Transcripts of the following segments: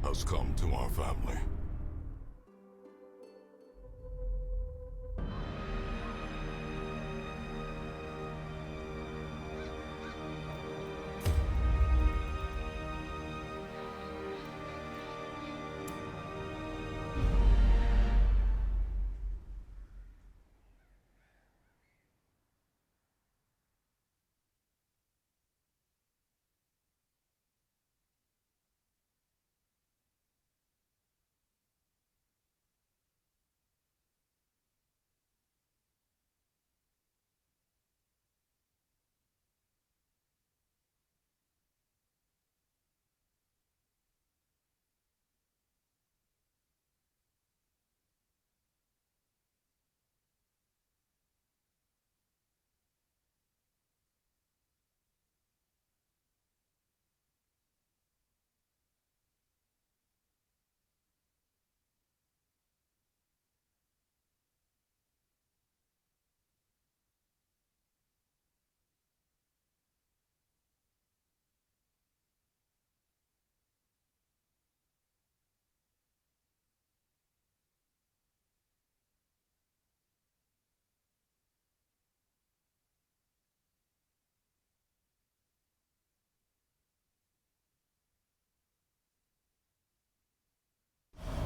has come to our family.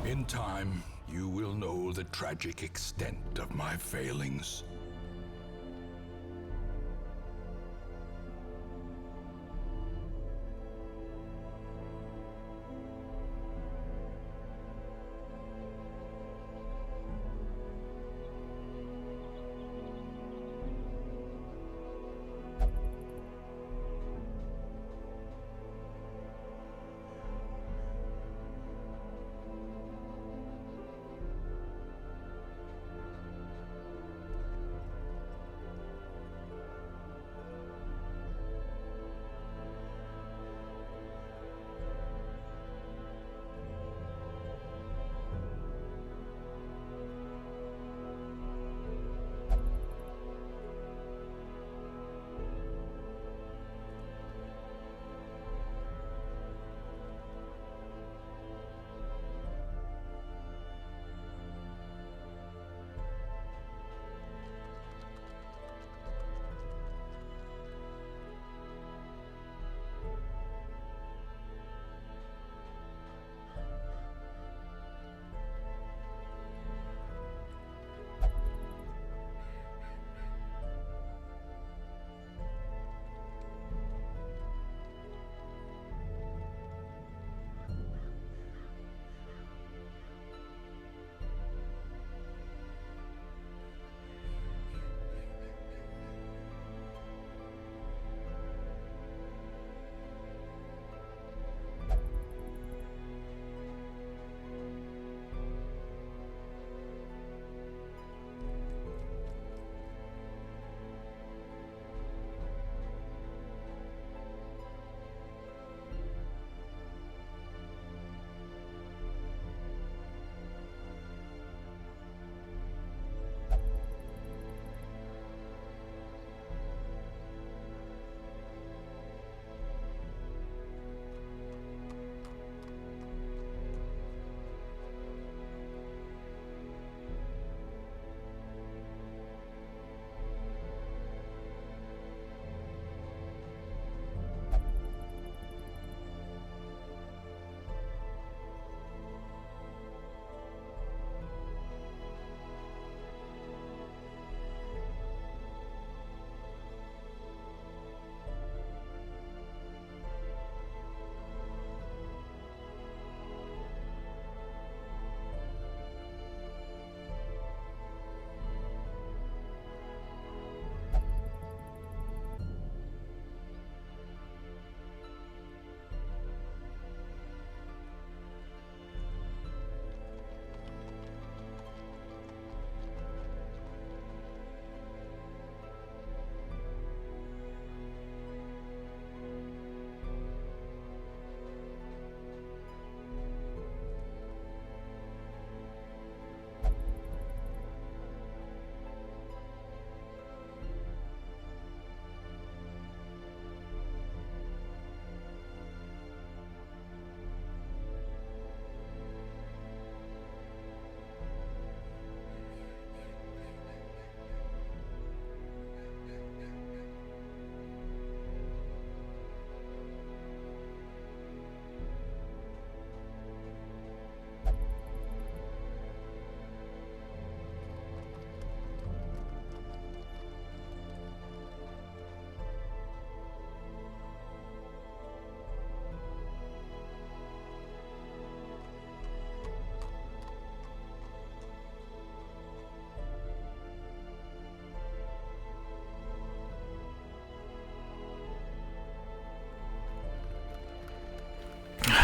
In time, you will know the tragic extent of my failings.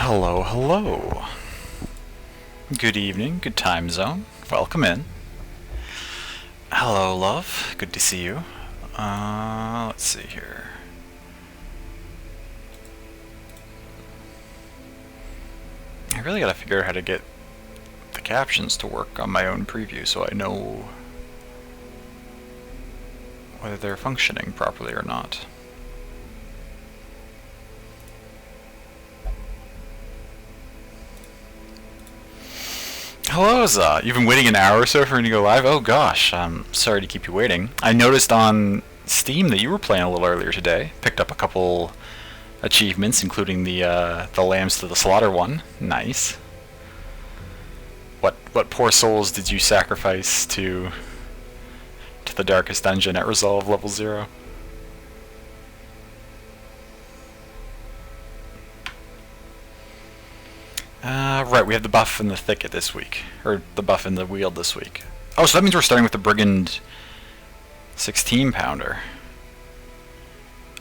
Hello, hello. Good evening, good time zone. Welcome in. Hello, love. Good to see you. Let's see here. I really gotta figure out how to get the captions to work on my own preview so I know whether they're functioning properly or not. Hello, Za. You've been waiting an hour or so for me to go live? Oh gosh, I'm sorry to keep you waiting. I noticed on Steam that you were playing a little earlier today. Picked up a couple achievements, including the Lambs to the Slaughter one. Nice. What poor souls did you sacrifice to the darkest dungeon at Resolve level 0? Right, we have the buff in the thicket this week. Or the buff in the Weald this week. Oh, so that means we're starting with the Brigand 16 pounder.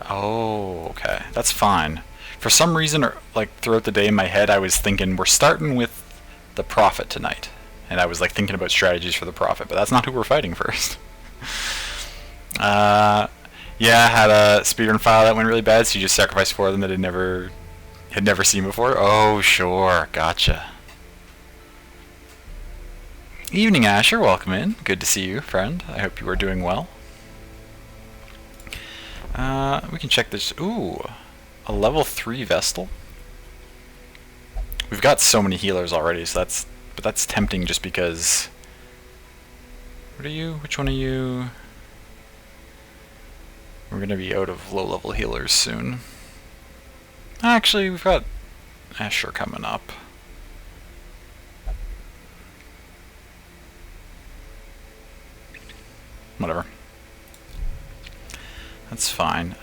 Oh, okay. That's fine. For some reason, or like throughout the day in my head, I was thinking we're starting with the Prophet tonight. And I was like thinking about strategies for the Prophet, but that's not who we're fighting first. Yeah, I had a speedrun file that went really bad, so you just sacrificed 4 of them that had never seen before? Oh, sure. Gotcha. Evening, Asher. Welcome in. Good to see you, friend. I hope you are doing well. We can check this. Ooh, a level 3 Vestal. We've got so many healers already, so that's tempting just because... What are you? Which one are you? We're going to be out of low-level healers soon. Actually, we've got Asher coming up. Whatever. That's fine.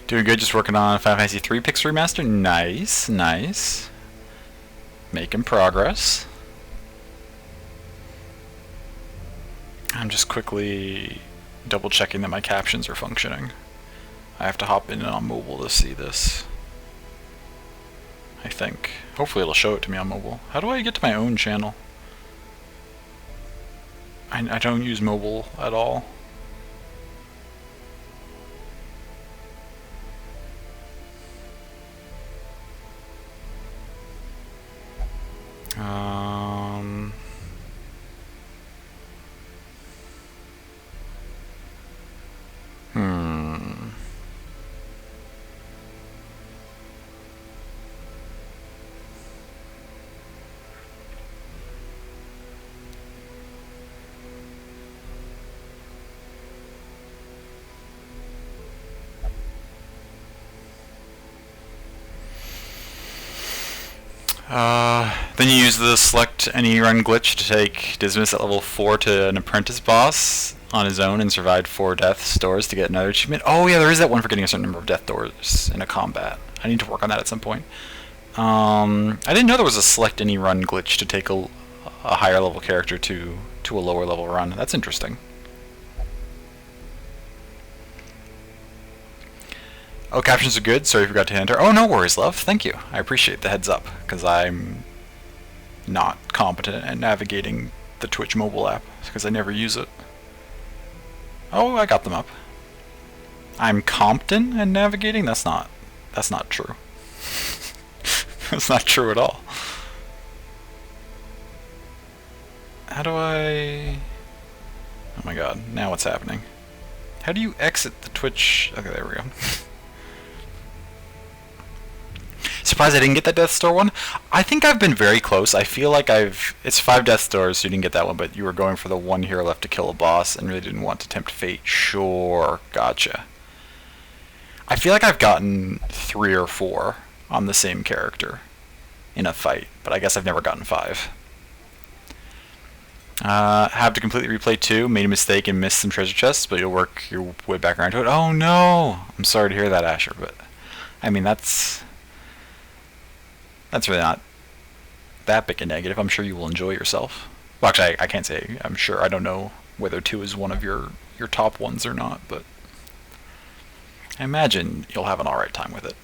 Doing good, just working on Final Fantasy 3 Pix Remaster. Nice, nice. Making progress. I'm just quickly double checking that my captions are functioning. I have to hop in on mobile to see this. I think. Hopefully it'll show it to me on mobile. How do I get to my own channel? I don't use mobile at all. Then you use the select any run glitch to take Dismas at level 4 to an apprentice boss on his own and survived 4 death doors to get another achievement. Oh yeah, there is that one for getting a certain number of death doors in a combat. I need to work on that at some point. I didn't know there was a select any run glitch to take a higher level character to a lower level run. That's interesting. Oh, captions are good. Sorry, I forgot to enter. Oh, no worries, love. Thank you. I appreciate the heads up, because I'm not competent at navigating the Twitch mobile app, because I never use it. Oh, I got them up. I'm competent at navigating? That's not true. That's not true at all. How do I... Oh my god, now what's happening? How do you exit the Twitch... Okay, there we go. Surprised I didn't get that Death Store one. I think I've been very close. I feel like it's 5 Death Stores, so you didn't get that one, but you were going for the one hero left to kill a boss and really didn't want to tempt fate. Sure, gotcha. I feel like I've gotten 3 or 4 on the same character in a fight, but I guess I've never gotten 5. Have to completely replay 2. Made a mistake and missed some treasure chests, but you'll work your way back around to it. Oh no! I'm sorry to hear that, Asher, but I mean, that's really not that big a negative. I'm sure you will enjoy yourself. Well, actually, I can't say I'm sure. I don't know whether 2 is one of your top ones or not, but I imagine you'll have an alright time with it.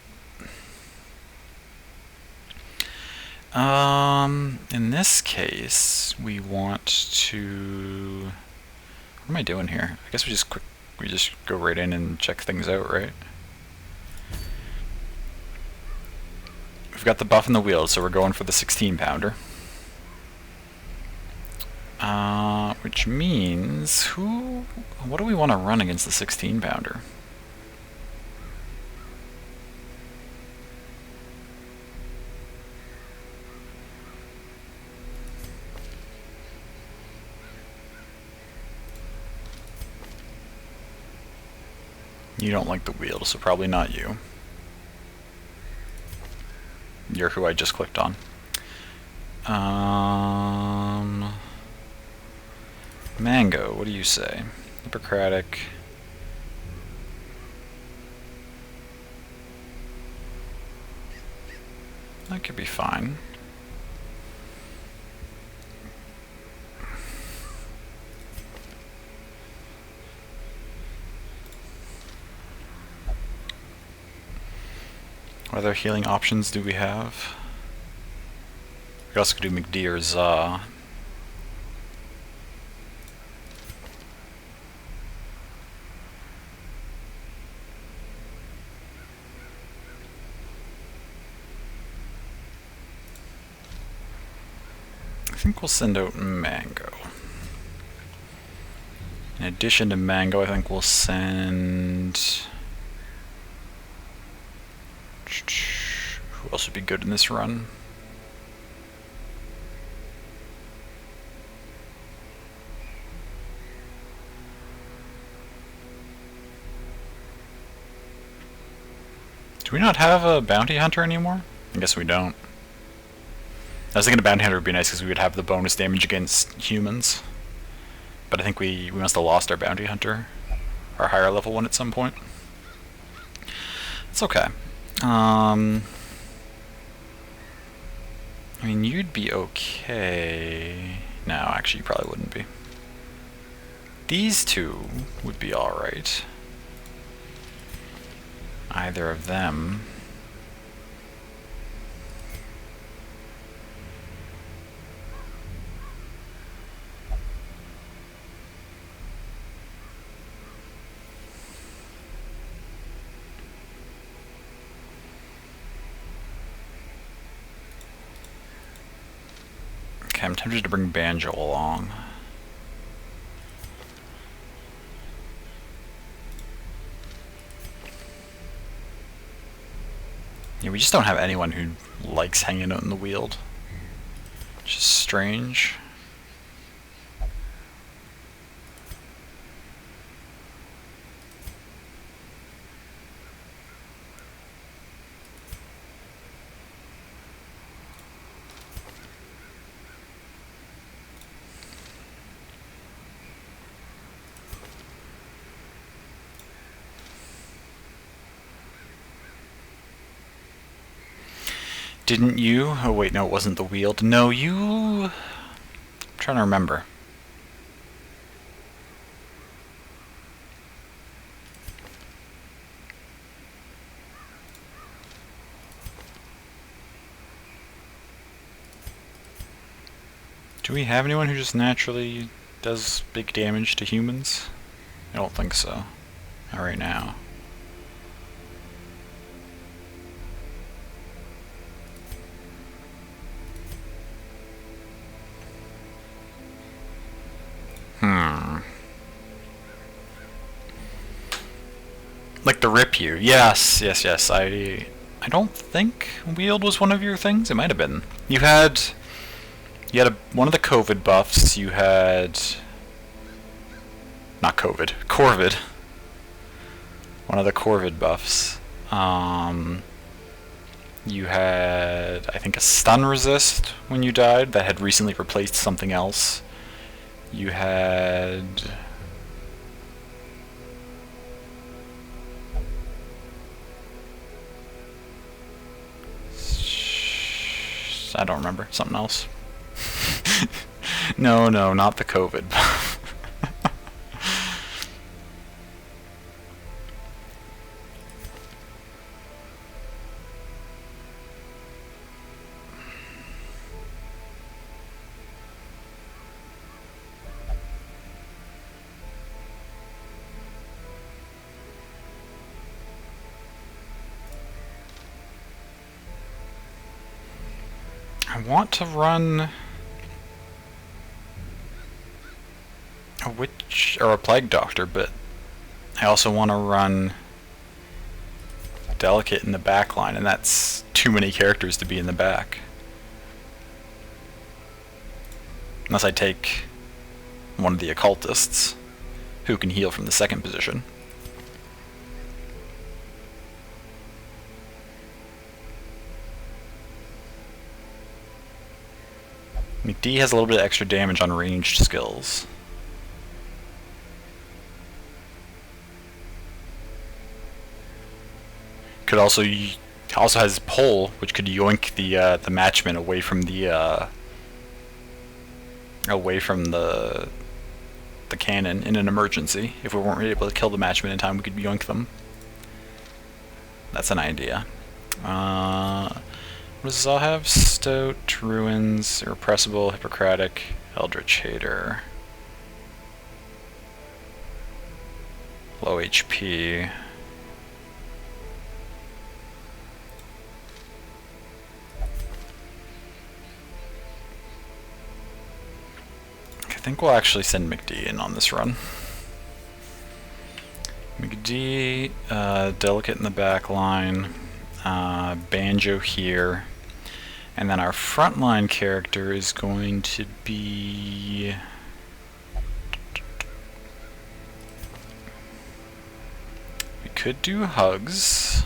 In this case, we want to... What am I doing here? I guess we just go right in and check things out, right? We've got the buff in the wheel, so we're going for the 16-pounder. Which means, what do we want to run against the 16-pounder? You don't like the wheel, so probably not you. You're who I just clicked on. Mango, what do you say? Hippocratic. That could be fine. What other healing options do we have? We also could do McD or Za. I think we'll send out Mango. In addition to Mango, I think we'll send... Who else would be good in this run? Do we not have a bounty hunter anymore? I guess we don't. I was thinking a bounty hunter would be nice because we would have the bonus damage against humans. But I think we must have lost our bounty hunter. Our higher level one at some point. It's okay. I mean, you'd be okay. No, actually, you probably wouldn't be. These two would be alright. Either of them. Okay, I'm tempted to bring Banjo along. Yeah, we just don't have anyone who likes hanging out in the Weald. Which is strange. Didn't you? Oh wait, no, it wasn't the Weald. No, you... I'm trying to remember. Do we have anyone who just naturally does big damage to humans? I don't think so. Not right now. Like the Rip You. Yes, yes, yes. I don't think Weald was one of your things. It might have been. You had one of the COVID buffs. You had not COVID, Corvid. One of the Corvid buffs. You had, I think, a stun resist when you died that had recently replaced something else. You had... I don't remember. Something else. No, not the COVID. I want to run a witch or a plague doctor, but I also want to run delicate in the back line, and that's too many characters to be in the back. Unless I take one of the occultists, who can heal from the second position. McD has a little bit of extra damage on ranged skills. Could also has pull, which could yoink the matchman away from the cannon in an emergency. If we weren't able to kill the matchmen in time, we could yoink them. That's an idea. What does this all have? Stout, Ruins, Irrepressible, Hippocratic, Eldritch Hater. Low HP. I think we'll actually send McD in on this run. McD, Delicate in the back line, Banjo here, and then our frontline character is going to be... We could do Hugs.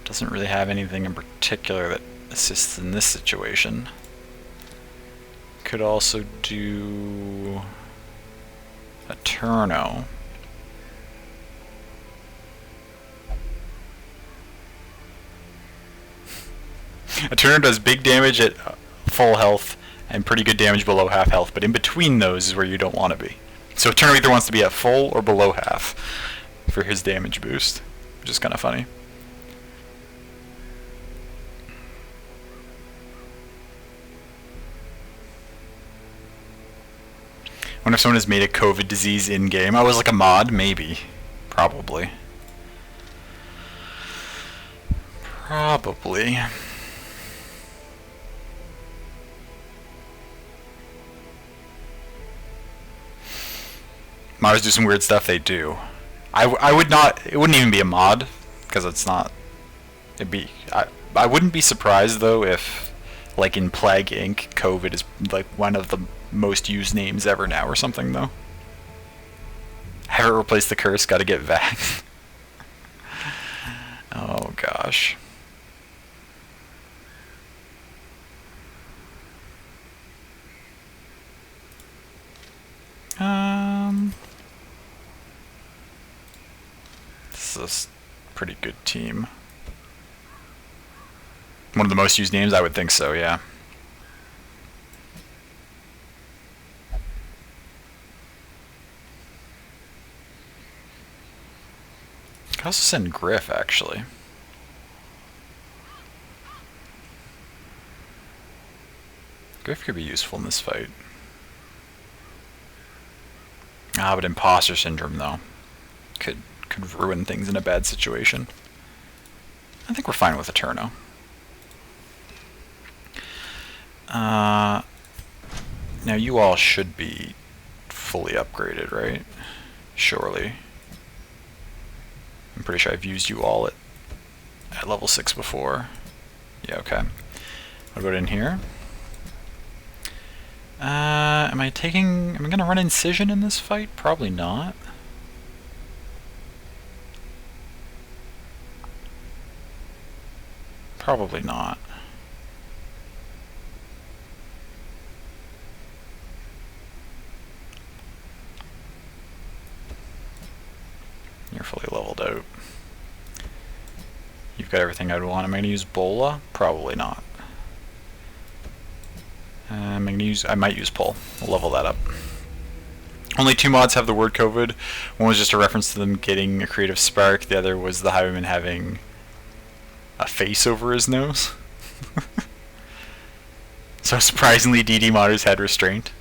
Doesn't really have anything in particular that assists in this situation. Could also do a Turno. A Turno does big damage at full health and pretty good damage below half health, but in between those is where you don't want to be. So a Turno either wants to be at full or below half for his damage boost, which is kind of funny. I wonder if someone has made a COVID disease in-game. I was like a mod? Maybe. Probably. Probably. Mods do some weird stuff, they do. I would not, it wouldn't even be a mod, because it's not, it'd be, I wouldn't be surprised though if, like in Plague Inc., COVID is like one of the most used names ever now or something though. Have it replace the curse, gotta get vaxxed. Oh gosh. This is a pretty good team. One of the most used names, I would think so, yeah. I could also send Griff, actually. Griff could be useful in this fight. Ah, but Imposter Syndrome, though, could ruin things in a bad situation. I think we're fine with a Turno. Now you all should be fully upgraded, right? Surely. I'm pretty sure I've used you all at level 6 before. Yeah, okay. I'll go in here. Am I gonna run Incision in this fight? Probably not. Probably not. You're fully leveled out. You've got everything I'd want. Am I gonna use Bola? Probably not. I might use Pull. We'll level that up. Only 2 mods have the word COVID. One was just a reference to them getting a creative spark. The other was the Highwayman having a face over his nose. So surprisingly, DD modders had restraint.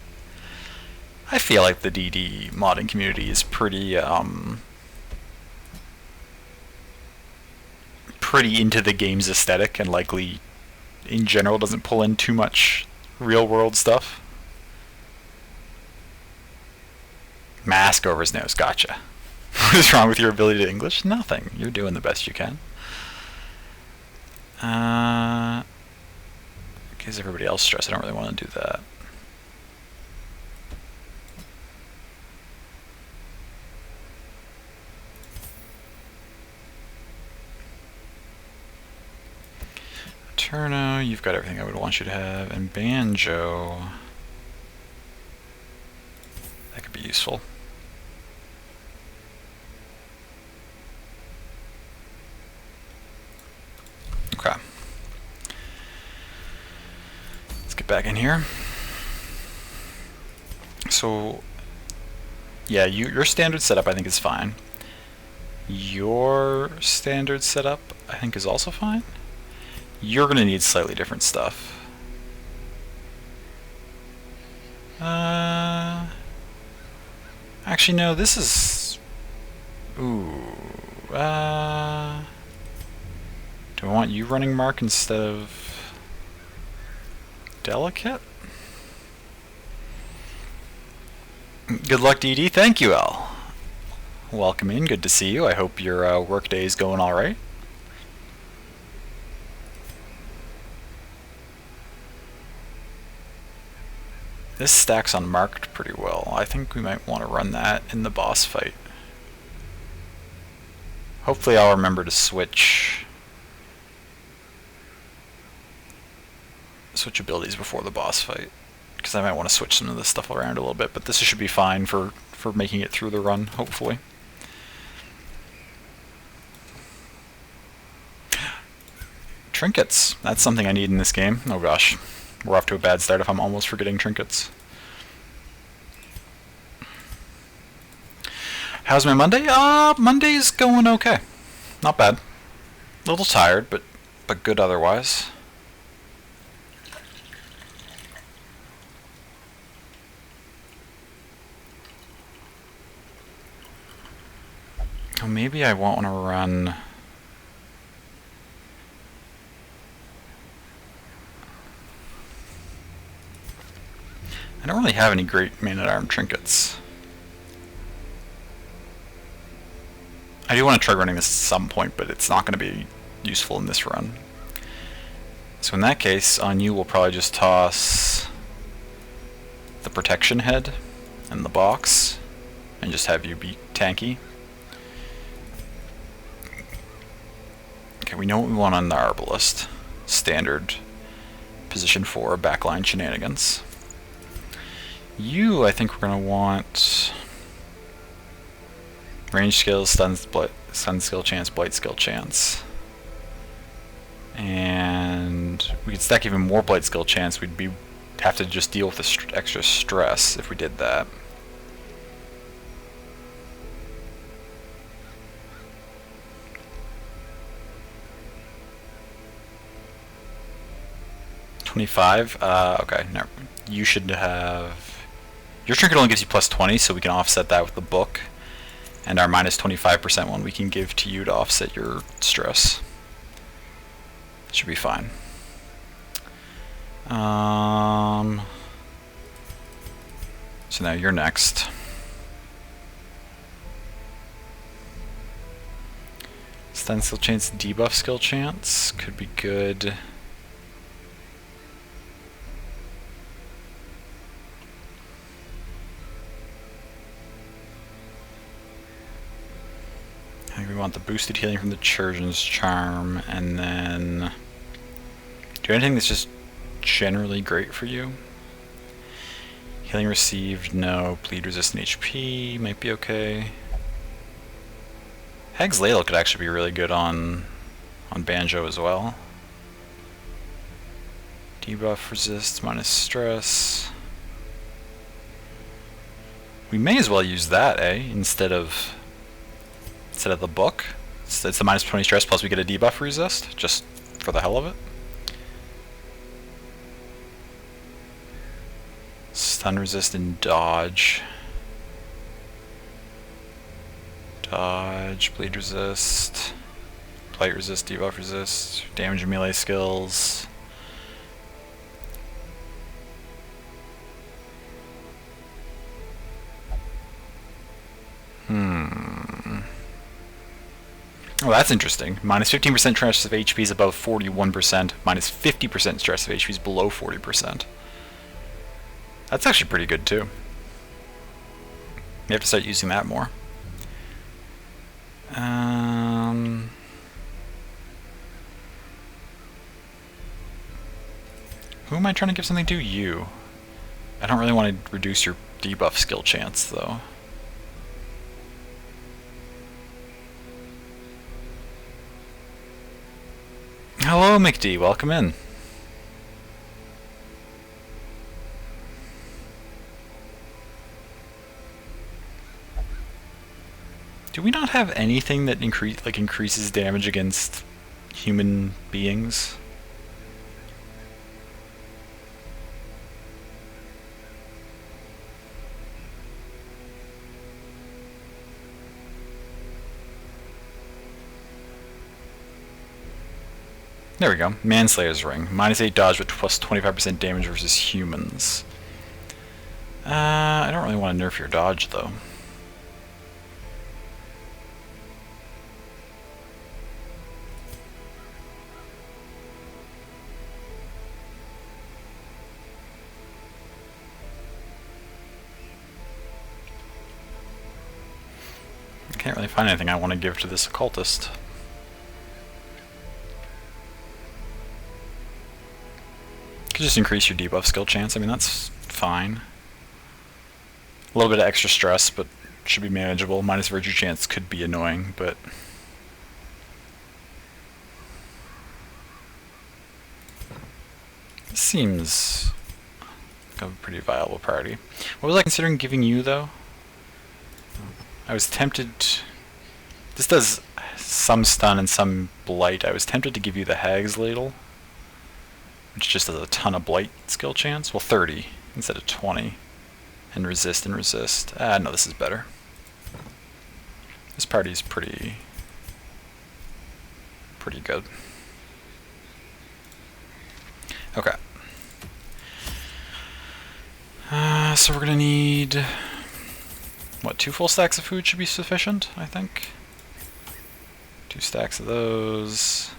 I feel like the DD modding community is pretty pretty into the game's aesthetic and likely in general doesn't pull in too much real world stuff. Mask over his nose, gotcha. What is wrong with your ability to English? Nothing. You're doing the best you can. Gives everybody else stress. I don't really want to do that. Turno, you've got everything I would want you to have, and Banjo, that could be useful. Okay. Let's get back in here. So, yeah, your standard setup I think is fine. Your standard setup I think is also fine. You're going to need slightly different stuff. Actually, no, this is... Ooh. Do I want you running Mark instead of... Delicate? Good luck, DD. Thank you, Al. Welcome in. Good to see you. I hope your work day is going alright. This stacks on marked pretty well. I think we might want to run that in the boss fight. Hopefully I'll remember to switch abilities before the boss fight, because I might want to switch some of this stuff around a little bit, but this should be fine for making it through the run, hopefully. Trinkets. That's something I need in this game. Oh gosh. We're off to a bad start if I'm almost forgetting trinkets. How's my Monday? Monday's going okay. Not bad. A little tired, but good otherwise. Oh, maybe I won't want to run... I don't really have any great man-at-arm trinkets. I do want to try running this at some point, but it's not going to be useful in this run. So in that case, on you we'll probably just toss the protection head and the box, and just have you be tanky. Okay, we know what we want on the Arbalist. Standard position 4 backline shenanigans. You, I think we're going to want range skills, stun skill chance, blight skill chance. And we could stack even more blight skill chance. We'd have to just deal with the extra stress if we did that. $25? Okay, no. You should have... Your trinket only gives you plus 20, so we can offset that with the book. And our minus 25% one we can give to you to offset your stress. Should be fine. So now you're next. Stun skill chance, debuff skill chance could be good. I think we want the boosted healing from the Churgeon's Charm, and then do anything that's just generally great for you. Healing received, no. Bleed resistant HP might be okay. Hag's Ladle could actually be really good on Banjo as well. Debuff resist, minus stress. We may as well use that, instead of the book. It's the minus 20 stress plus we get a debuff resist, just for the hell of it. Stun resist and dodge. Dodge, bleed resist, blight resist, debuff resist, damage and melee skills. Oh, that's interesting. Minus 15% stress of HP is above 41%. Minus 50% stress of HP is below 40%. That's actually pretty good too. You have to start using that more. Who am I trying to give something to? You. I don't really want to reduce your debuff skill chance, though. Hello, McD. Welcome in. Do we not have anything that increases damage against human beings? There we go. Manslayer's Ring. Minus 8 dodge, but plus 25% damage versus humans. I don't really want to nerf your dodge, though. I can't really find anything I want to give to this occultist. Could just increase your debuff skill chance. I mean, that's fine. A little bit of extra stress, but should be manageable. Minus virtue chance could be annoying, but... This seems like a pretty viable priority. What was I considering giving you, though? I was tempted... This does some stun and some blight. I was tempted to give you the Hag's Ladle, which just has a ton of blight skill chance. Well, 30 instead of 20. And resist and resist. No, this is better. This party's pretty good. Okay. So we're gonna need... What, 2 full stacks of food should be sufficient, I think? 2 stacks of those.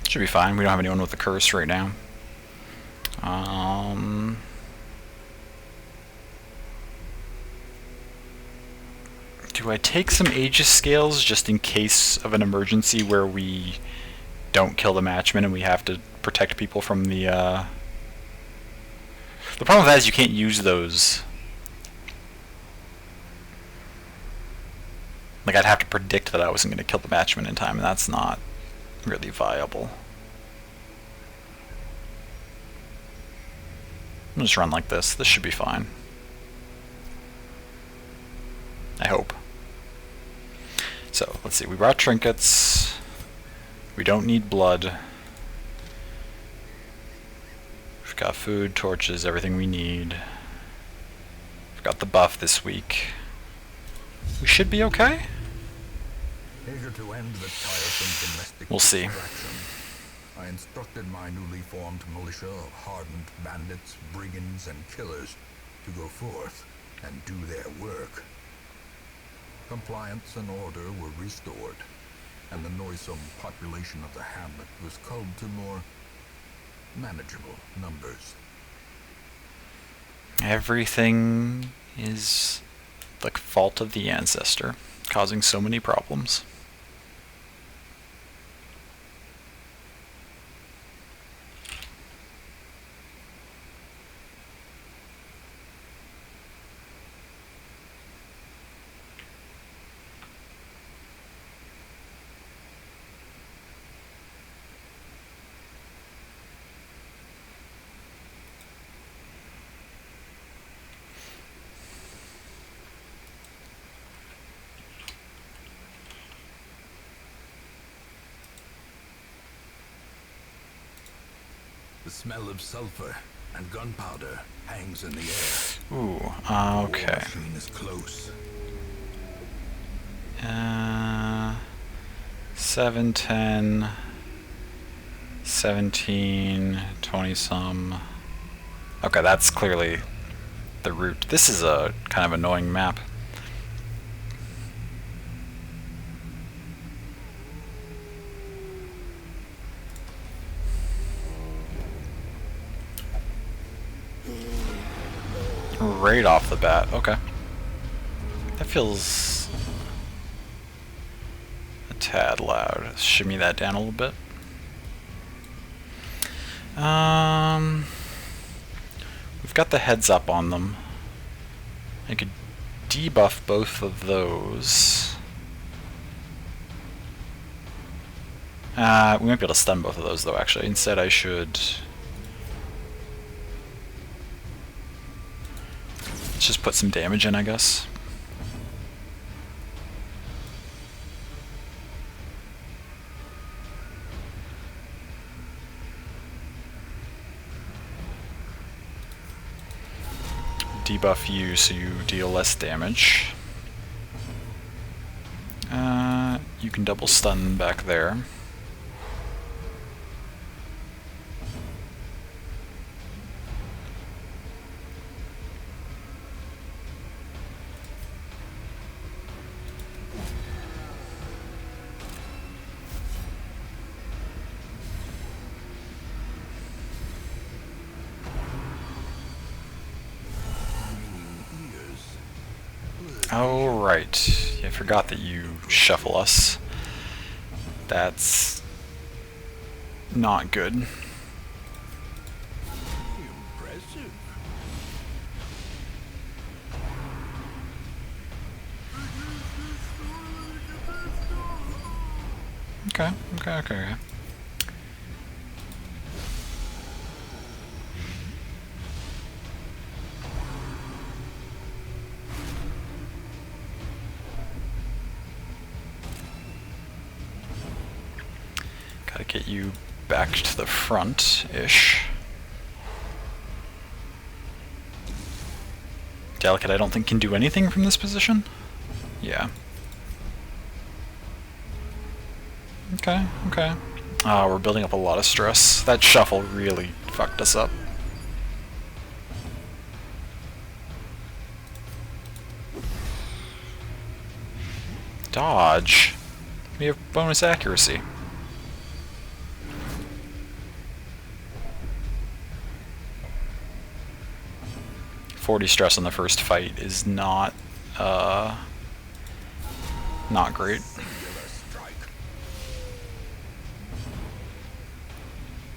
Should be fine. We don't have anyone with the curse right now. Do I take some Aegis scales just in case of an emergency where we don't kill the matchman and we have to protect people from the... The problem with that is you can't use those. Like, I'd have to predict that I wasn't going to kill the matchman in time, and that's not really viable. I'll just run like this. This should be fine. I hope. So, let's see. We brought trinkets. We don't need blood. We've got food, torches, everything we need. We've got the buff this week. We should be okay? Eager to end the tiresome domestic We'll see. distraction, I instructed my newly formed militia of hardened bandits, brigands, and killers to go forth and do their work. Compliance and order were restored, and the noisome population of the hamlet was culled to more manageable numbers. Everything is the fault of the ancestor, causing so many problems. The smell of sulfur and gunpowder hangs in the air. Ooh, okay. The war machine is close. 7, 10, 17, 20 some. Okay, that's clearly the route. This is a kind of annoying map. Right off the bat, okay. That feels a tad loud. Shimmy that down a little bit. We've got the heads up on them. I could debuff both of those. We might be able to stun both of those though, actually. Instead I should... let's just put some damage in, I guess. Debuff you so you deal less damage. You can double stun back there. Oh, right. I forgot that you shuffle us. That's not good. Impressive. Okay. Gotta get you back to the front-ish. Delicate, I don't think can do anything from this position. Yeah. Okay. We're building up a lot of stress. That shuffle really fucked us up. Dodge. We have bonus accuracy. .40 stress on the first fight is not great.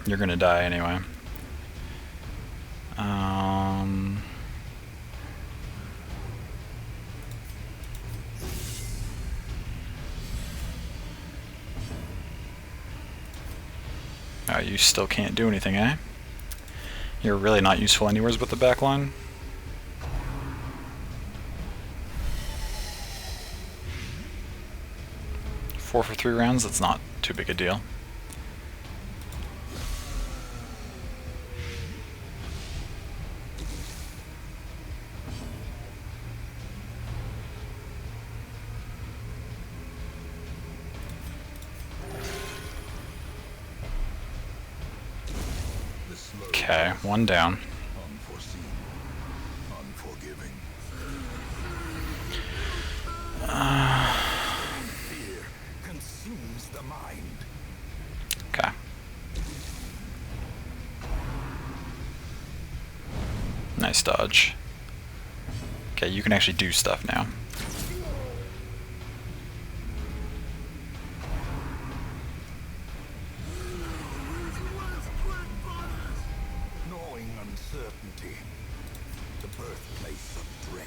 You're gonna die anyway. Oh, you still can't do anything, eh? You're really not useful anywhere but the back line. Four for 3 rounds, that's not too big a deal. Okay, one down. Unforeseen, unforgiving. Fear consumes the mind. Okay. Nice dodge. Okay, you can actually do stuff now. Gnawing uncertainty, the birthplace of dread.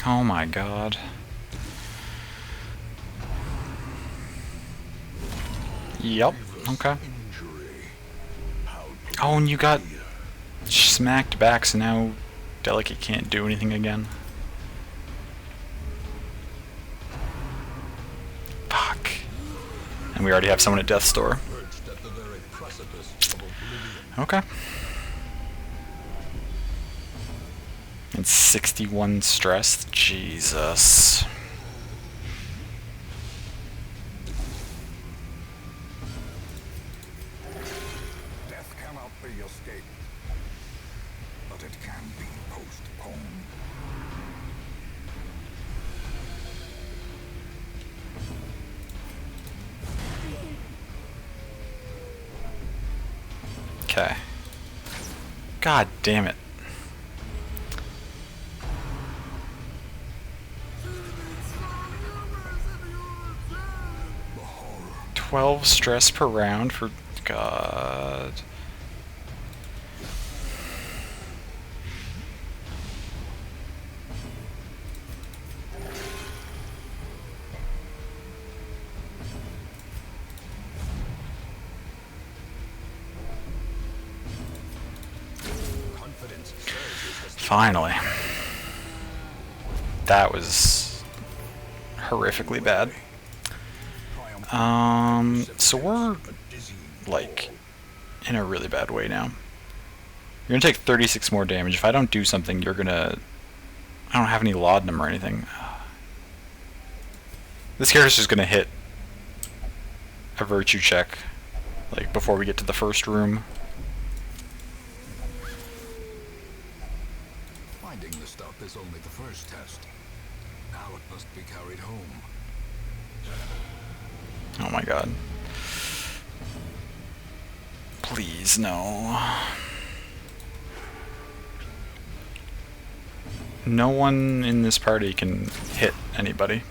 Oh my god. Yep, okay. Oh, and you got smacked back, so now Delicate can't do anything again. Fuck. And we already have someone at death's door. Perched at the very Okay. And 61 stress. Jesus. Death cannot be escaped, but it can be postponed. Okay. God damn it. The 12 stress per round for God. Finally. That was horrifically bad. So we're like in a really bad way now. You're gonna take 36 more damage. If I don't do something, you're gonna... I don't have any laudanum or anything. This character's just gonna hit a virtue check, like, before we get to the first room. Finding the stuff is only the first test. Now it must be carried home. Oh my god. Please, no. No one in this party can hit anybody.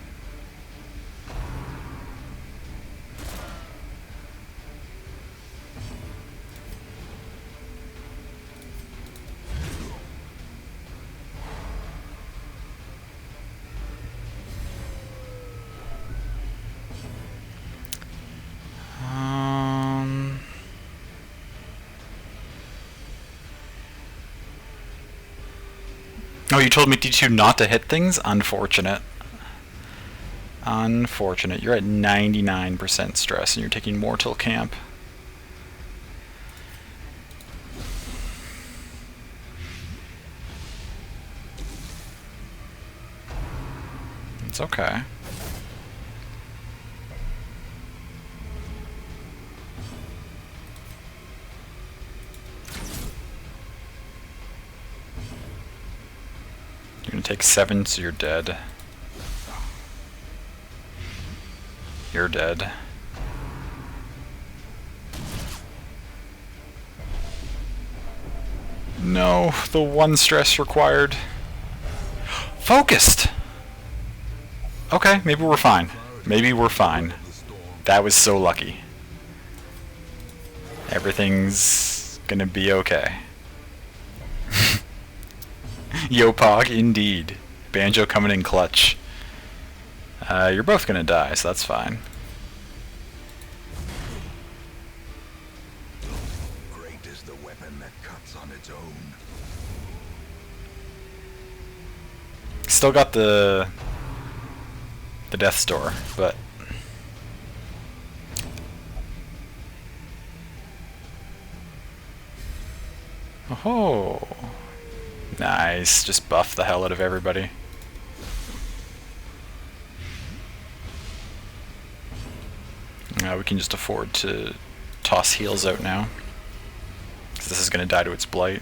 Oh, you told me D2 not to hit things? Unfortunate. Unfortunate. You're at 99% stress and you're taking more till camp. It's okay. You're gonna take 7, so you're dead. You're dead. No, the 1 stress required. Focused! Okay, maybe we're fine. Maybe we're fine. That was so lucky. Everything's gonna be okay. Yo, Pog, indeed. Banjo coming in clutch. You're both gonna die, so that's fine. Great is the weapon that cuts on its own. Still got the death's door, but oh, nice. Just buff the hell out of everybody. We can just afford to toss heals out now, because this is going to die to its blight.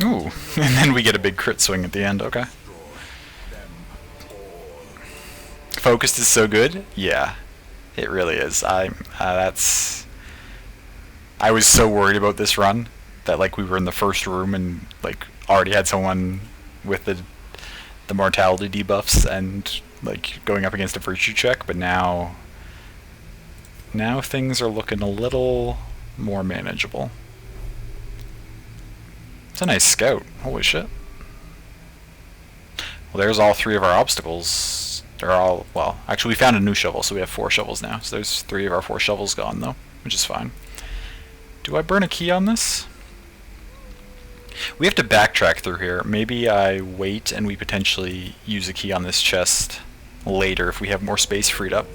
Ooh, and then we get a big crit swing at the end, okay. Focused is so good? Yeah, it really is. I was so worried about this run that like we were in the first room and like already had someone with the mortality debuffs and like going up against a virtue check, but now things are looking a little more manageable. It's a nice scout. Holy shit. Well, there's all 3 of our obstacles. They're all, well, actually we found a new shovel, so we have 4 shovels now. So there's 3 of our 4 shovels gone, though, which is fine. Do I burn a key on this? We have to backtrack through here. Maybe I wait and we potentially use a key on this chest later if we have more space freed up.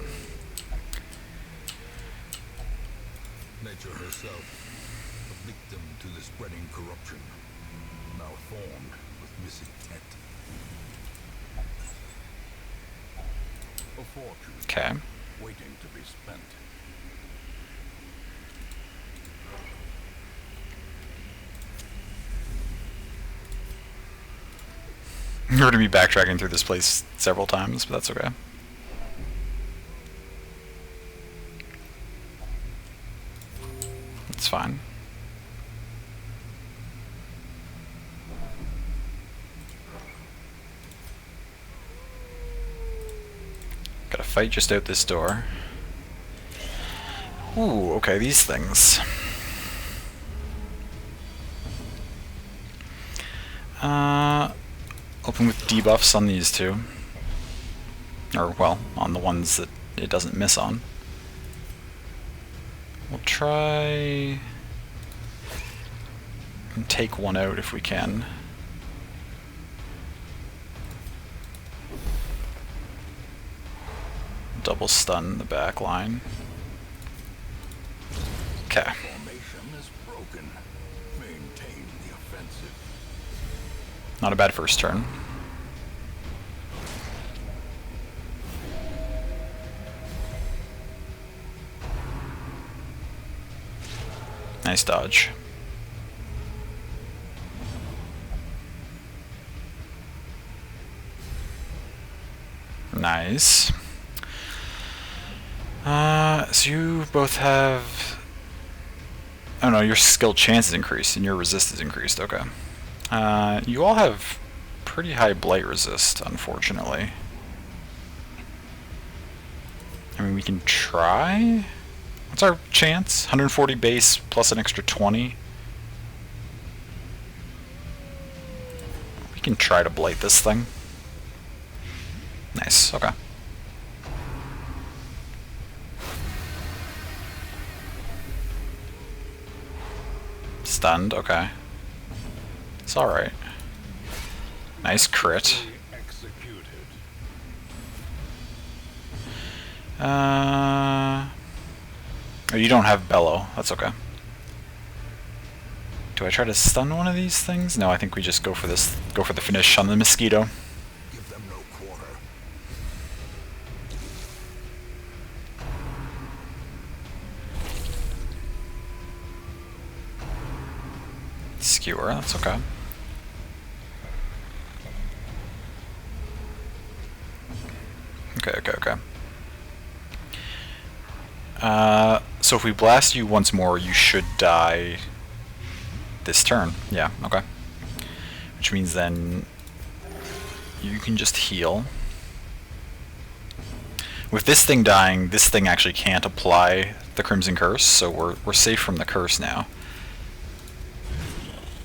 Nature herself, a victim to the spreading corruption, malformed with missing intent. A fortune Okay. waiting to be spent. We're going to be backtracking through this place several times, but that's okay. It's fine. Gotta fight just out this door. Ooh, okay, these things. Open with debuffs on these two. Or, well, on the ones that it doesn't miss on. We'll try and take one out if we can. Double stun the back line. Okay. Formation is broken. Maintain the offensive. Not a bad first turn. Nice dodge. Nice. So you both have... Oh no, your skill chance is increased and your resist is increased, okay. You all have pretty high blight resist, unfortunately. I mean, we can try? What's our chance? 140 base plus an extra 20. We can try to blight this thing. Nice, okay. Stunned, okay. It's alright. Nice crit. Oh, you don't have bellow. That's okay. Do I try to stun one of these things? No, I think we just go for this. Go for the finish on the mosquito. Give them no quarter. Skewer, that's okay. Okay. So if we blast you once more, you should die this turn. Yeah, okay. Which means then you can just heal. With this thing dying, this thing actually can't apply the Crimson Curse, so we're safe from the curse now.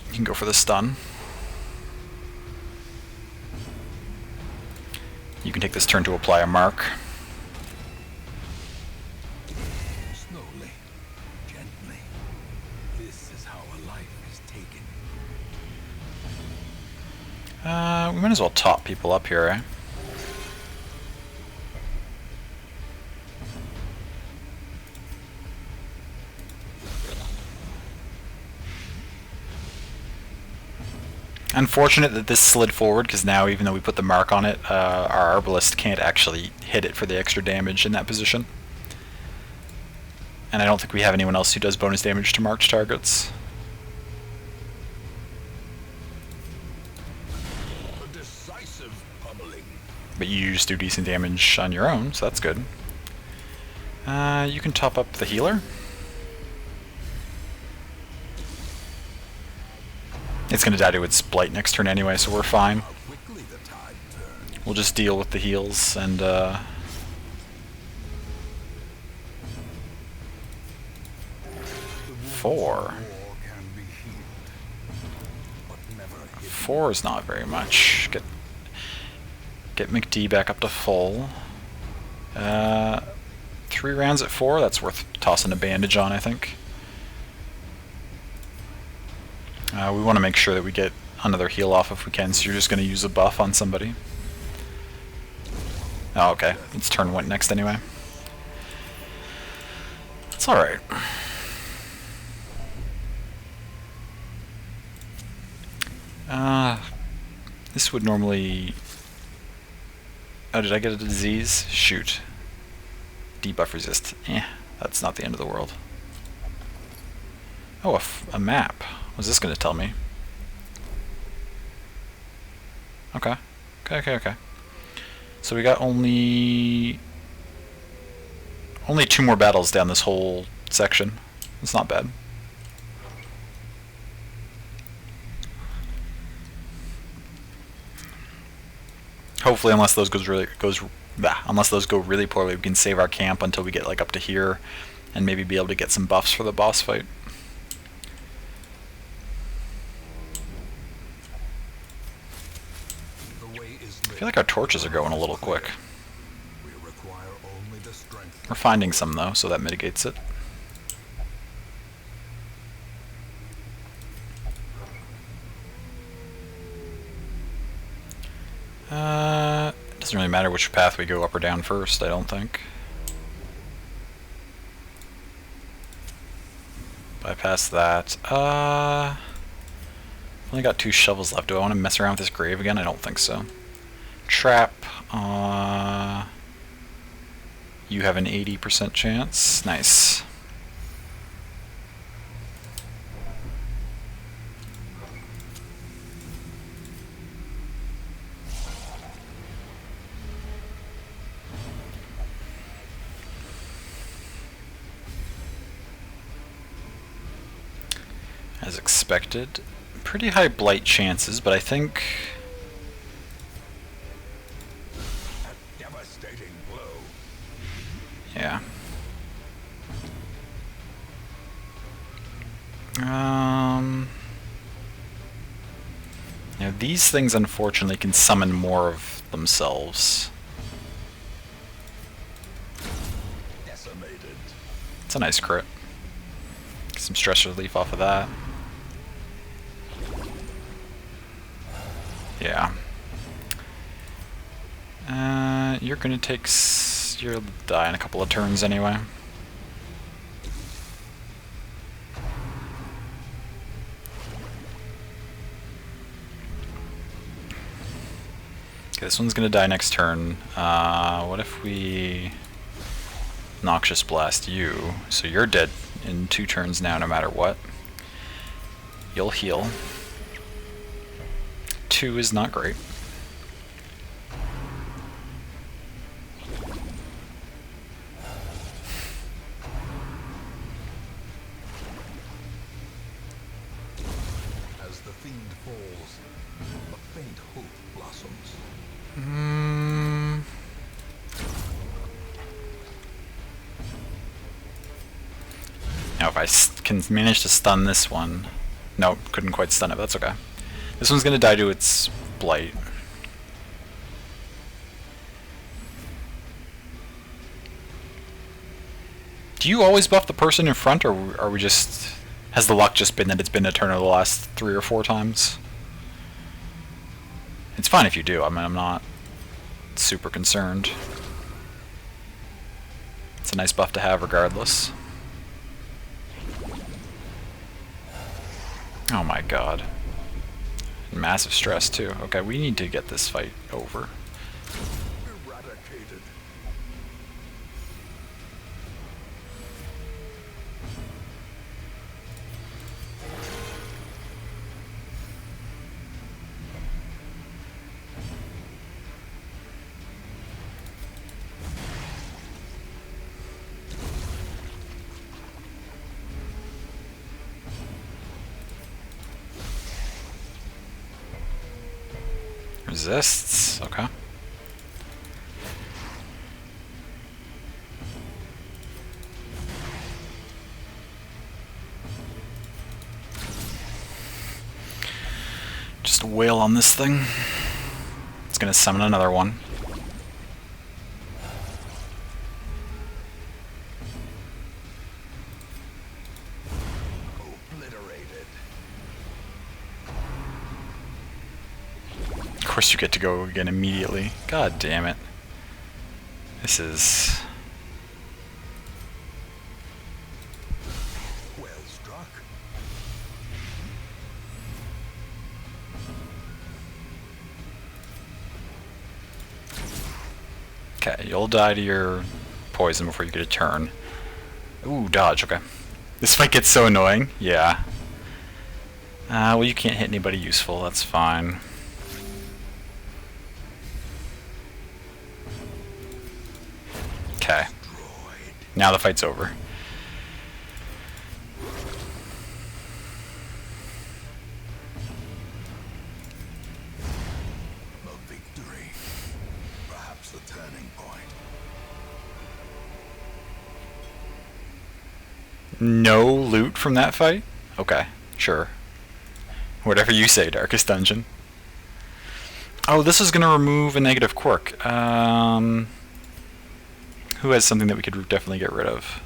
You can go for the stun. You can take this turn to apply a mark. Slowly, gently. This is how a life is taken. We might as well top people up here, eh? Unfortunate that this slid forward, because now even though we put the mark on it, our Arbalist can't actually hit it for the extra damage in that position. And I don't think we have anyone else who does bonus damage to marked targets. A decisive pummeling. But you just do decent damage on your own, so that's good. You can top up the healer. It's going to die to its blight next turn anyway, so we're fine. How quickly the tide turns. We'll just deal with the heals and four. War can be healed, but never hidden. 4 is not very much. Get McD back up to full. 3 rounds at 4, that's worth tossing a bandage on, I think. We want to make sure that we get another heal off if we can, so you're just going to use a buff on somebody. Oh, okay. Its turn went next anyway. It's alright. This would normally... Oh, did I get a disease? Shoot. Debuff resist. That's not the end of the world. Oh, a map. What's this going to tell me? Okay. Okay. So we got only 2 more battles down this whole section. It's not bad. Hopefully, unless those go really poorly, we can save our camp until we get like up to here, and maybe be able to get some buffs for the boss fight. I feel like our torches are going a little quick. We're finding some though, so that mitigates it. It doesn't really matter which path we go up or down first, I don't think. Bypass that. Only got 2 shovels left. Do I want to mess around with this grave again? I don't think so. Trap. You have an 80% chance. Nice. As expected. Pretty high blight chances, but I think... A devastating blow. Yeah. Now these things unfortunately can summon more of themselves. Decimated. It's a nice crit. Get some stress relief off of that. Yeah. You're gonna take... You'll die in a couple of turns anyway. Okay, this one's gonna die next turn. What if we... Noxious Blast you, so you're dead in 2 turns now no matter what. You'll heal. 2 is not great. As the fiend falls, a faint hope blossoms. Now if I can manage to stun this one... Nope, couldn't quite stun it, but that's okay. This one's gonna die to its blight. Do you always buff the person in front, or are we just... Has the luck just been that it's been a turn of the last 3 or 4 times? It's fine if you do, I mean, I'm not super concerned. It's a nice buff to have regardless. Oh my god. Massive stress too. Okay, we need to get this fight over. Eradicated. Resists, okay. Just wail on this thing. It's gonna summon another one. Obliterated. course you get to go again immediately. God damn it. This is... Well struck. Okay, you'll die to your poison before you get a turn. Ooh, dodge, okay. This fight gets so annoying. Yeah. Well, you can't hit anybody useful, that's fine. Okay. Now the fight's over. A victory. Perhaps the turning point. No loot from that fight? Okay, sure. Whatever you say, Darkest Dungeon. Oh, this is going to remove a negative quirk. Who has something that we could definitely get rid of?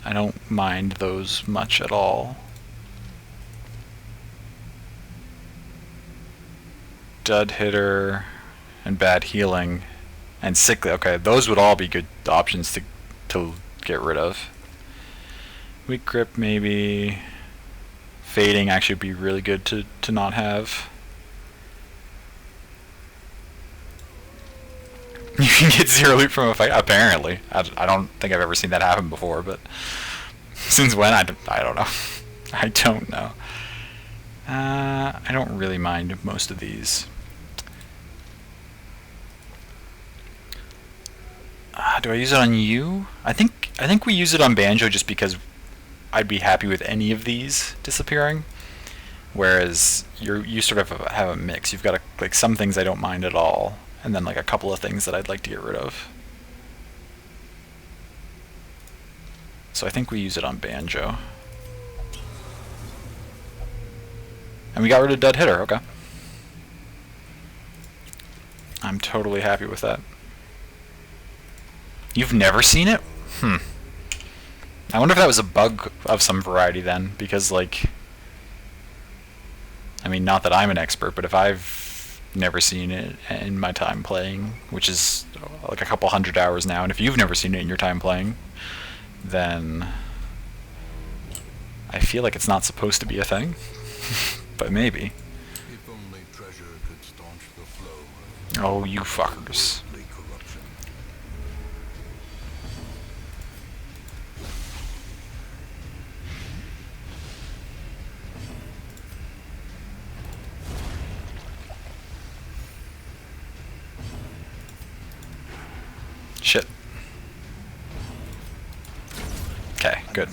I don't mind those much at all. Dud hitter and bad healing and sickly. Okay, those would all be good options to get rid of. Weak grip maybe. Fading actually would be really good to not have. You can get 0 loot from a fight? Apparently. I don't think I've ever seen that happen before, but... Since when? I don't know. I don't know. I don't really mind most of these. Do I use it on you? I think we use it on Banjo just because I'd be happy with any of these disappearing. Whereas you sort of have a mix. You've got like some things I don't mind at all, and then like a couple of things that I'd like to get rid of. So I think we use it on Banjo. And we got rid of Dead Hitter, okay. I'm totally happy with that. You've never seen it? I wonder if that was a bug of some variety then, because like... I mean, not that I'm an expert, but if I've never seen it in my time playing, which is like a couple hundred hours now, and if you've never seen it in your time playing, then I feel like it's not supposed to be a thing. But maybe. If only treasure could staunch the flow. Oh, you fuckers. Corruption. Shit. Okay, good.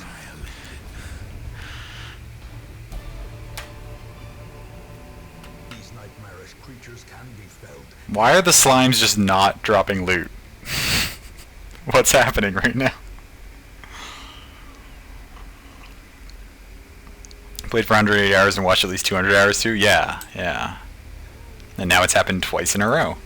These nightmarish creatures can be felled. Why are the slimes just not dropping loot? What's happening right now? Played for 180 hours and watched at least 200 hours too? Yeah, yeah. And now it's happened twice in a row.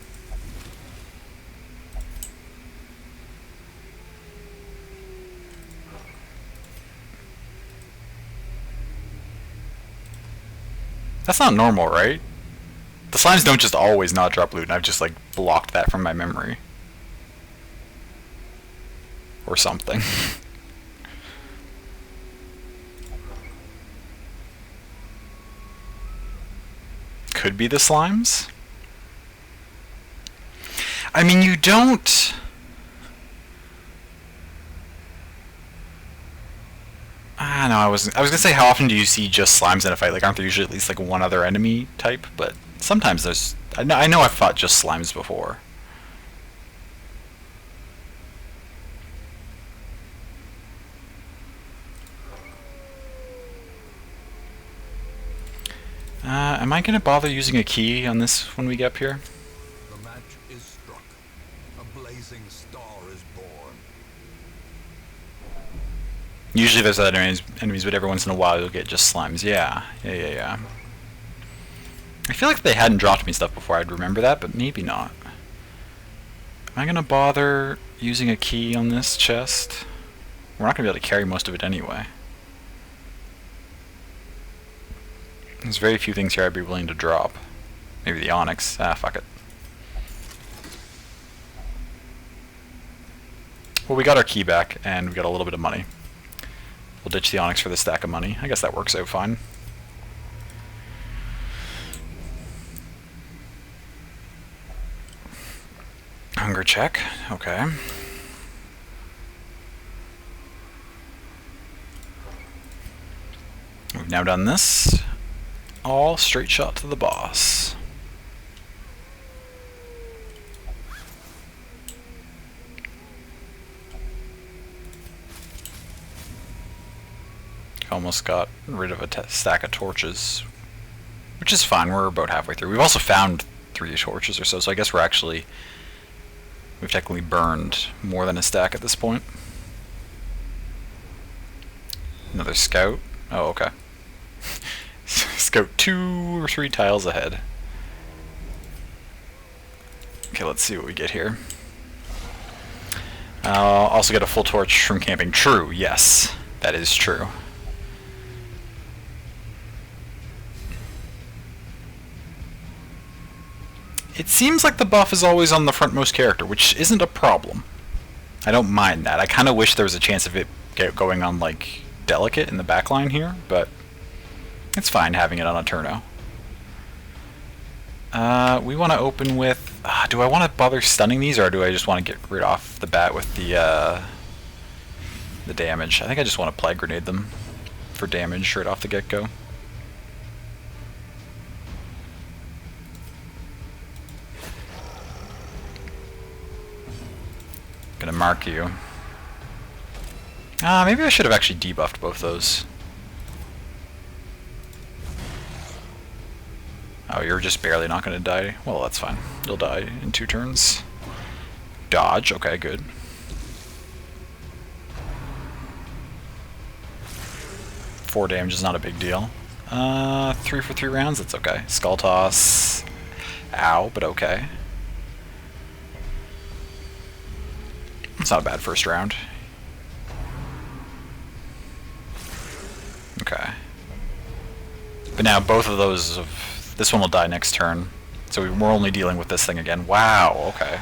That's not normal, right? The slimes don't just always not drop loot, and I've just like blocked that from my memory. Or something. Could be the slimes? I mean, you don't... No, I was gonna say, how often do you see just slimes in a fight? Like, aren't there usually at least like one other enemy type? But sometimes there's... I know I've fought just slimes before. Am I gonna bother using a key on this when we get up here? The match is struck. A blazing star is born. Usually there's other enemies, but every once in a while you'll get just slimes. Yeah. I feel like if they hadn't dropped me stuff before, I'd remember that, but maybe not. Am I gonna bother using a key on this chest? We're not gonna be able to carry most of it anyway. There's very few things here I'd be willing to drop. Maybe the onyx. Ah, fuck it. Well, we got our key back, and we got a little bit of money. We'll ditch the onyx for the stack of money. I guess that works out fine. Hunger check. Okay. We've now done this. All straight shot to the boss. Almost got rid of a stack of torches, which is fine. We're about halfway through. We've also found 3 torches or so, so I guess we've technically burned more than a stack at this point. Another scout. Oh, okay. Scout 2 or 3 tiles ahead. Okay, let's see what we get here. Also get a full torch from camping. True, yes. That is true. It seems like the buff is always on the frontmost character, which isn't a problem. I don't mind that. I kind of wish there was a chance of it going on, like, delicate in the backline here, but it's fine having it on a turno. We want to open with... do I want to bother stunning these, or do I just want to get rid off the bat with the damage? I think I just want to plague grenade them for damage right off the get-go. Gonna mark you. Maybe I should have actually debuffed both those. Oh, you're just barely not gonna die? Well, that's fine. You'll die in 2 turns. Dodge, okay, good. 4 damage is not a big deal. 3 for 3 rounds, that's okay. Skull toss. Ow, but okay. It's not a bad first round. Okay. But now both of those, this one will die next turn. So we're only dealing with this thing again. Wow, okay.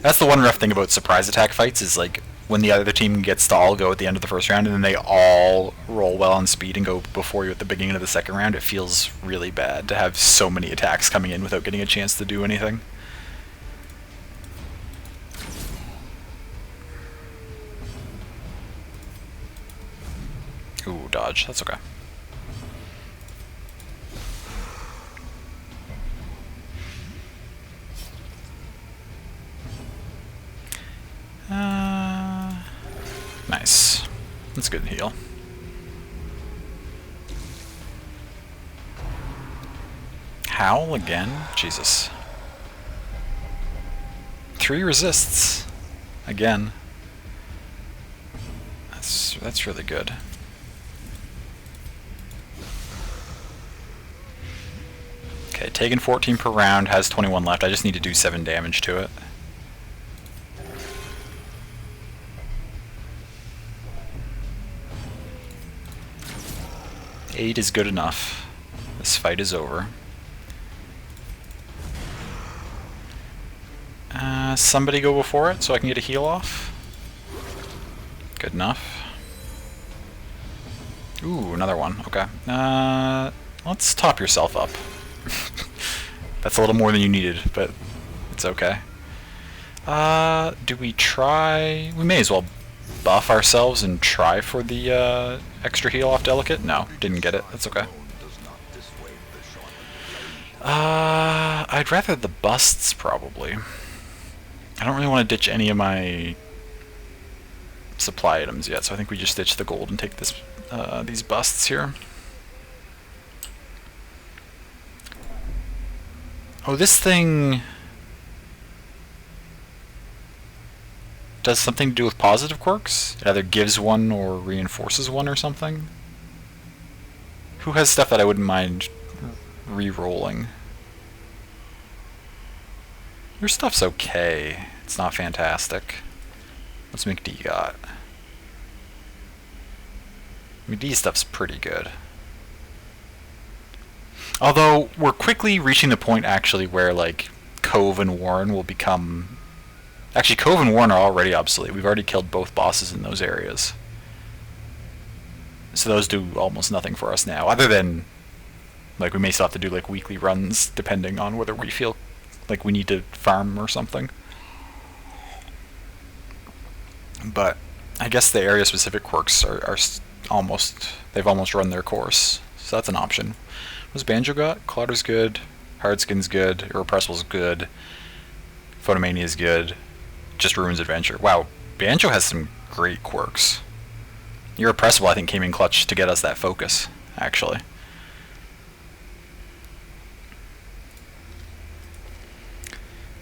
That's the one rough thing about surprise attack fights, is like when the other team gets to all go at the end of the first round and then they all roll well on speed and go before you at the beginning of the second round. It feels really bad to have so many attacks coming in without getting a chance to do anything. Ooh, dodge. That's okay. Nice. That's a good heal. Howl again? Jesus. 3 resists. Again. That's really good. Okay, taking 14 per round, has 21 left. I just need to do 7 damage to it. Eight is good enough. This fight is over. Somebody go before it so I can get a heal off. Good enough. Ooh, another one. Okay. Let's top yourself up. That's a little more than you needed, but it's okay. Do we try... We may as well buff ourselves and try for the extra heal off Delicate? No, didn't get it. That's okay. I'd rather the busts, probably. I don't really want to ditch any of my supply items yet, so I think we just ditch the gold and take this these busts here. Oh, this thing does something to do with positive quirks? It either gives one or reinforces one or something? Who has stuff that I wouldn't mind re-rolling? Your stuff's okay. It's not fantastic. What's McD got? I mean, these stuff's pretty good. Although, we're quickly reaching the point, actually, where, like, Cove and Warren will become... Actually, Cove and Warren are already obsolete. We've already killed both bosses in those areas. So those do almost nothing for us now, other than... Like, we may still have to do, like, weekly runs, depending on whether we feel like we need to farm or something. But I guess the area-specific quirks are almost... They've almost run their course. So that's an option. What's Banjo got? Clouder's good. Hardskin's good. Irrepressible's good. Photomania's good. Just Ruins Adventure. Wow, Banjo has some great quirks. Irrepressible, I think, came in clutch to get us that focus, actually.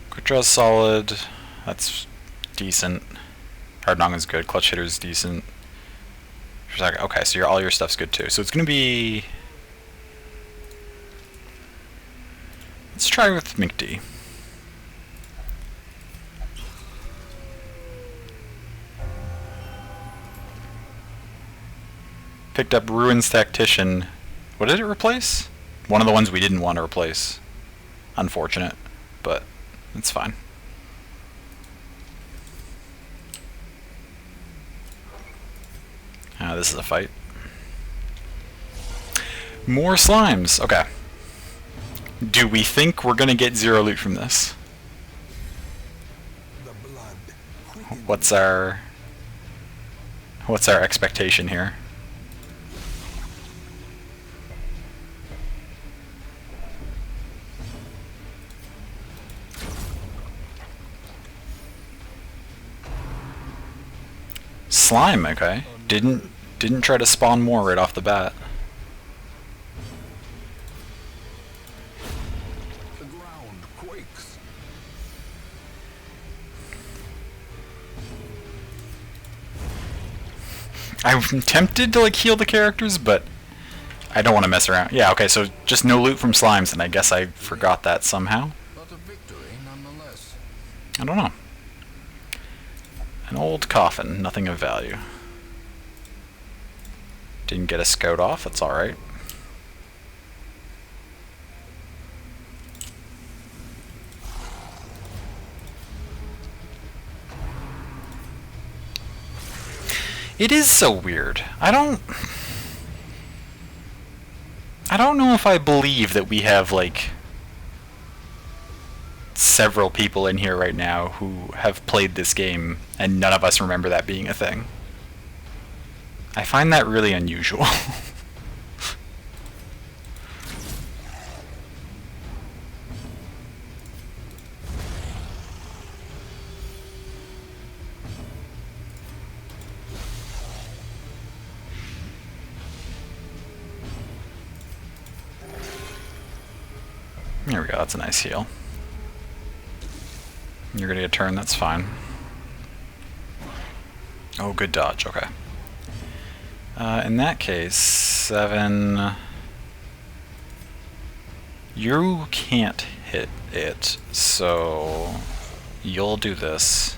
Quick Draw's solid. That's decent. Hard Nongin's good. Clutch Hitter's decent. Okay, so all your stuff's good too. So it's going to be... Let's try with McD. Picked up Ruins Tactician. What did it replace? One of the ones we didn't want to replace. Unfortunate, but it's fine. This is a fight. More slimes. Okay. Do we think we're gonna get 0 loot from this? What's our expectation here? Slime, okay. Didn't try to spawn more right off the bat. The ground quakes. I'm tempted to like heal the characters, but I don't want to mess around. Yeah, okay, so just no loot from slimes, and I guess I forgot that somehow. But a victory nonetheless. I don't know. An old coffin, nothing of value. Didn't get a scout off, that's alright. It is so weird. I don't know if I believe that we have, like, several people in here right now who have played this game and none of us remember that being a thing. I find that really unusual. There we go, that's a nice heal. You're gonna get a turn, that's fine. Oh, good dodge, okay. In that case, 7... You can't hit it, so you'll do this.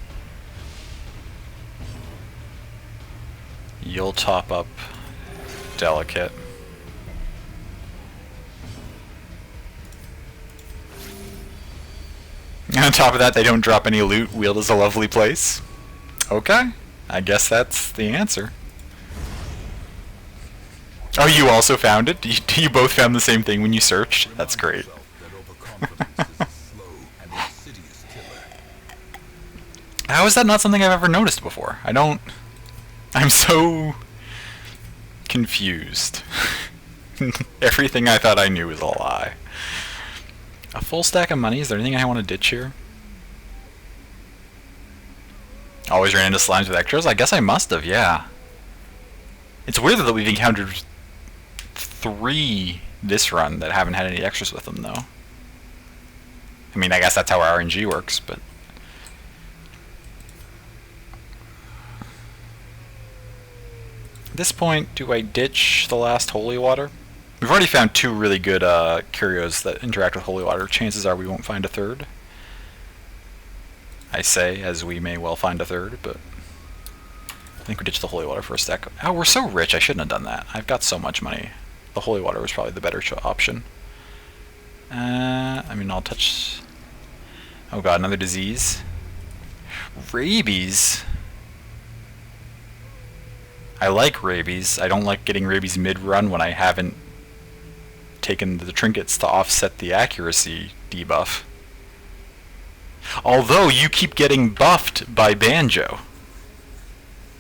You'll top up Delicate. And on top of that, they don't drop any loot. Weald is a lovely place. Okay, I guess that's the answer. Oh, you also found it? You both found the same thing when you searched? That's great. How is that not something I've ever noticed before? I'm so confused. Everything I thought I knew was a lie. A full stack of money? Is there anything I want to ditch here? Always ran into slimes with extras? I guess I must have, yeah. It's weird that we've encountered 3 this run that haven't had any extras with them, though. I mean, I guess that's how our RNG works, but... At this point, do I ditch the last holy water? We've already found 2 really good curios that interact with holy water. Chances are we won't find a third. I say, as we may well find a third, but... think we ditched the holy water for a stack. Oh, we're so rich. I shouldn't have done that. I've got so much money. The holy water was probably the better option. I mean, I'll touch... Oh god, another disease. Rabies. I like rabies. I don't like getting rabies mid-run when I haven't taken the trinkets to offset the accuracy debuff. Although you keep getting buffed by Banjo,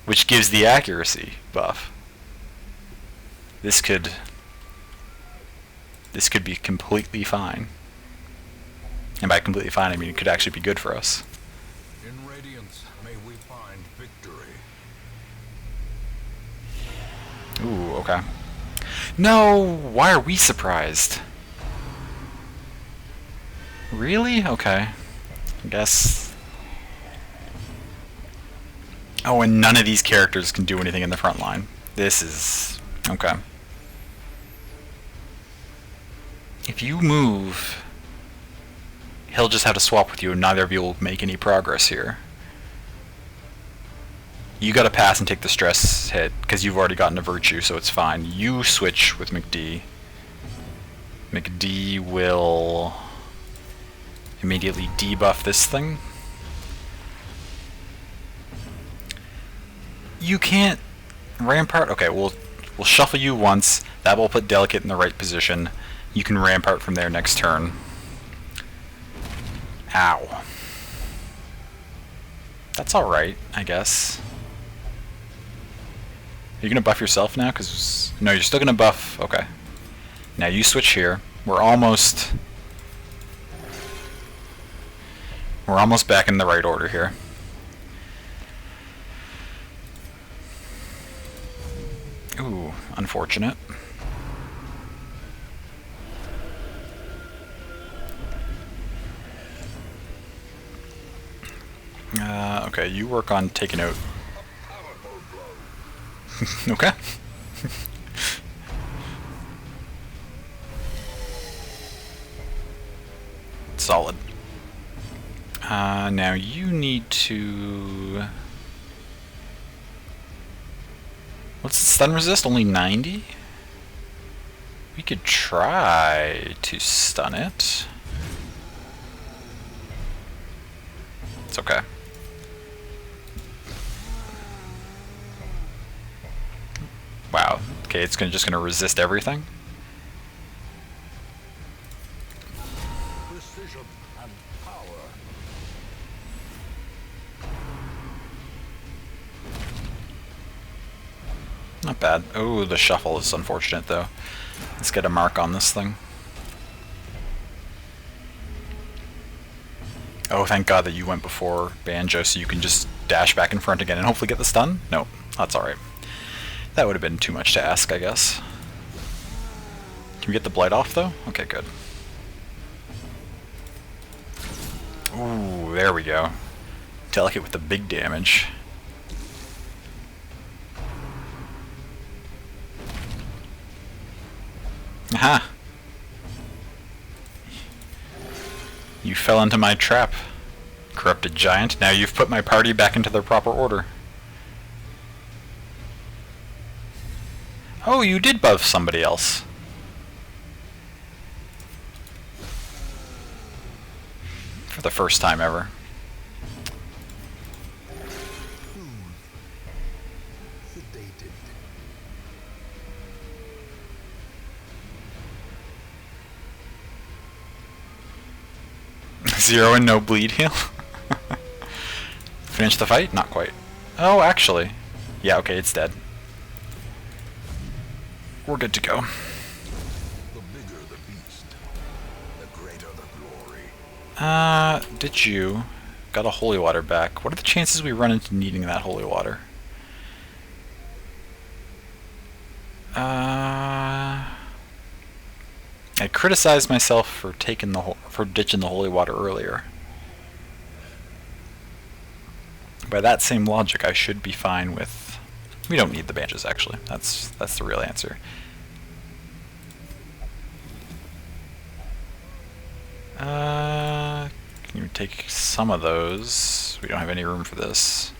which gives the accuracy buff. This could be completely fine. And by completely fine, I mean it could actually be good for us. In Radiance, may we find victory. Ooh, okay. No, why are we surprised? Really? Okay. I guess. Oh, and none of these characters can do anything in the front line. This is... okay. If you move, he'll just have to swap with you and neither of you will make any progress here. You gotta pass and take the stress hit, because you've already gotten a virtue, so it's fine. You switch with McD. McD will immediately debuff this thing. You can't rampart. Okay, we'll shuffle you once. That will put Delicate in the right position. You can rampart from there next turn. Ow. That's alright, I guess. Are you gonna buff yourself now? Cause no, you're still gonna buff. Okay. Now you switch here. We're almost back in the right order here. Ooh, unfortunate. Okay, you work on taking out. Okay. Solid. Now you need to... What's the stun resist? Only 90? We could try to stun it. It's okay. Wow. Okay, it's just gonna resist everything. Precision and power. Not bad. Oh, the shuffle is unfortunate though. Let's get a mark on this thing. Oh, thank God that you went before Banjo so you can just dash back in front again and hopefully get the stun? Nope, that's alright. That would have been too much to ask, I guess. Can we get the blight off though? Okay, good. Ooh, there we go. Delicate with the big damage. Aha! You fell into my trap, corrupted giant. Now you've put my party back into their proper order. Oh, you did buff somebody else. For the first time ever. Sedated. Zero and no bleed heal. Finish the fight? Not quite. Oh, actually. Yeah, okay, it's dead. We're good to go. The bigger the beast, the greater the glory. Did you? Got a holy water back. What are the chances we run into needing that holy water? I criticized myself for ditching the holy water earlier. By that same logic, I should be fine with. We don't need the bandages, actually. That's the real answer. Can you take some of those? We don't have any room for this.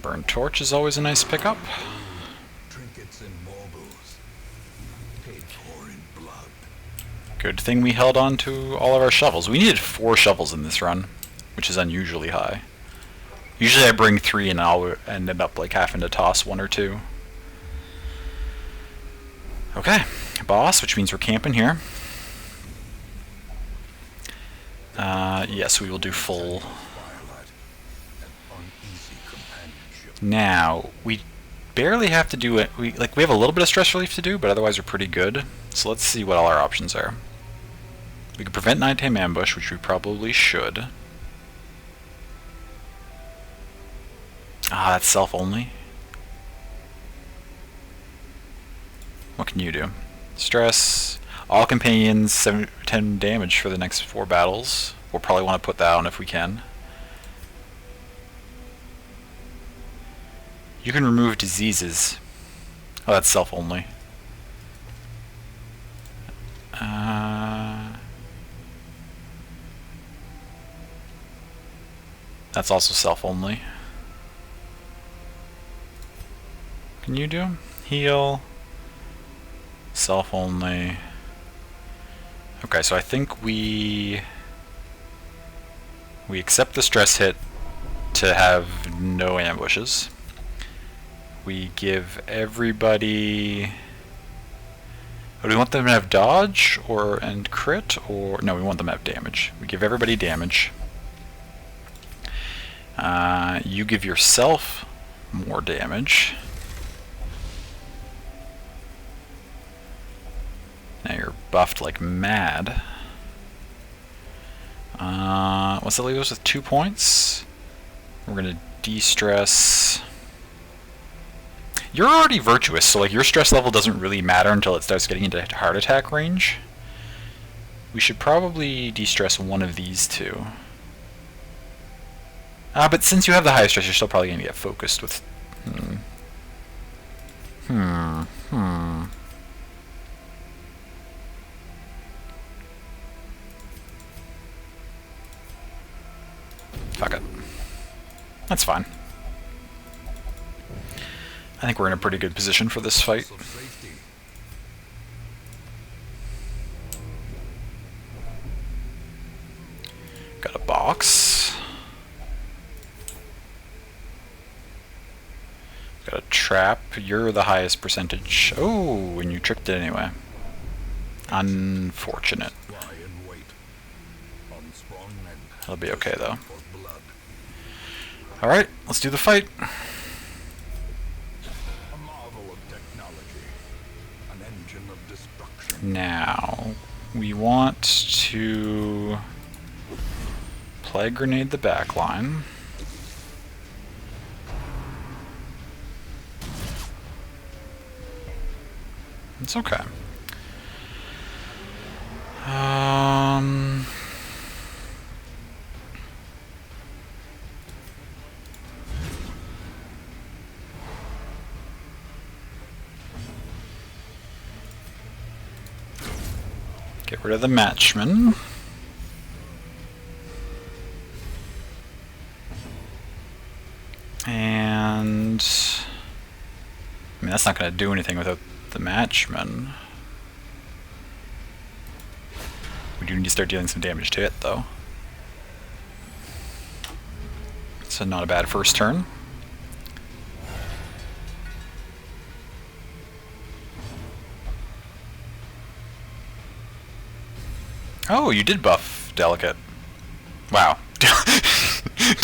Burn torch is always a nice pickup. Trinkets and baubles, paid for in blood. Good thing we held on to all of our shovels. We needed 4 shovels in this run, which is unusually high. Usually I bring 3 and I'll end up like having to toss 1 or 2. Okay, boss, which means we're camping here. Yes, we will do full. Now, we barely have to do it. We have a little bit of stress relief to do, but otherwise we're pretty good. So let's see what all our options are. We could prevent nighttime ambush, which we probably should. Ah, that's self-only. What can you do? Stress. All companions 10 damage for the next 4 battles. We'll probably want to put that on if we can. You can remove diseases. Oh, that's self-only. That's also self-only. Can you do? Heal. Self-only. Okay, so I think we accept the stress hit to have no ambushes. We give everybody... Oh, do we want them to have dodge and crit, or no? We want them to have damage. We give everybody damage. You give yourself more damage. Now you're buffed like mad. What's that leave us with? 2 points? We're gonna de-stress. You're already virtuous, so like your stress level doesn't really matter until it starts getting into heart attack range. We should probably de-stress one of these 2. But since you have the high stress, you're still probably gonna get focused with... Fuck it. That's fine. I think we're in a pretty good position for this fight. Got a box. Got a trap. You're the highest percentage. Oh, and you tricked it anyway. Unfortunate. It'll be okay though. Alright, let's do the fight. Now, we want to plague grenade the back line. It's okay. Get rid of the matchman. And I mean, that's not going to do anything without the matchman. We do need to start dealing some damage to it, though. So not a bad first turn. Oh, you did buff Delicate. Wow.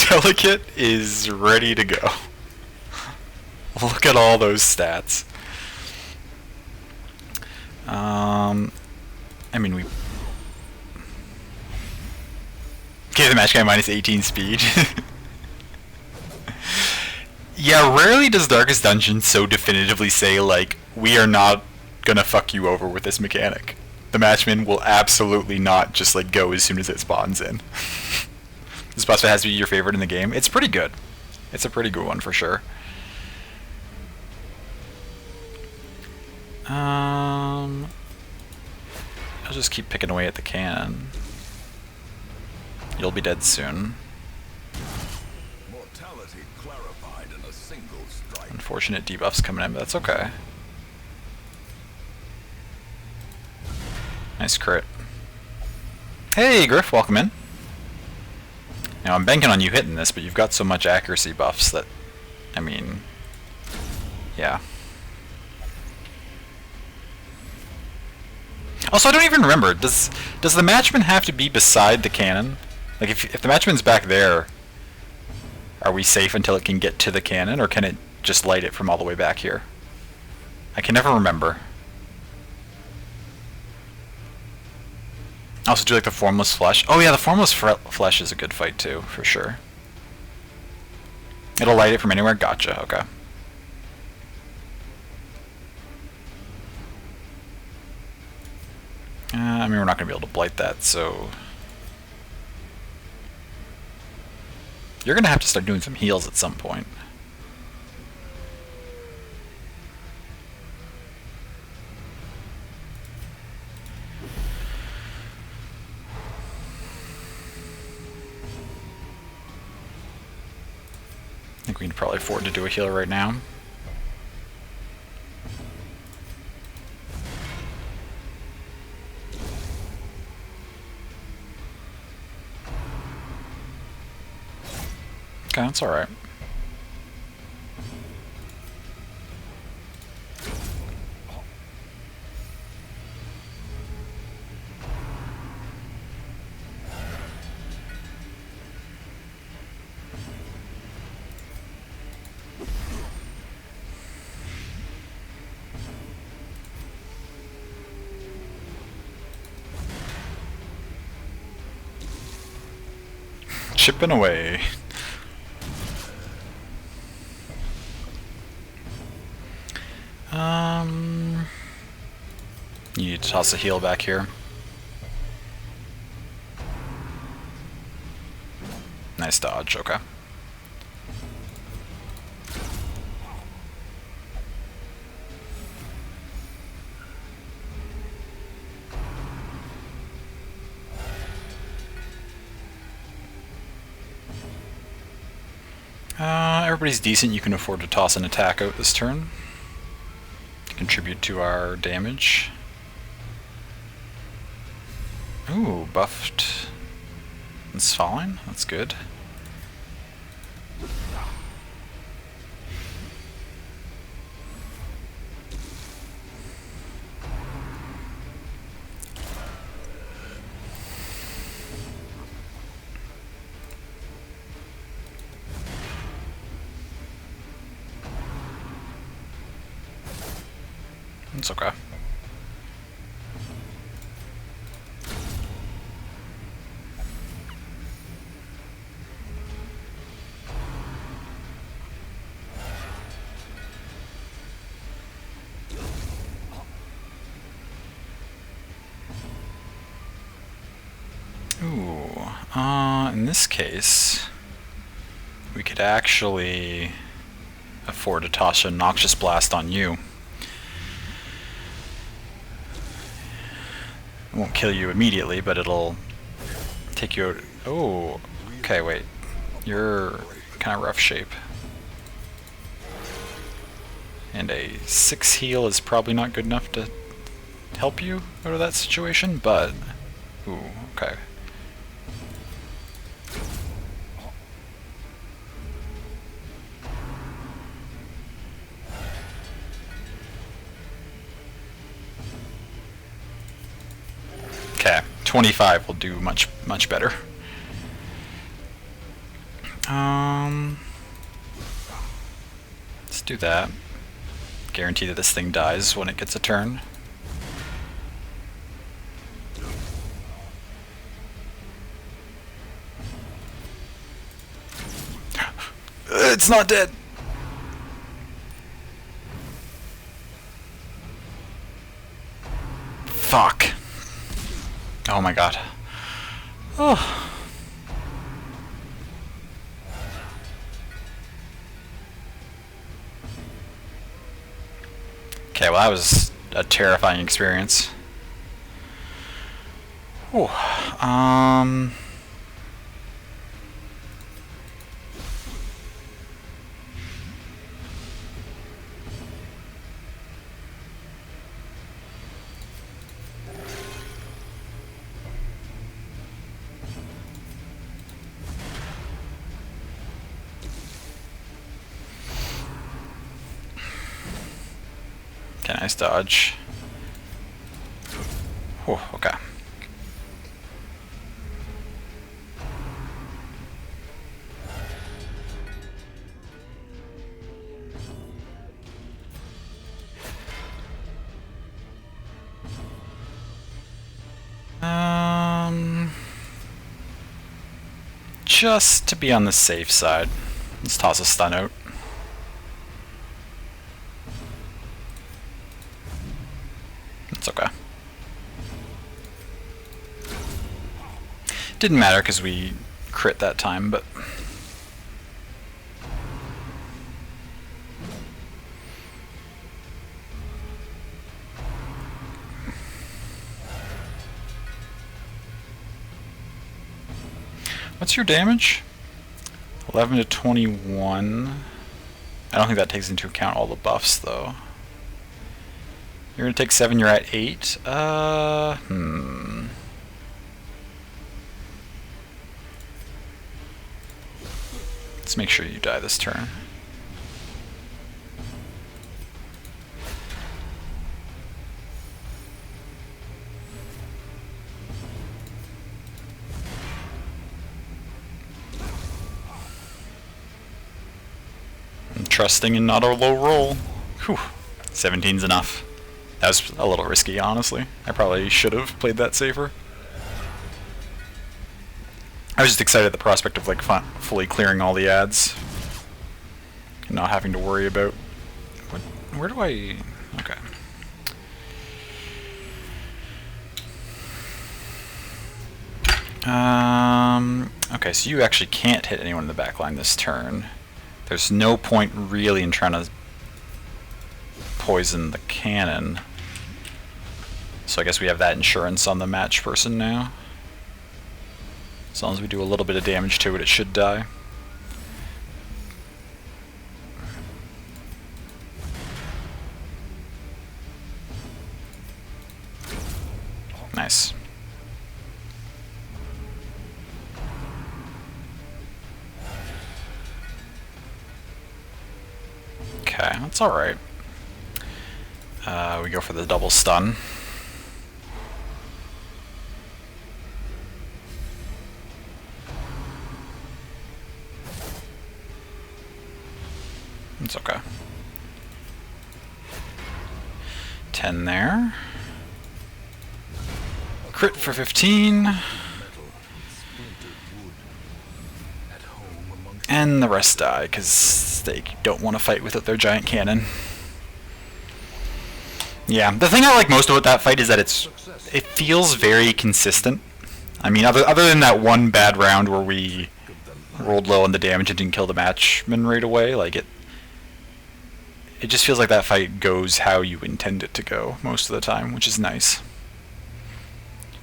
Delicate is ready to go. Look at all those stats. I mean, we gave the match guy minus 18 speed. Yeah, rarely does Darkest Dungeon so definitively say, like, we are not gonna fuck you over with this mechanic. The matchman will absolutely not just, like, go as soon as it spawns in. This boss fight has to be your favorite in the game. It's pretty good. It's a pretty good one for sure. I'll just keep picking away at the cannon. You'll be dead soon. reality clarified in a single strike. Unfortunate debuffs coming in, but that's okay. Nice crit. Hey, Griff, welcome in. Now, I'm banking on you hitting this, but you've got so much accuracy buffs that, I mean, yeah. Also, I don't even remember, does the matchman have to be beside the cannon? Like, if the matchman's back there, are we safe until it can get to the cannon, or can it just light it from all the way back here? I can never remember. Also, do you like the Formless Flesh? Oh yeah, the Formless Flesh is a good fight too, for sure. It'll light it from anywhere? Gotcha, okay. I mean, we're not going to be able to blight that, so... You're going to have to start doing some heals at some point. I think we can probably afford to do a heal right now. Okay, that's alright. Chipping away. You need to toss a heal back here. Nice dodge, okay. Everybody's decent. You can afford to toss an attack out this turn to contribute to our damage. Ooh, buffed. It's falling. That's good. It's okay. In this case, we could actually afford to toss a Noxious Blast on you. It won't kill you immediately, but it'll take you out. Oh, okay, wait. You're kind of rough shape. And a 6 heal is probably not good enough to help you out of that situation, but... Ooh, okay. Okay, 25 will do much better. Let's do that. Guarantee that this thing dies when it gets a turn. It's not dead. Fuck. Oh my god. Oh. Okay, well that was a terrifying experience. Ooh. Okay, nice dodge. Whew, okay. Just to be on the safe side, let's toss a stun out. It's okay. Didn't matter because we crit that time, but... What's your damage? 11 to 21. I don't think that takes into account all the buffs, though. You're gonna take 7, you're at 8. Let's make sure you die this turn. I'm trusting in not a low roll. Whew. 17's enough. That was a little risky, honestly. I probably should have played that safer. I was just excited at the prospect of like fully clearing all the ads and not having to worry about where do I... Okay. Okay, so you actually can't hit anyone in the back line this turn. There's no point really in trying to poison the cannon. So I guess we have that insurance on the match person now. As long as we do a little bit of damage to it, it should die. Nice. Okay, that's alright. We go for the double stun. It's okay. 10 there. Crit for 15. And the rest die, because they don't want to fight without their giant cannon. Yeah, the thing I like most about that fight is that it feels very consistent. I mean, other than that one bad round where we rolled low on the damage and didn't kill the matchman right away, like it just feels like that fight goes how you intend it to go most of the time, which is nice.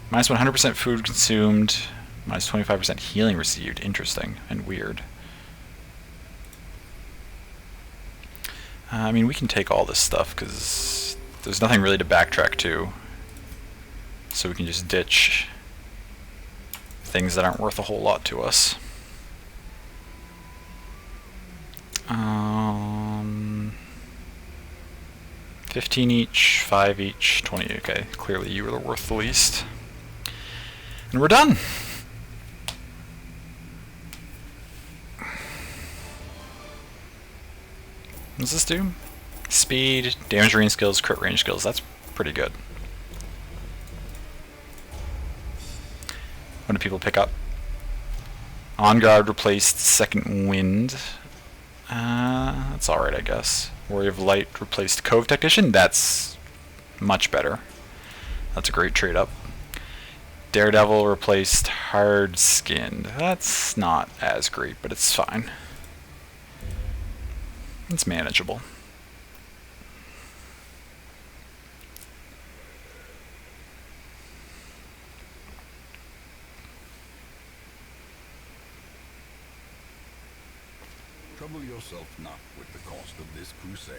Minus 100% food consumed, minus 25% healing received. Interesting and weird. I mean, we can take all this stuff because there's nothing really to backtrack to. So we can just ditch things that aren't worth a whole lot to us. 15 each, 5 each, 20. Okay, clearly you were worth the least. And we're done! What does this do? Speed, damage range skills, crit range skills. That's pretty good. What do people pick up? On guard replaced second wind. That's alright, I guess. Warrior of Light replaced Cove Technician. That's much better. That's a great trade up. Daredevil replaced Hard Skinned. That's not as great, but it's fine. It's manageable. Trouble yourself not with the cost of this crusade.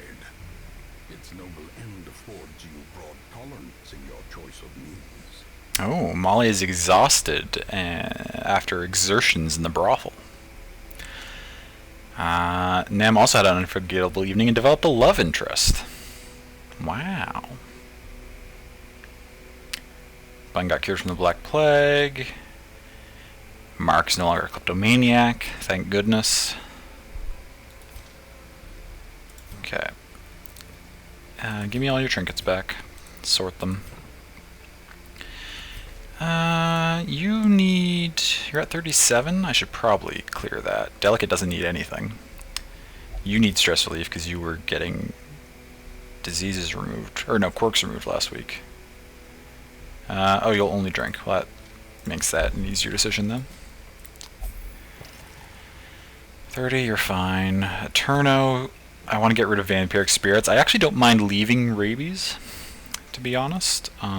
Its noble end affords you broad tolerance in your choice of means. Oh, Molly is exhausted after exertions in the brothel. Nem also had an unforgettable evening and developed a love interest. Wow. Bun got cured from the Black Plague. Mark's no longer a kleptomaniac, thank goodness. Okay. Give me all your trinkets back. Sort them. You need... You're at 37? I should probably clear that. Delicate doesn't need anything. You need stress relief because you were getting diseases removed. Or no, quirks removed last week. Oh, you'll only drink. Well, that makes that an easier decision then. 30, you're fine. Eterno, I want to get rid of vampiric spirits. I actually don't mind leaving rabies, to be honest. But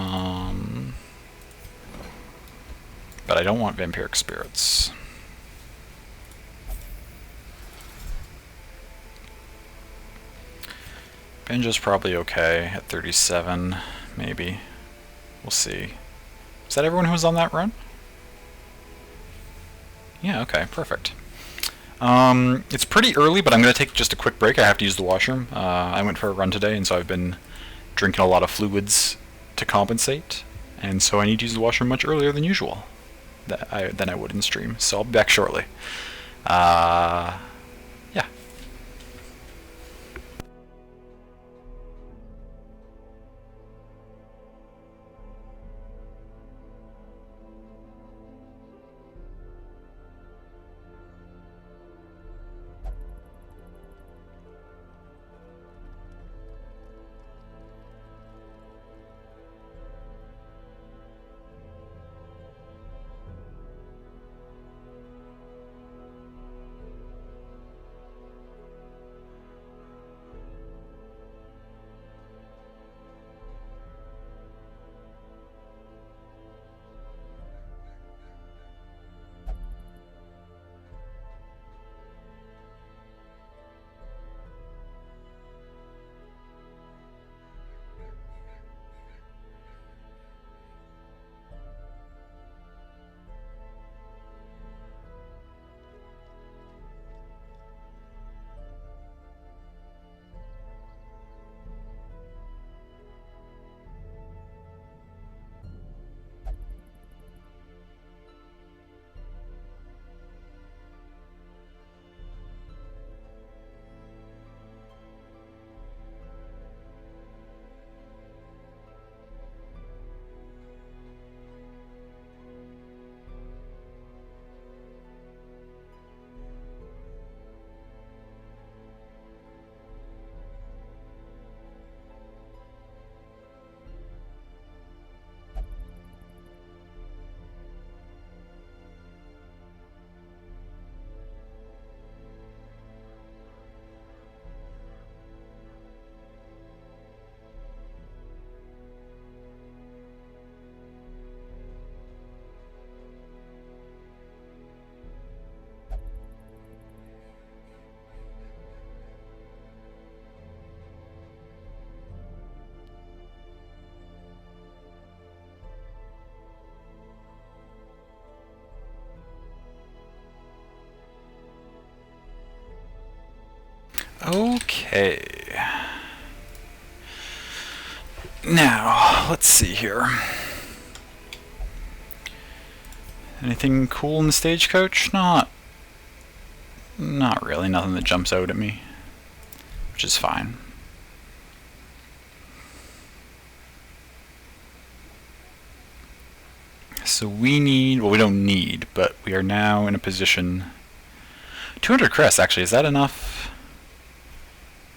I don't want vampiric spirits. Benja's probably okay at 37, maybe. We'll see. Is that everyone who was on that run? Yeah, okay, perfect. It's pretty early, but I'm going to take just a quick break. I have to use the washroom. I went for a run today, and so I've been drinking a lot of fluids to compensate. And so I need to use the washroom much earlier than usual than I would in stream. So I'll be back shortly. Yeah. Okay. Now, let's see here. Anything cool in the stagecoach? Not really. Nothing that jumps out at me, which is fine. So we need, well, we don't need, but we are now in a position. 200 crests, actually, is that enough?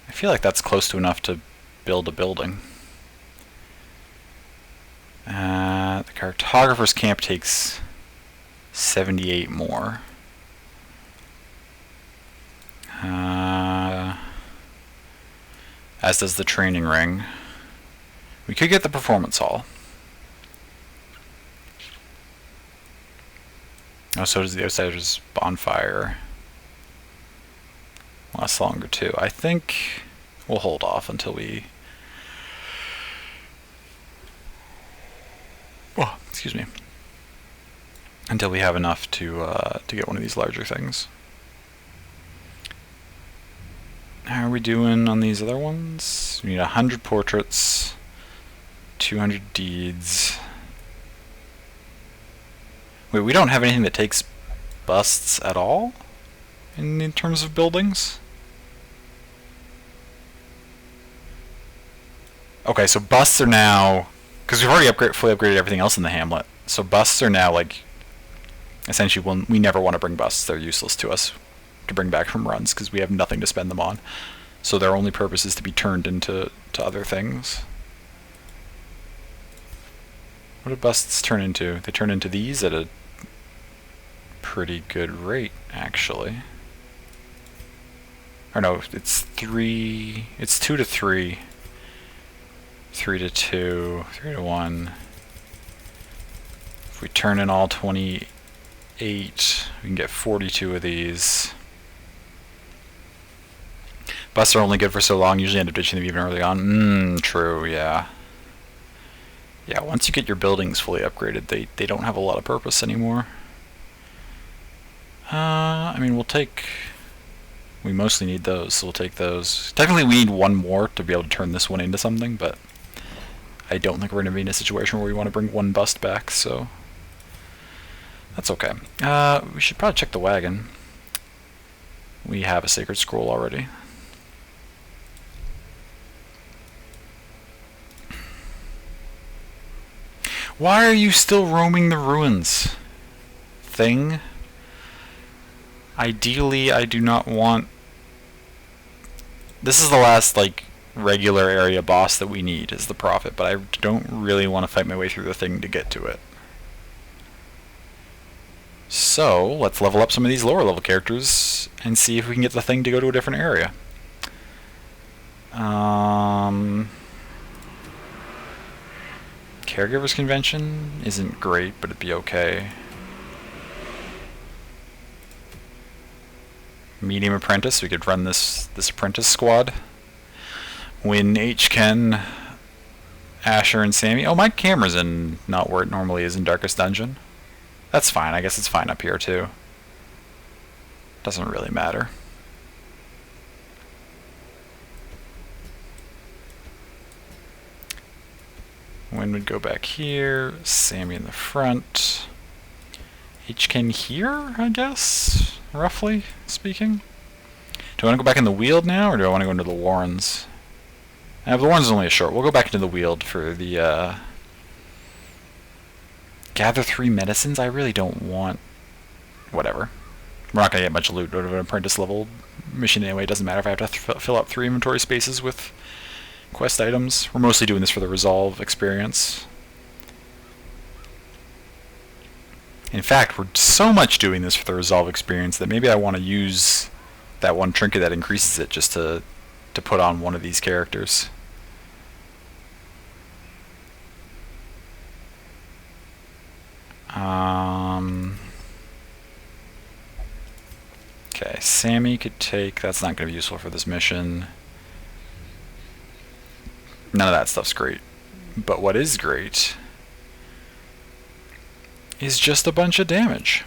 I feel like that's close to enough to build a building. The cartographer's camp takes 78 more. As does the training ring. We could get the performance hall. Oh, so does the Outsider's bonfire. Lasts longer too. I think we'll hold off until we... Oh, excuse me. Until we have enough to get one of these larger things. How are we doing on these other ones? We need 100 portraits, 200 deeds. Wait, we don't have anything that takes busts at all in terms of buildings? Okay, so busts are now, because we've already fully upgraded everything else in the hamlet. So busts are now like, essentially, we never want to bring busts. They're useless to us to bring back from runs because we have nothing to spend them on. So their only purpose is to be turned into other things. What do busts turn into? They turn into these at a pretty good rate, actually. Or no, it's 2 to 3. 3 to 2, 3 to 1. If we turn in all 28, we can get 42 of these. Busts are only good for so long, usually end up ditching them even early on. True, yeah. Yeah, once you get your buildings fully upgraded, they don't have a lot of purpose anymore. I mean, we mostly need those, so we'll take those. Technically, we need one more to be able to turn this one into something, but I don't think we're going to be in a situation where we want to bring one bust back, so that's okay. We should probably check the wagon. We have a sacred scroll already. Why are you still roaming the ruins? Thing? Ideally, I do not want... This is the last, like, regular area boss that we need, is the Prophet, but I don't really want to fight my way through the thing to get to it. So, let's level up some of these lower level characters and see if we can get the thing to go to a different area. Caregivers Convention isn't great, but it'd be okay. Medium Apprentice, we could run this apprentice squad. Win H-Ken, Asher, and Sammy. Oh, my camera's in not where it normally is in Darkest Dungeon. That's fine, I guess it's fine up here too. Doesn't really matter. Win would go back here, Sammy in the front. H-Ken here, I guess, roughly speaking. Do I want to go back in the Weald now, or do I want to go into the Warrens? The Warrens is only a short. We'll go back into the Weald for the, gather 3 medicines? I really don't want... Whatever. We're not going to get much loot out of an apprentice level mission anyway. It doesn't matter if I have to fill up 3 inventory spaces with quest items. We're mostly doing this for the resolve experience. In fact, we're so much doing this for the resolve experience that maybe I want to use that one trinket that increases it just to put on one of these characters. Okay, Sammy could take... That's not going to be useful for this mission. None of that stuff's great. But what is great is just a bunch of damage.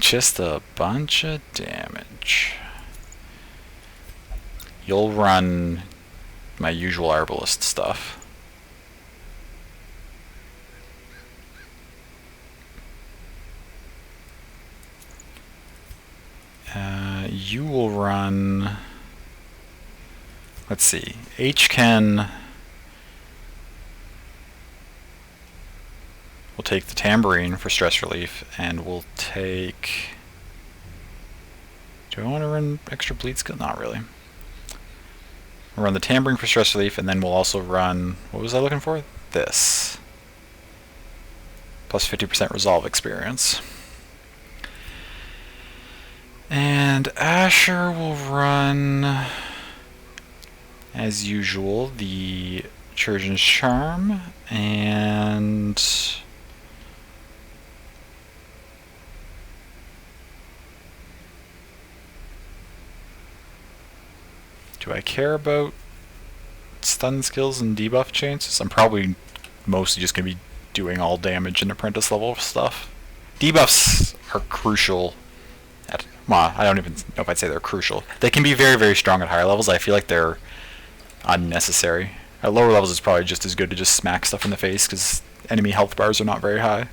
Just a bunch of damage. You'll run my usual Arbalist stuff. You will run... Let's see. H-Ken will take the tambourine for stress relief, and we'll take... Do I want to run extra bleed skill? Not really. We'll run the tambourine for stress relief, and then we'll also run... What was I looking for? This. Plus 50% resolve experience. And Asher will run, as usual, the Trojan's Charm, and do I care about stun skills and debuff chances? I'm probably mostly just going to be doing all damage and apprentice level stuff. Debuffs are crucial at Well, I don't even know if I'd say they're crucial. They can be very, very strong at higher levels. I feel like they're unnecessary. At lower levels, it's probably just as good to just smack stuff in the face because enemy health bars are not very high.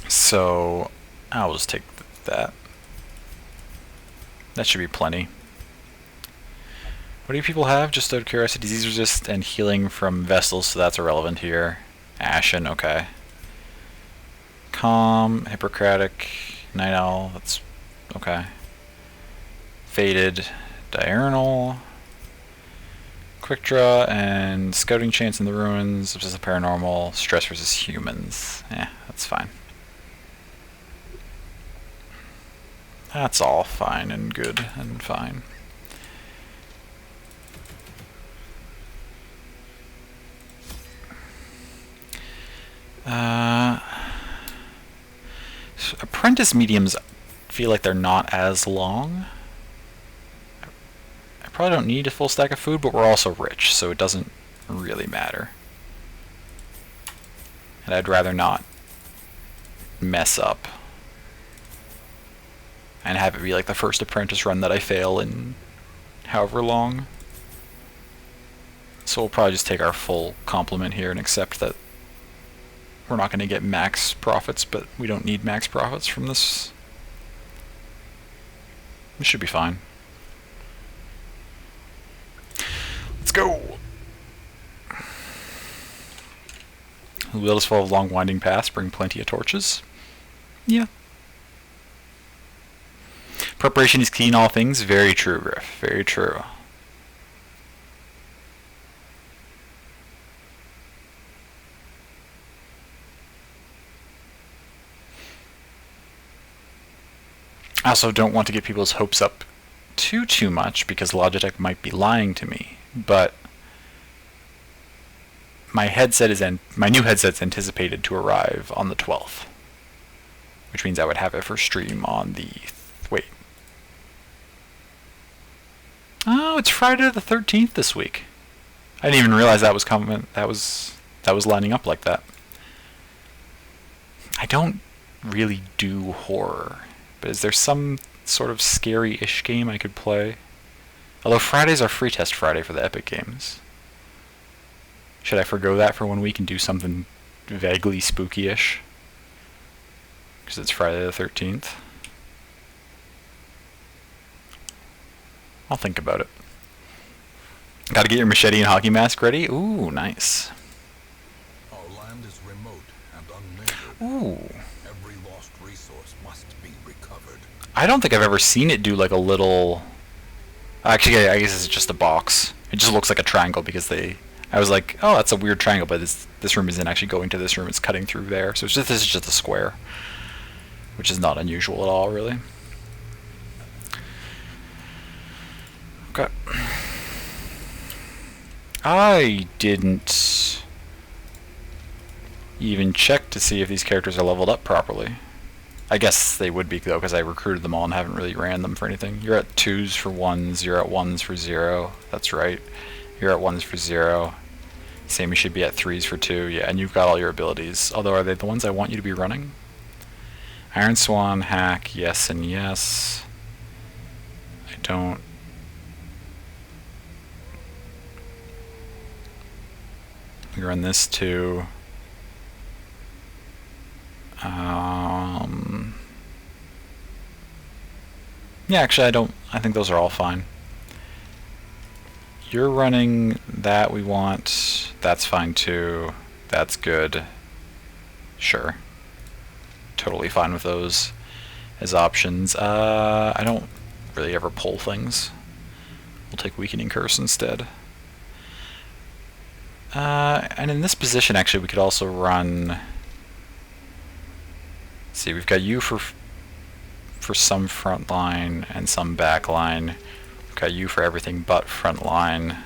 So I'll just take that. That should be plenty. What do people have? Just out of curiosity, disease resist and healing from vessels, so that's irrelevant here. Ashen, okay. Calm, Hippocratic, Night Owl, that's okay. Faded, Diurnal, Quick Draw, and Scouting Chance in the Ruins, which is a paranormal, Stress versus Humans. That's fine. That's all fine and good and fine. Apprentice mediums feel like they're not as long. I probably don't need a full stack of food, but we're also rich, so it doesn't really matter. And I'd rather not mess up and have it be like the first apprentice run that I fail in however long. So we'll probably just take our full complement here and accept that we're not going to get max profits, but we don't need max profits from this. This should be fine. Let's go! The wheel is full of long winding paths, bring plenty of torches. Yeah. Preparation is key in all things. Very true, Griff. Very true. I also don't want to get people's hopes up too much because Logitech might be lying to me, but my new headset's anticipated to arrive on the 12th, which means I would have it for stream on the wait. Oh, it's Friday the 13th this week. I didn't even realize that was coming. That was lining up like that. I don't really do horror. But is there some sort of scary-ish game I could play? Although Fridays are free test Friday for the Epic Games. Should I forgo that for 1 week and do something vaguely spooky-ish? Because it's Friday the 13th. I'll think about it. Gotta get your machete and hockey mask ready? Ooh, nice. Our land is remote and unneighbored. Ooh. Every lost resource must be recovered. I don't think I've ever seen it do like a little... Actually, I guess it's just a box. It just looks like a triangle because I was like, oh, that's a weird triangle, but this room isn't actually going to this room. It's cutting through there. So this is just a square, which is not unusual at all, really. Okay. I didn't even check to see if these characters are leveled up properly. I guess they would be, though, because I recruited them all and haven't really ran them for anything. You're at 2s for 1s, you're at 1s for 0. That's right. You're at 1s for 0. Same, you should be at 3s for 2. Yeah, and you've got all your abilities. Although, are they the ones I want you to be running? Iron Swan, Hack, yes and yes. I don't... We run this too. Yeah, actually, I think those are all fine. You're running that we want. That's fine too. That's good. Sure. Totally fine with those as options. I don't really ever pull things. We'll take Weakening Curse instead. And in this position, actually, we could also run... Let's see, we've got you for some front line and some back line. We've got you for everything but front line.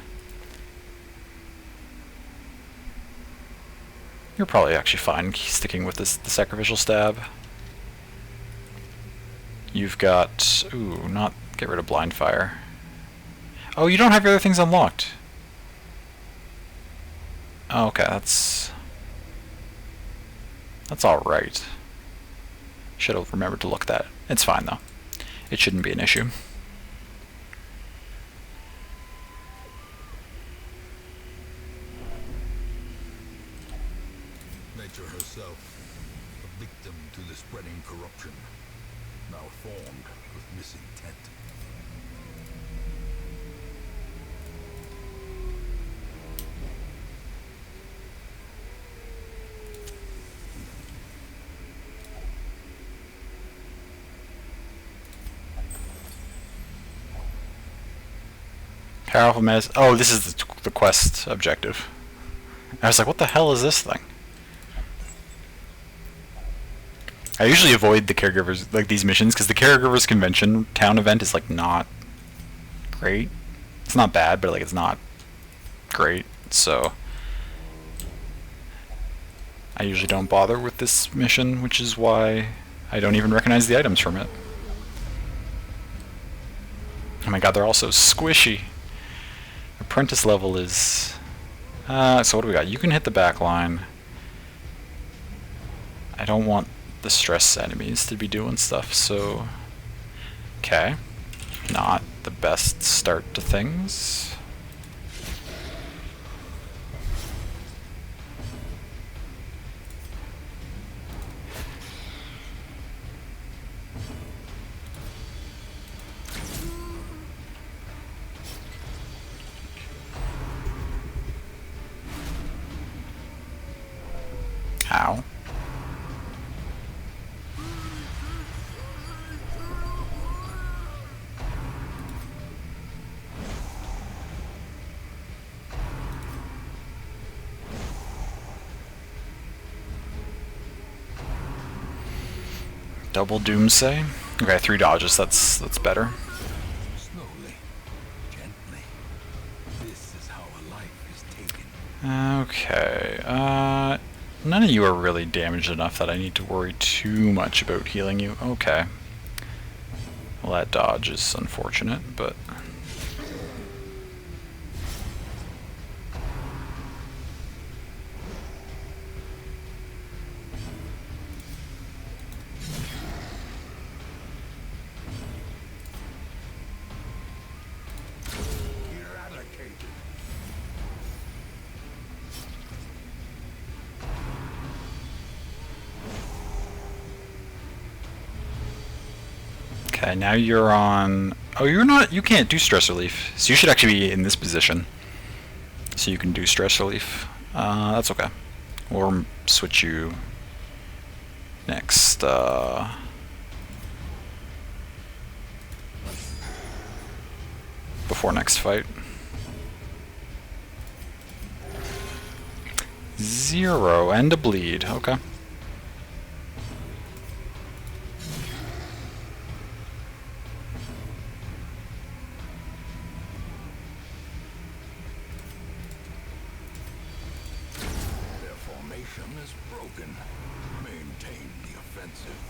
You're probably actually fine sticking with the Sacrificial Stab. You've got... Ooh, not get rid of Blind Fire. Oh, you don't have your other things unlocked. Oh, okay, that's alright. Should have remembered to look at that. It's fine though. It shouldn't be an issue. Nature herself, a victim to the spreading corruption, malformed with missing intent. Powerful mess. Oh, this is the quest objective. I was like, what the hell is this thing? I usually avoid the caregivers, like these missions, because the caregivers convention town event is like not great. It's not bad, but like it's not great. So I usually don't bother with this mission, which is why I don't even recognize the items from it. Oh my god, they're all so squishy. Apprentice level is... so what do we got? You can hit the back line. I don't want the stress enemies to be doing stuff, so... Okay. Not the best start to things. Ow. Double doomsay. Okay, 3 dodges. That's better. Slowly, gently. This is how a life is taken. Okay. None of you are really damaged enough that I need to worry too much about healing you. Okay. Well, that dodge is unfortunate, but... Eradicated. Okay, now you're on... Oh, you're not... You can't do stress relief. So you should actually be in this position. So you can do stress relief. That's okay. We'll switch you next, before next fight. 0 and a bleed. Okay. Their formation is broken. Maintain the offensive.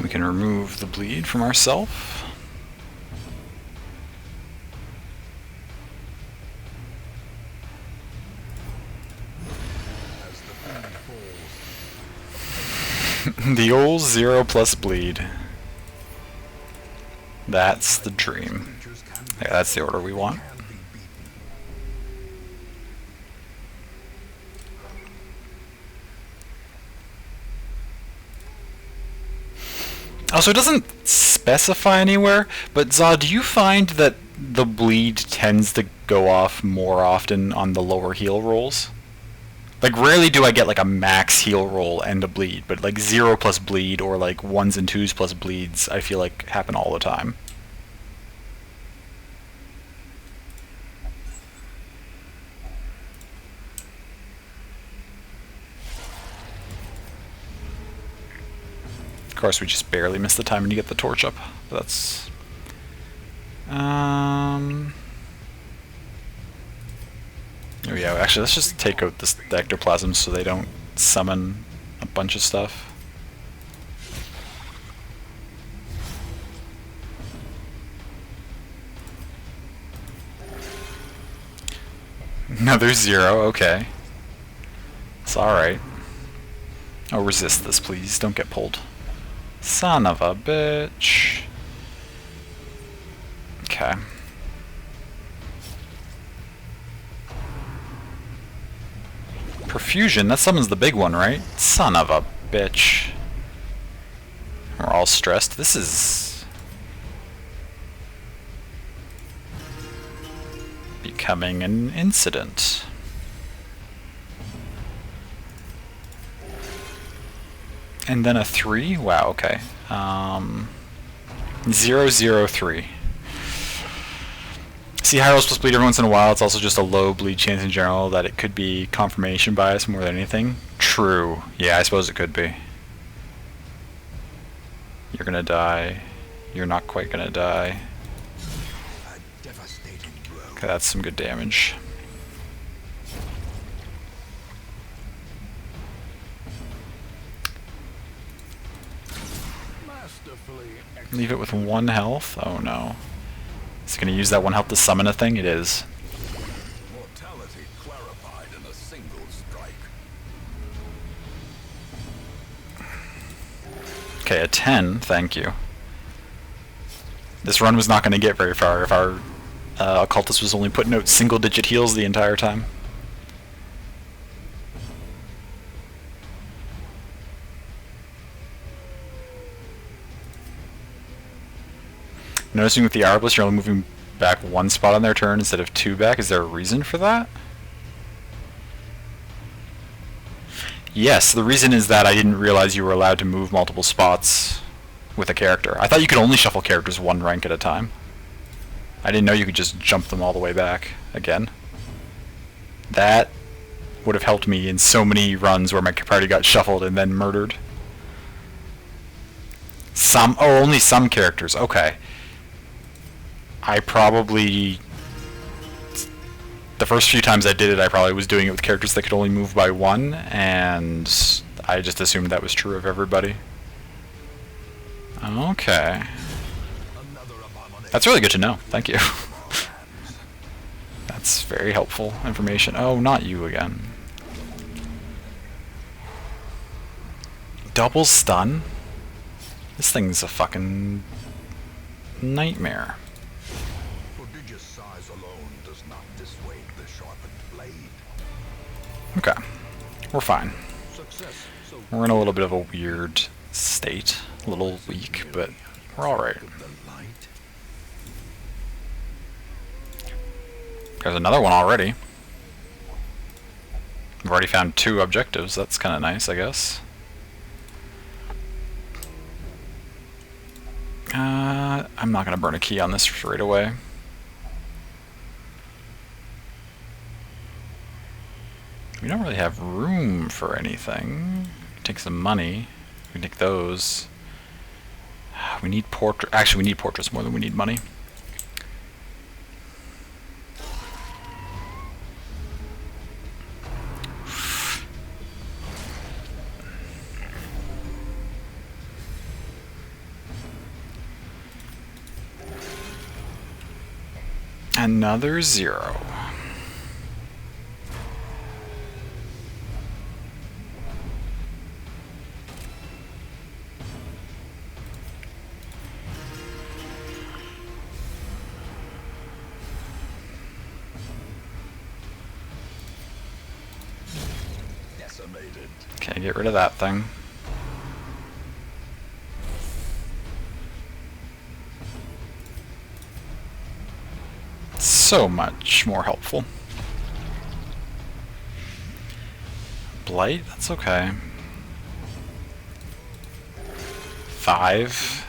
We can remove the bleed from ourself. As the fiend falls, The old 0 plus bleed. That's the dream. creatures can be Yeah, that's the order we want. can be beaten. Also, it doesn't specify anywhere, but Za, do you find that the bleed tends to go off more often on the lower heal rolls? Like, rarely do I get like a max heal roll and a bleed, but like 0 plus bleed or like 1s and 2s plus bleeds, I feel like happen all the time. Of course, we just barely missed the timing to get the torch up. But that's... Oh yeah, actually, let's just take out the ectoplasm so they don't summon a bunch of stuff. Another 0, okay. It's alright. Oh, resist this, please. Don't get pulled. Son of a bitch. Okay. Perfusion, that summons the big one, right? Son of a bitch. We're all stressed. This is becoming an incident. And then a 3? Wow, okay. 003. See, Hyro's supposed to bleed every once in a while. It's also just a low bleed chance in general that it could be confirmation bias more than anything. True. Yeah, I suppose it could be. You're gonna die. You're not quite gonna die. Okay, that's some good damage. Leave it with 1 health? Oh no. Is it gonna use that 1 health to summon a thing? It is. Mortality clarified in a single strike. Okay, a 10, thank you. This run was not gonna get very far if our occultist was only putting out single-digit heals the entire time. Noticing with the Arbalist you're only moving back 1 spot on their turn instead of 2 back. Is there a reason for that? Yes, the reason is that I didn't realize you were allowed to move multiple spots with a character. I thought you could only shuffle characters 1 rank at a time. I didn't know you could just jump them all the way back again. That would have helped me in so many runs where my party got shuffled and then murdered. Only some characters, okay. I probably... The first few times I did it, I probably was doing it with characters that could only move by 1, and I just assumed that was true of everybody. Okay. That's really good to know. Thank you. That's very helpful information. Oh, not you again. Double stun? This thing's a fucking nightmare. Prodigious size alone does not dissuade the sharpened blade. Okay. We're fine. Success so We're in a little bit of a weird state. A little weak, but we're alright. There's another one already. We've already found 2 objectives. That's kind of nice, I guess. I'm not going to burn a key on this right away. We don't really have room for anything. Take some money. We can take those. We need portrait. Actually, we need portraits more than we need money. Another 0. decimated. Okay, get rid of that thing. So much more helpful. Blight, that's okay. 5.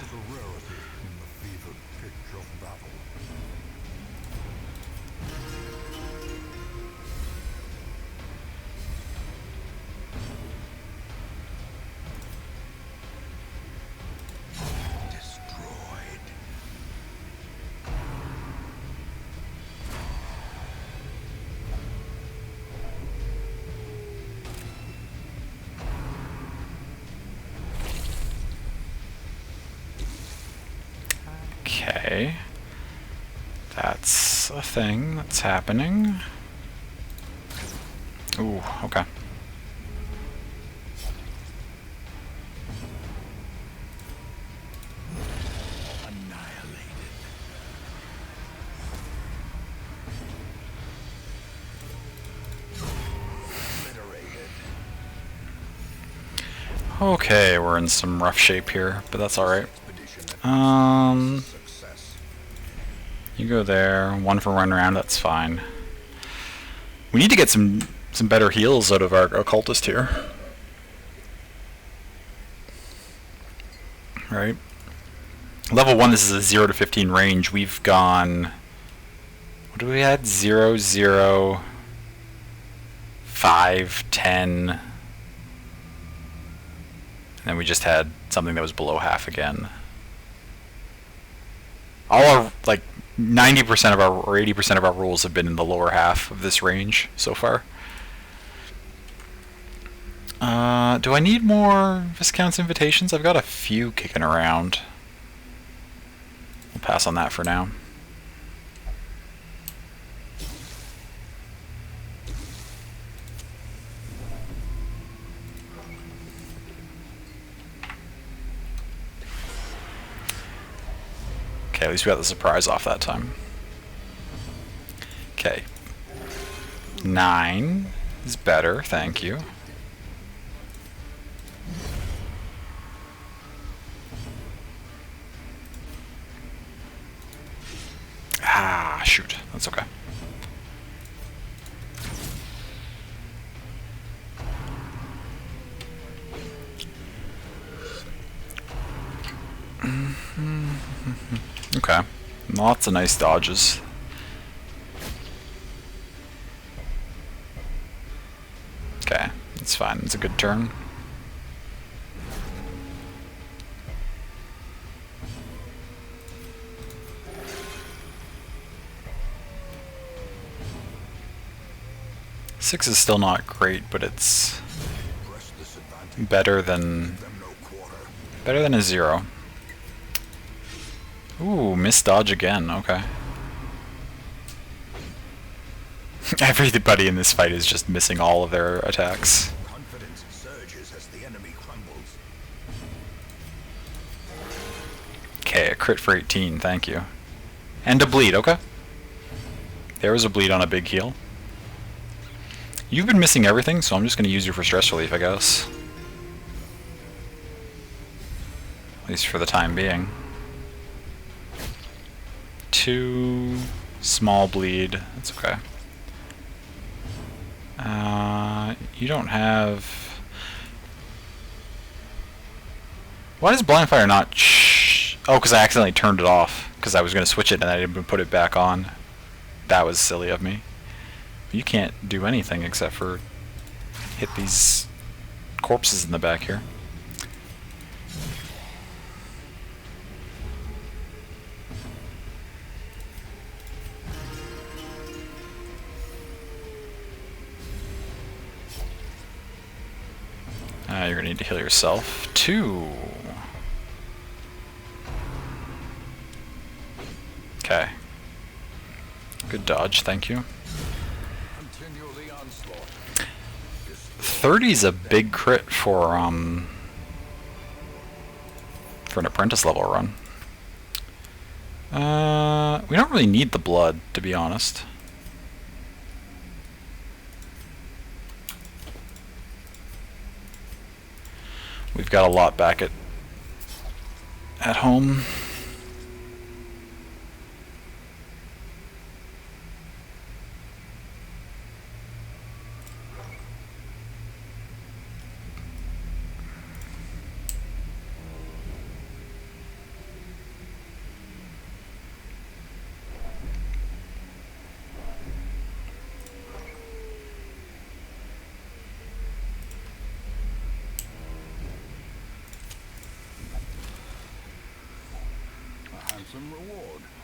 Okay. That's a thing that's happening. Ooh, okay. Okay, we're in some rough shape here, but that's alright. You go there, one for run around, that's fine. We need to get some better heals out of our occultist here. Right? Level 1, this is a 0 to 15 range. We've gone... What do we had? 0, 0, 5, 10... And then we just had something that was below half again. All our, like, 90% of our, or 80% of our rules have been in the lower half of this range so far. Do I need more Viscount's invitations? I've got a few kicking around. We'll pass on that for now. Okay, at least we got the surprise off that time. Okay. 9 is better, thank you. Ah, shoot. That's okay. Okay. Lots of nice dodges. Okay, it's fine. It's a good turn. Six is still not great, but it's better than a 0. Ooh, missed dodge again. Okay. Everybody in this fight is just missing all of their attacks. Confidence surges as the enemy crumbles. Okay, a crit for 18, thank you. And a bleed, okay. There was a bleed on a big heal. You've been missing everything, so I'm just going to use you for stress relief, I guess. At least for the time being. 2 small bleed, that's okay. You don't have... Why does blind fire not oh, because I accidentally turned it off. Because I was going to switch it and I didn't put it back on. That was silly of me. You can't do anything except for hit these corpses in the back here. You're going to need to heal yourself. 2. Okay. Good dodge, thank you. 30's a big crit for an apprentice level run. We don't really need the blood, to be honest. We've got a lot back at home.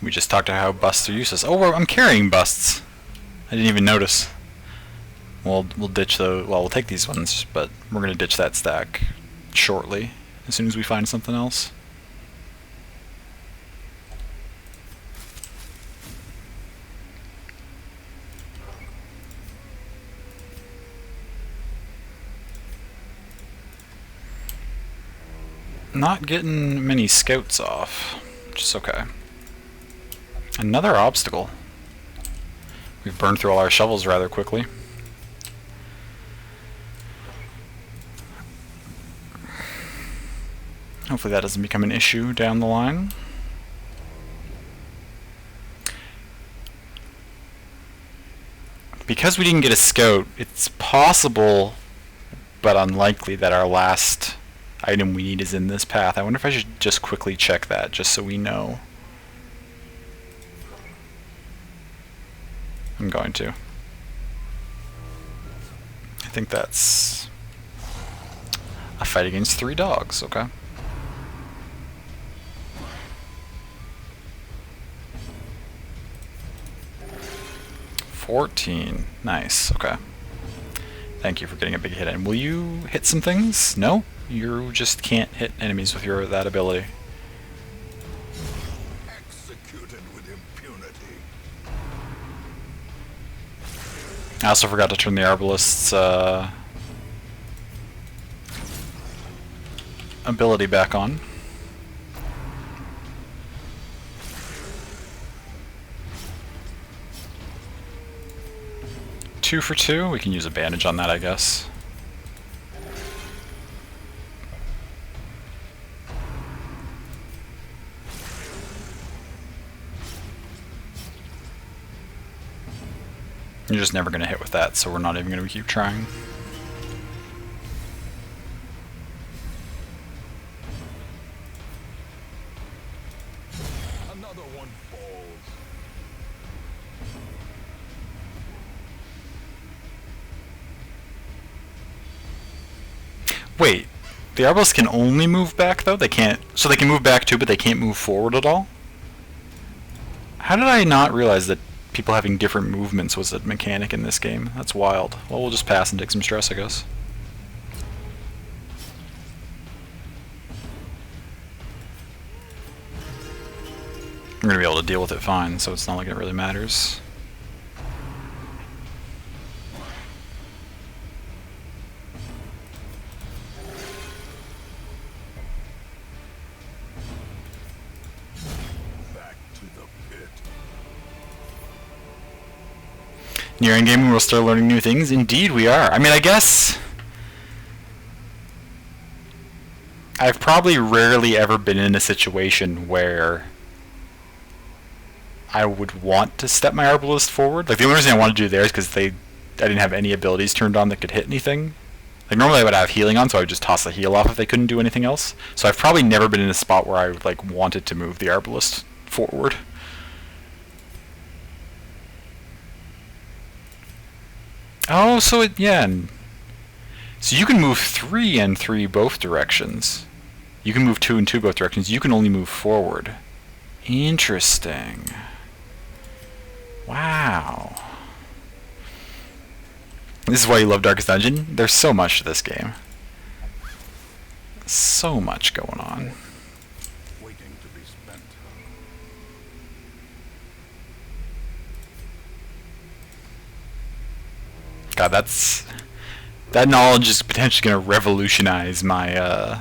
We just talked about how busts are useless. Oh, I'm carrying busts. I didn't even notice. We'll ditch the... Well, we'll take these ones, but we're going to ditch that stack shortly, as soon as we find something else. Not getting many scouts off, which is okay. Another obstacle. We've burned through all our shovels rather quickly. Hopefully that doesn't become an issue down the line. Because we didn't get a scout, it's possible, but unlikely, that our last item we need is in this path. I wonder if I should just quickly check that, just so we know. I'm going to. I think that's a fight against 3 dogs, okay. $14. Nice, okay. Thank you for getting a big hit in. Will you hit some things? No? You just can't hit enemies with that ability. Executed with impunity. I also forgot to turn the Arbalist's ability back on. Two for 2. We can use a bandage on that, I guess. You're just never going to hit with that, so we're not even going to keep trying. Another one falls. Wait, the Arbalists can only move back, though? They can't... So they can move back, too, but they can't move forward at all? How did I not realize that people having different movements was a mechanic in this game? That's wild. Well, we'll just pass and take some stress, I guess. I'm gonna be able to deal with it fine, so it's not like it really matters. Near endgame, we'll start learning new things. Indeed, we are. I mean, I guess I've probably rarely ever been in a situation where I would want to step my Arbalist forward. Like, the only reason I wanted to do there is because I didn't have any abilities turned on that could hit anything. Like, normally I would have healing on, so I would just toss the heal off if they couldn't do anything else. So I've probably never been in a spot where I like wanted to move the Arbalist forward. Oh, so it, yeah. So you can move 3 and 3 both directions. You can move 2 and 2 both directions. You can only move forward. Interesting. Wow. This is why you love Darkest Dungeon. There's so much to this game. So much going on. Waiting to be spent. God, that knowledge is potentially going to revolutionize my,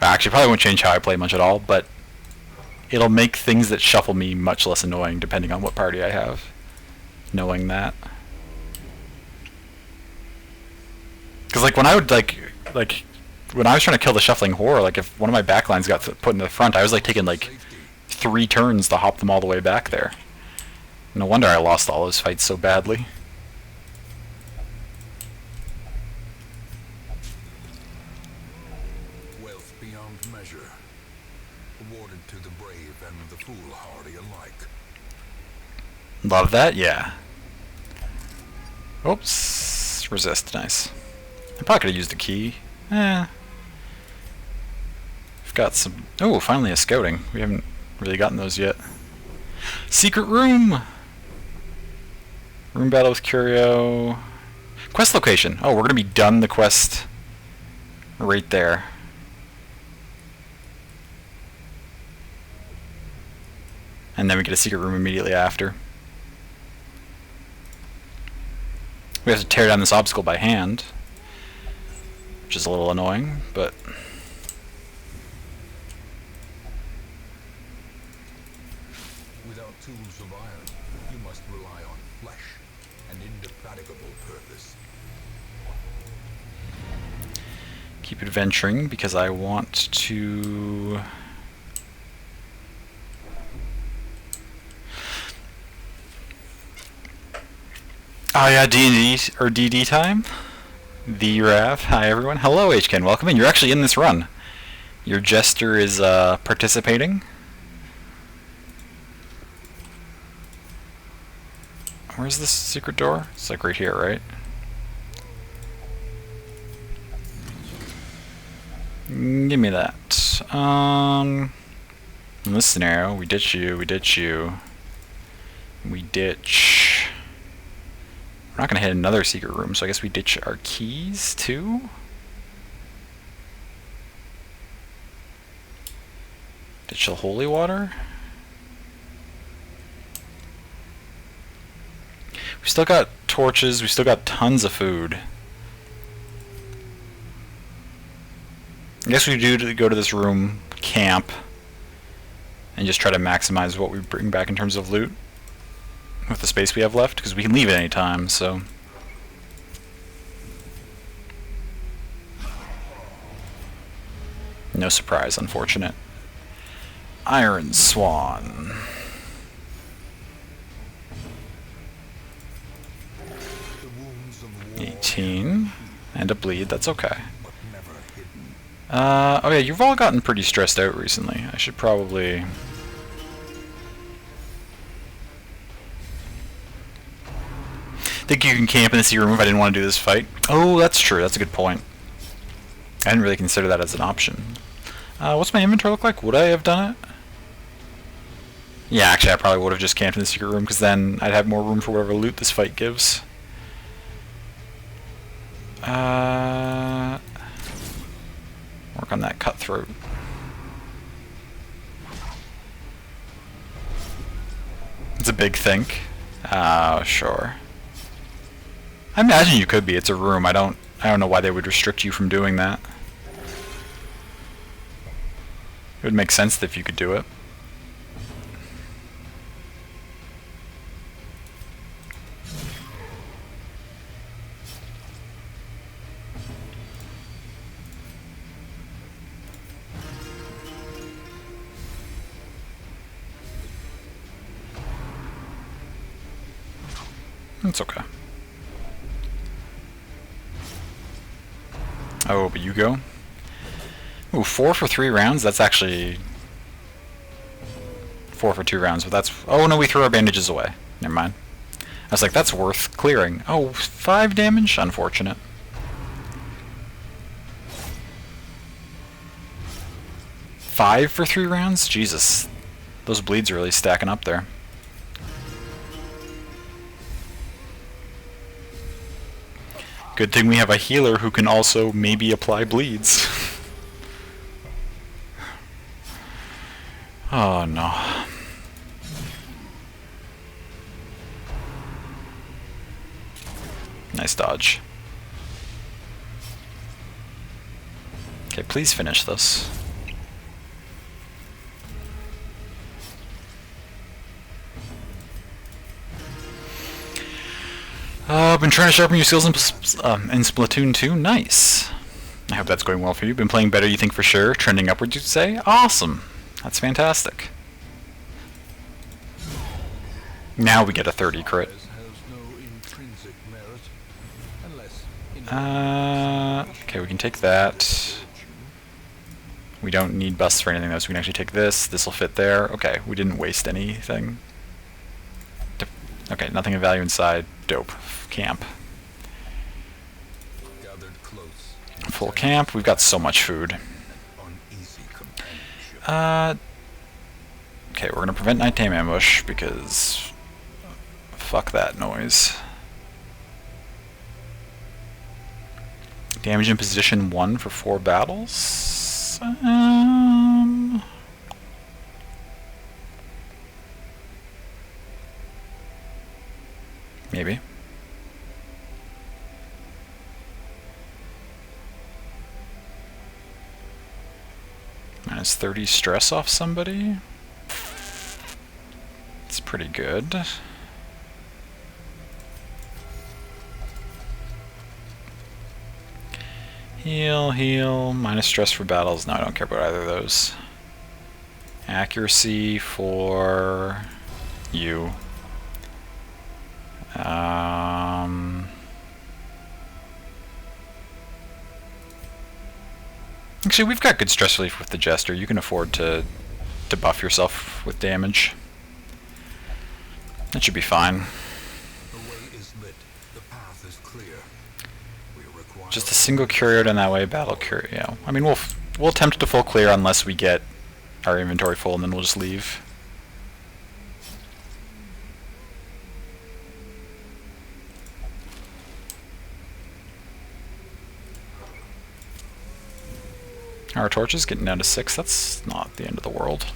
actually, probably won't change how I play much at all, but it'll make things that shuffle me much less annoying depending on what party I have, knowing that. Because, like, when I would, like, when I was trying to kill the shuffling horror, like, if one of my backlines got put in the front, I was, like, taking, like, 3 turns to hop them all the way back there. No wonder I lost all those fights so badly. Wealth beyond measure, awarded to the brave and the foolhardy alike. Love that, yeah. Oops. Resist, nice. I probably could have used a key. We've got some... Oh, finally a scouting. We haven't really gotten those yet. Secret room! Room battle with Curio. Quest location. Oh, we're going to be done the quest right there. And then we get a secret room immediately after. We have to tear down this obstacle by hand, which is a little annoying, but Without tools of iron, you must rely on flesh and indefatigable purpose. Keep adventuring because I want to... Oh yeah, D&D or DD time. The Rav. Hi everyone. Hello HKN. Welcome in. You're actually in this run. Your jester is participating. Where's the secret door? It's like right here, right? Give me that. In this scenario, we ditch you, we ditch you. We ditch... We're not gonna hit another secret room, so I guess we ditch our keys too? Ditch the holy water? We still got torches, we still got tons of food. I guess we do go to this room, camp, and just try to maximize what we bring back in terms of loot with the space we have left, because we can leave at any time, so... No surprise, unfortunate. Iron Swan. 18. And a bleed, that's okay. Oh yeah, you've all gotten pretty stressed out recently. I should probably... Think you can camp in the secret room if I didn't want to do this fight? Oh, that's true. That's a good point. I didn't really consider that as an option. What's my inventory look like? Would I have done it? Yeah, actually I probably would have just camped in the secret room, because then I'd have more room for whatever loot this fight gives. Work on that cutthroat. It's a big think. Sure. I imagine you could be. It's a room. I don't know why they would restrict you from doing that. It would make sense if you could do it. It's okay. Oh, but you go? Ooh, 4 for 3 rounds? That's actually... 4 for 2 rounds, but that's... Oh no, we threw our bandages away. Never mind. I was like, that's worth clearing. Oh, 5 damage? Unfortunate. Five for 3 rounds? Jesus. Those bleeds are really stacking up there. Good thing we have a healer who can also maybe apply bleeds. Oh no. Nice dodge. Okay, please finish this. Been trying to sharpen your skills in Splatoon 2. Nice. I hope that's going well for you. Been playing better, you think, for sure. Trending upwards, you'd say. Awesome. That's fantastic. Now we get a 30 crit. Okay, we can take that. We don't need busts for anything though, so we can actually take this. This will fit there. Okay, we didn't waste anything. Okay, nothing of value inside. Dope. Camp. Full camp. We've got so much food. Okay, we're gonna prevent nighttime ambush because fuck that noise. Damage in position 1 for 4 battles. Maybe. Minus 30 stress off somebody. It's pretty good. Heal, heal, minus stress for battles. No, I don't care about either of those. Accuracy for you. Actually, we've got good stress relief with the Jester. You can afford to buff yourself with damage. That should be fine. The way is lit. The path is clear. We require Just a single cure in that way, battle cure. Yeah, I mean we'll attempt to full clear unless we get our inventory full, and then we'll just leave. Our torch is getting down to 6. That's not the end of the world.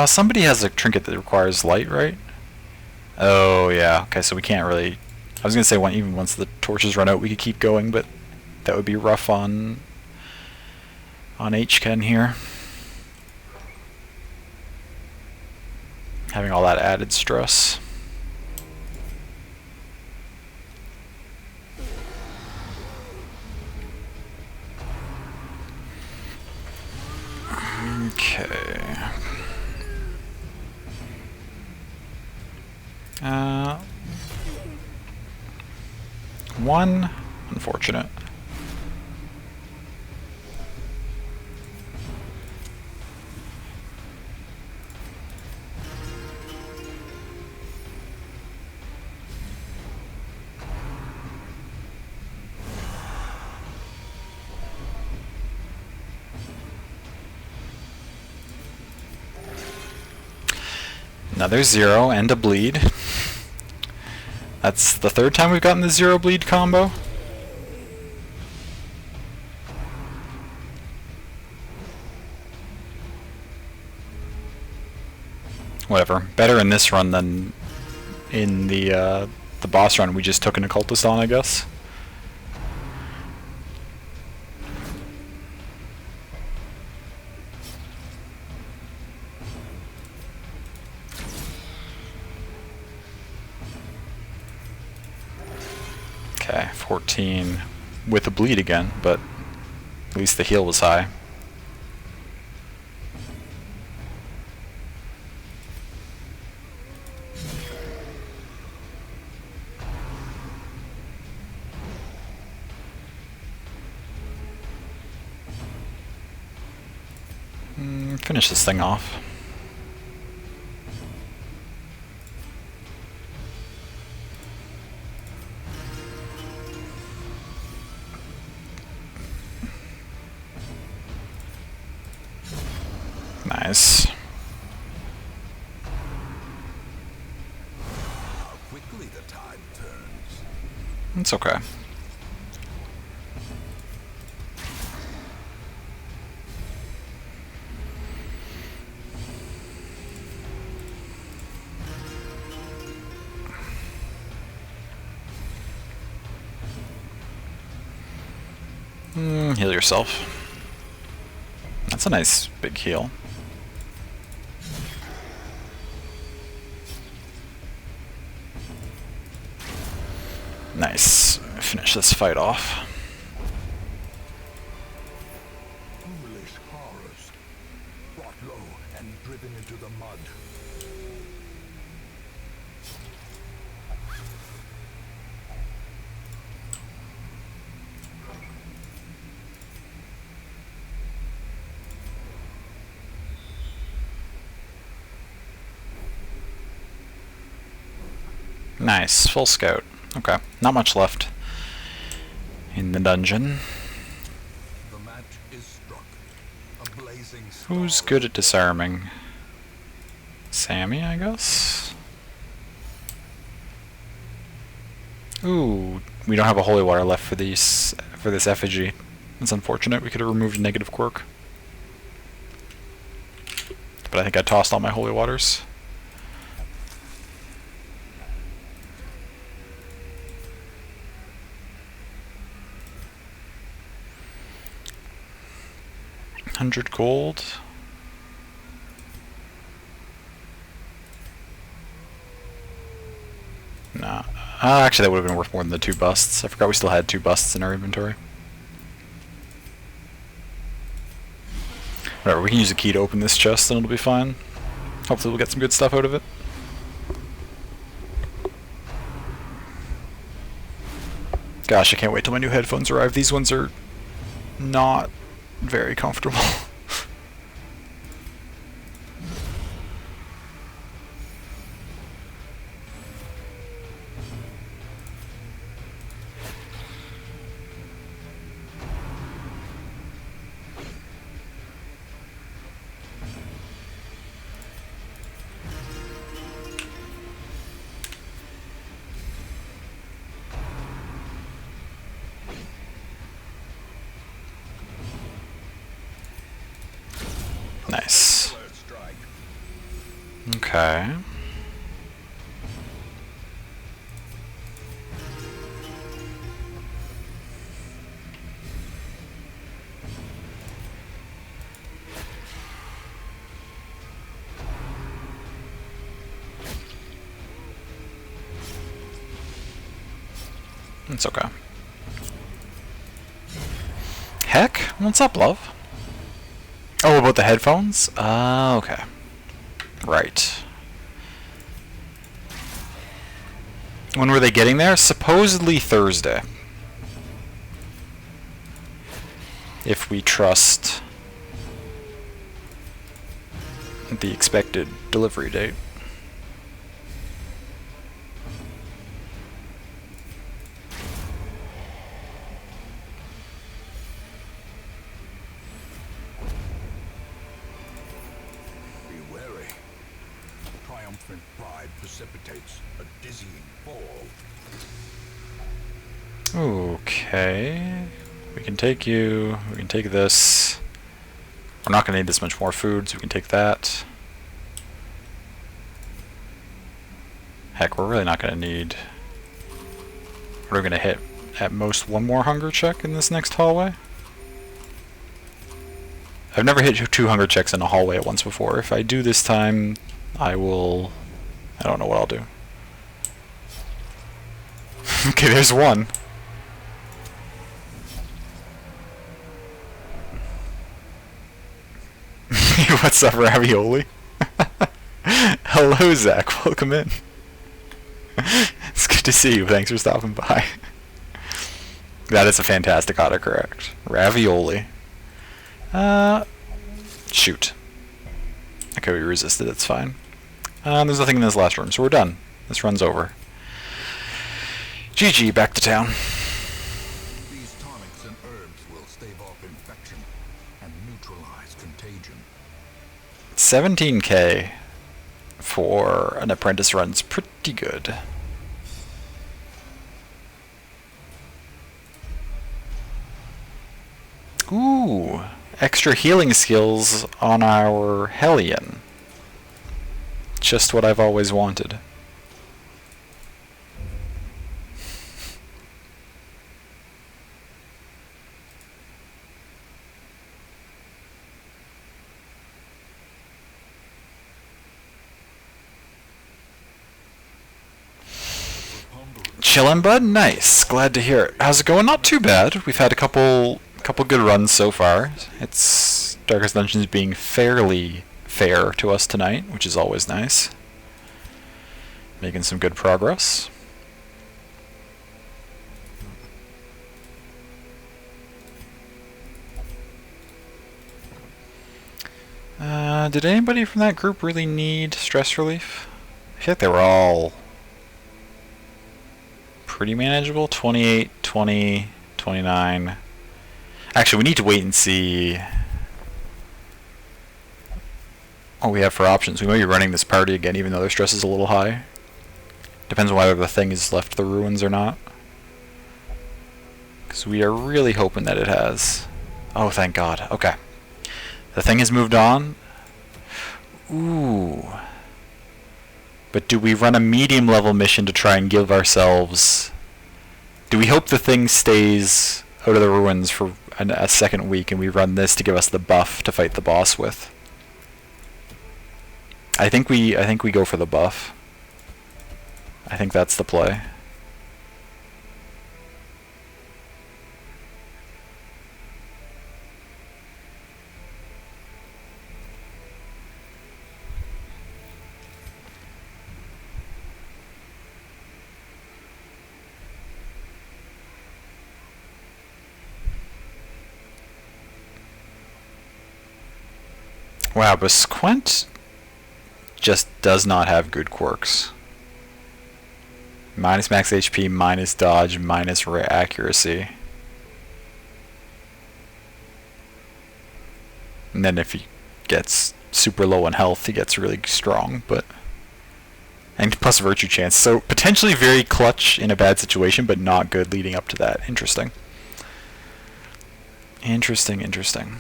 Somebody has a trinket that requires light, right? Oh yeah. Okay, so we can't really. I was gonna say even once the torches run out, we could keep going, but that would be rough on HKen here. Having all that added stress. Okay. One. Unfortunate. Another 0 and a bleed. That's the 3rd time we've gotten the 0 bleed combo. Whatever. Better in this run than in the boss run we just took an occultist on, I guess. Okay, 14 with a bleed again, but at least the heal was high. Finish this thing off. Nice. how quickly the tide turns. It's okay. Heal yourself. That's a nice big heal. Nice. Finish this fight off. Foolish horrors, brought low and driven into the mud. Nice. Full scout. Okay. Not much left in the dungeon. The match is struck. A blazing Who's star good at disarming? Sammy, I guess? Ooh, we don't have a holy water left for this effigy. That's unfortunate. We could have removed negative quirk. But I think I tossed all my holy waters. $100 gold. Actually, that would have been worth more than the 2 busts. I forgot we still had 2 busts in our inventory. Whatever, we can use a key to open this chest and it'll be fine. Hopefully we'll get some good stuff out of it. Gosh, I can't wait till my new headphones arrive. These ones are not very comfortable. Nice. Okay. It's okay. Heck, what's up, love? Oh, about the headphones? Okay. Right. When were they getting there? Supposedly Thursday. If we trust the expected delivery date. Triumphant pride precipitates a dizzying fall. Okay. We can take you. We can take this. We're not going to need this much more food, so we can take that. Heck, we're really not going to need... We're going to hit at most 1 more hunger check in this next hallway. I've never hit 2 hunger checks in a hallway at once before. If I do this time, I will... I don't know what I'll do. Okay, there's 1. What's up, ravioli? Hello, Zach. Welcome in. It's good to see you. Thanks for stopping by. That is a fantastic autocorrect. Ravioli. Shoot. Okay, we resisted. It's fine. There's nothing in this last room, so we're done. This run's over. GG, back to town. These tonics and herbs will stave off infection and neutralize contagion. 17k for an apprentice run's pretty good. Ooh, extra healing skills on our Hellion. Just what I've always wanted. Chillin', bud? Nice. Glad to hear it. How's it going? Not too bad. We've had a couple good runs so far. It's Darkest Dungeons being fairly fair to us tonight, which is always nice. Making some good progress. Did anybody from that group really need stress relief? I feel like they were all pretty manageable. 28, 20, 29. Actually, we need to wait and see what we have for options. We might be running this party again, even though their stress is a little high. Depends on whether the thing has left the ruins or not. Because we are really hoping that it has. Oh, thank God. Okay. The thing has moved on. Ooh. But do we run a medium level mission to try and give ourselves... Do we hope the thing stays out of the ruins for a second week and we run this to give us the buff to fight the boss with? I think we go for the buff. I think that's the play. Wow, but Squint just does not have good quirks. Minus max HP, minus dodge, minus accuracy. And then if he gets super low on health, he gets really strong, but... And plus virtue chance. So potentially very clutch in a bad situation, but not good leading up to that. Interesting. Interesting, interesting.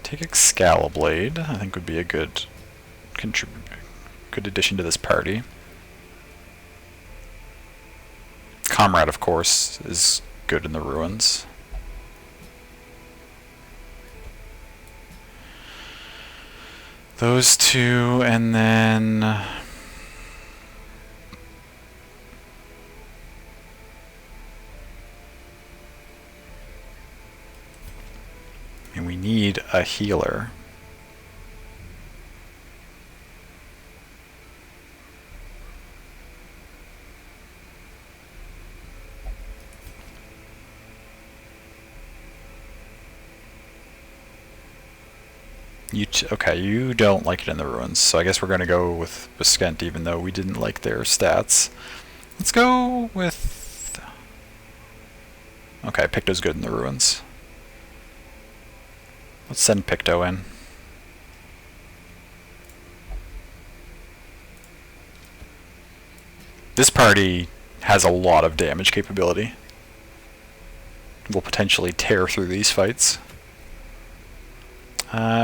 Take Excaliblade, I think would be a good addition to this party. Comrade, of course, is good in the ruins. Those two, and then... And we need a healer. Okay, you don't like it in the ruins, so I guess we're going to go with Biskent, even though we didn't like their stats. Let's go with... Okay, Picto's good in the ruins. Let's send Picto in. This party has a lot of damage capability. We'll potentially tear through these fights.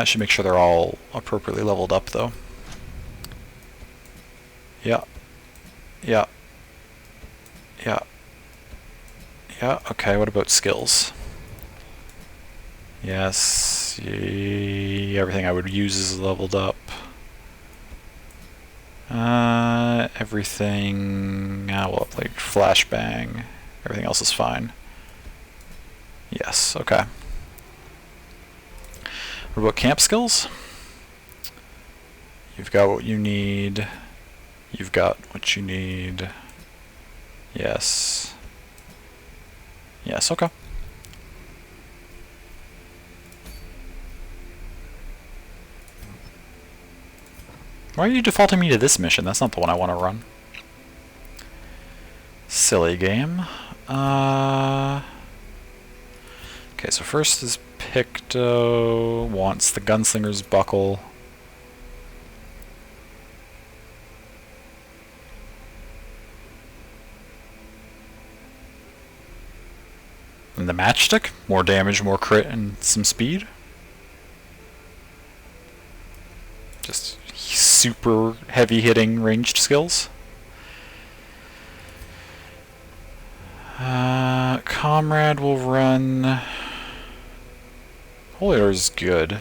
Should make sure they're all appropriately leveled up, though. Yeah. Yeah. Yeah. Yeah, okay, what about skills? Yes, everything I would use is leveled up. Everything, well, like flashbang, everything else is fine. Yes, okay. What about camp skills? You've got what you need. You've got what you need. Yes. Yes, okay. Why are you defaulting me to this mission? That's not the one I want to run. Silly game. Okay, so first is Picto wants the Gunslinger's Buckle. And the Matchstick? More damage, more crit, and some speed. Just super heavy hitting ranged skills. Comrade will run... Holy Order is good.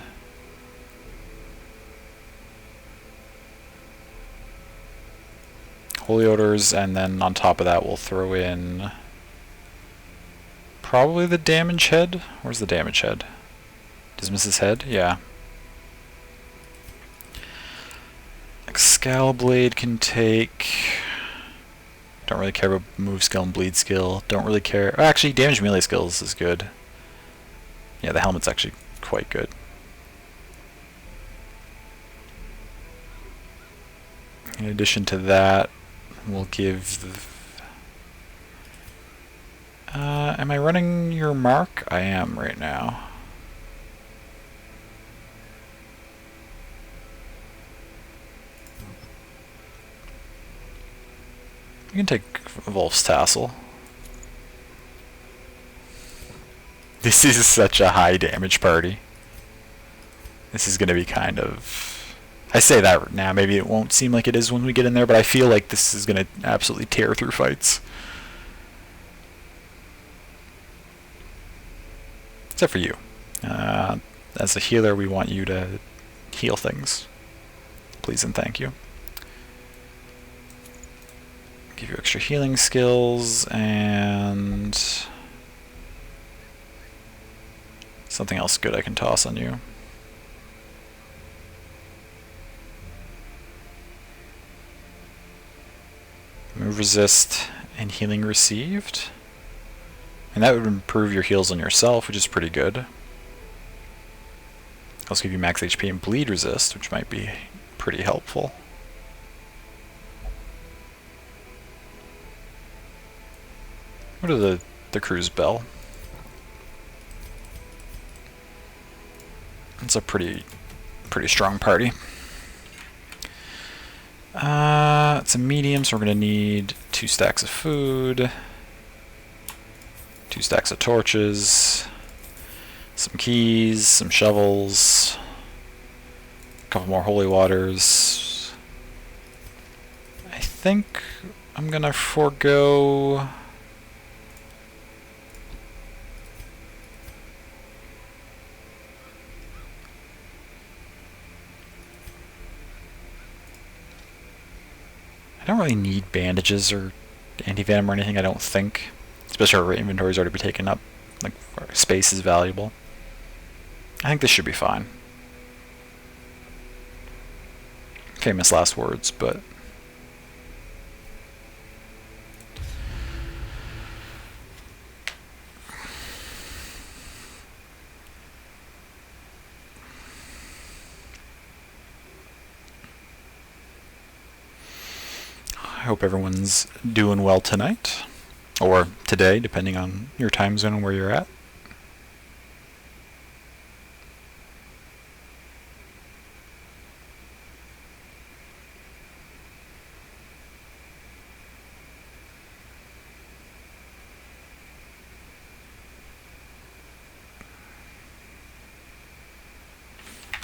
Holy Orders, and then on top of that we'll throw in probably the damage head. Where's the damage head? Dismiss's head? Yeah. Excaliblade can take... Don't really care about move skill and bleed skill. Don't really care... Actually, damage melee skills is good. Yeah, the helmet's actually quite good. In addition to that, we'll give... am I running your mark? I am right now. You can take Wolf's Tassel. This is such a high damage party. This is going to be kind of... I say that now, maybe it won't seem like it is when we get in there, but I feel like this is going to absolutely tear through fights. Except for you. As a healer, we want you to heal things. Please and thank you. Give you extra healing skills, and... something else good I can toss on you. Move resist and healing received. And that would improve your heals on yourself, which is pretty good. Also give you max HP and bleed resist, which might be pretty helpful. What are the crew's bell? It's a pretty strong party. It's a medium, so we're gonna need 2 stacks of food, 2 stacks of torches, some keys, some shovels, a couple more holy waters. I think I'm gonna forego I don't really need bandages or anti-venom or anything, I don't think. Especially our inventory's already been taken up. Like, our space is valuable. I think this should be fine. Famous last words, but... I hope everyone's doing well tonight, or today, depending on your time zone and where you're at.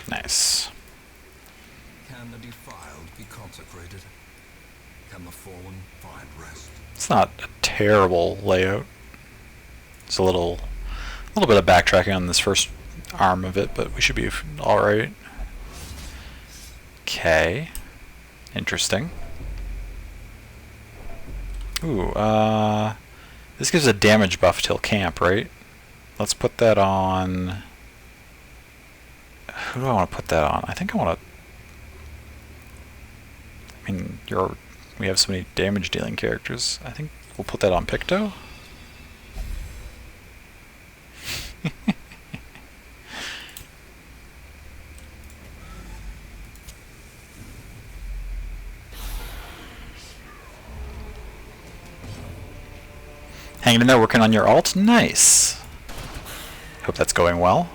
Nice. Can the defiled be consecrated? Can the fallen find rest? It's not a terrible layout. It's a little bit of backtracking on this first arm of it, but we should be alright. Okay. Interesting. Ooh, this gives a damage buff till camp, right? Let's put that on... Who do I want to put that on? I think I want to... I mean, we have so many damage dealing characters. I think we'll put that on Picto. Hanging in there, working on your alt. Nice. Hope that's going well.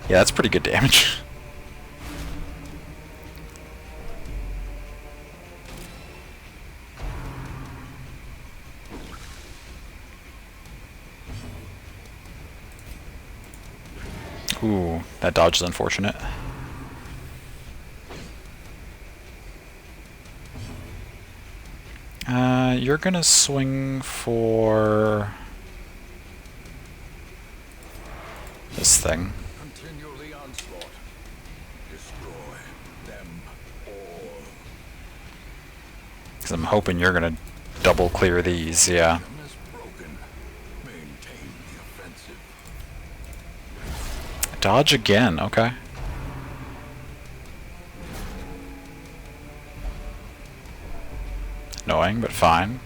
Yeah, that's pretty good damage. Ooh, that dodge is unfortunate. You're gonna swing for this thing. Continue the onslaught. Destroy them all. Because I'm hoping you're gonna double clear these, yeah. Them is broken. Maintain the offensive. Dodge again, okay. Annoying, but fine.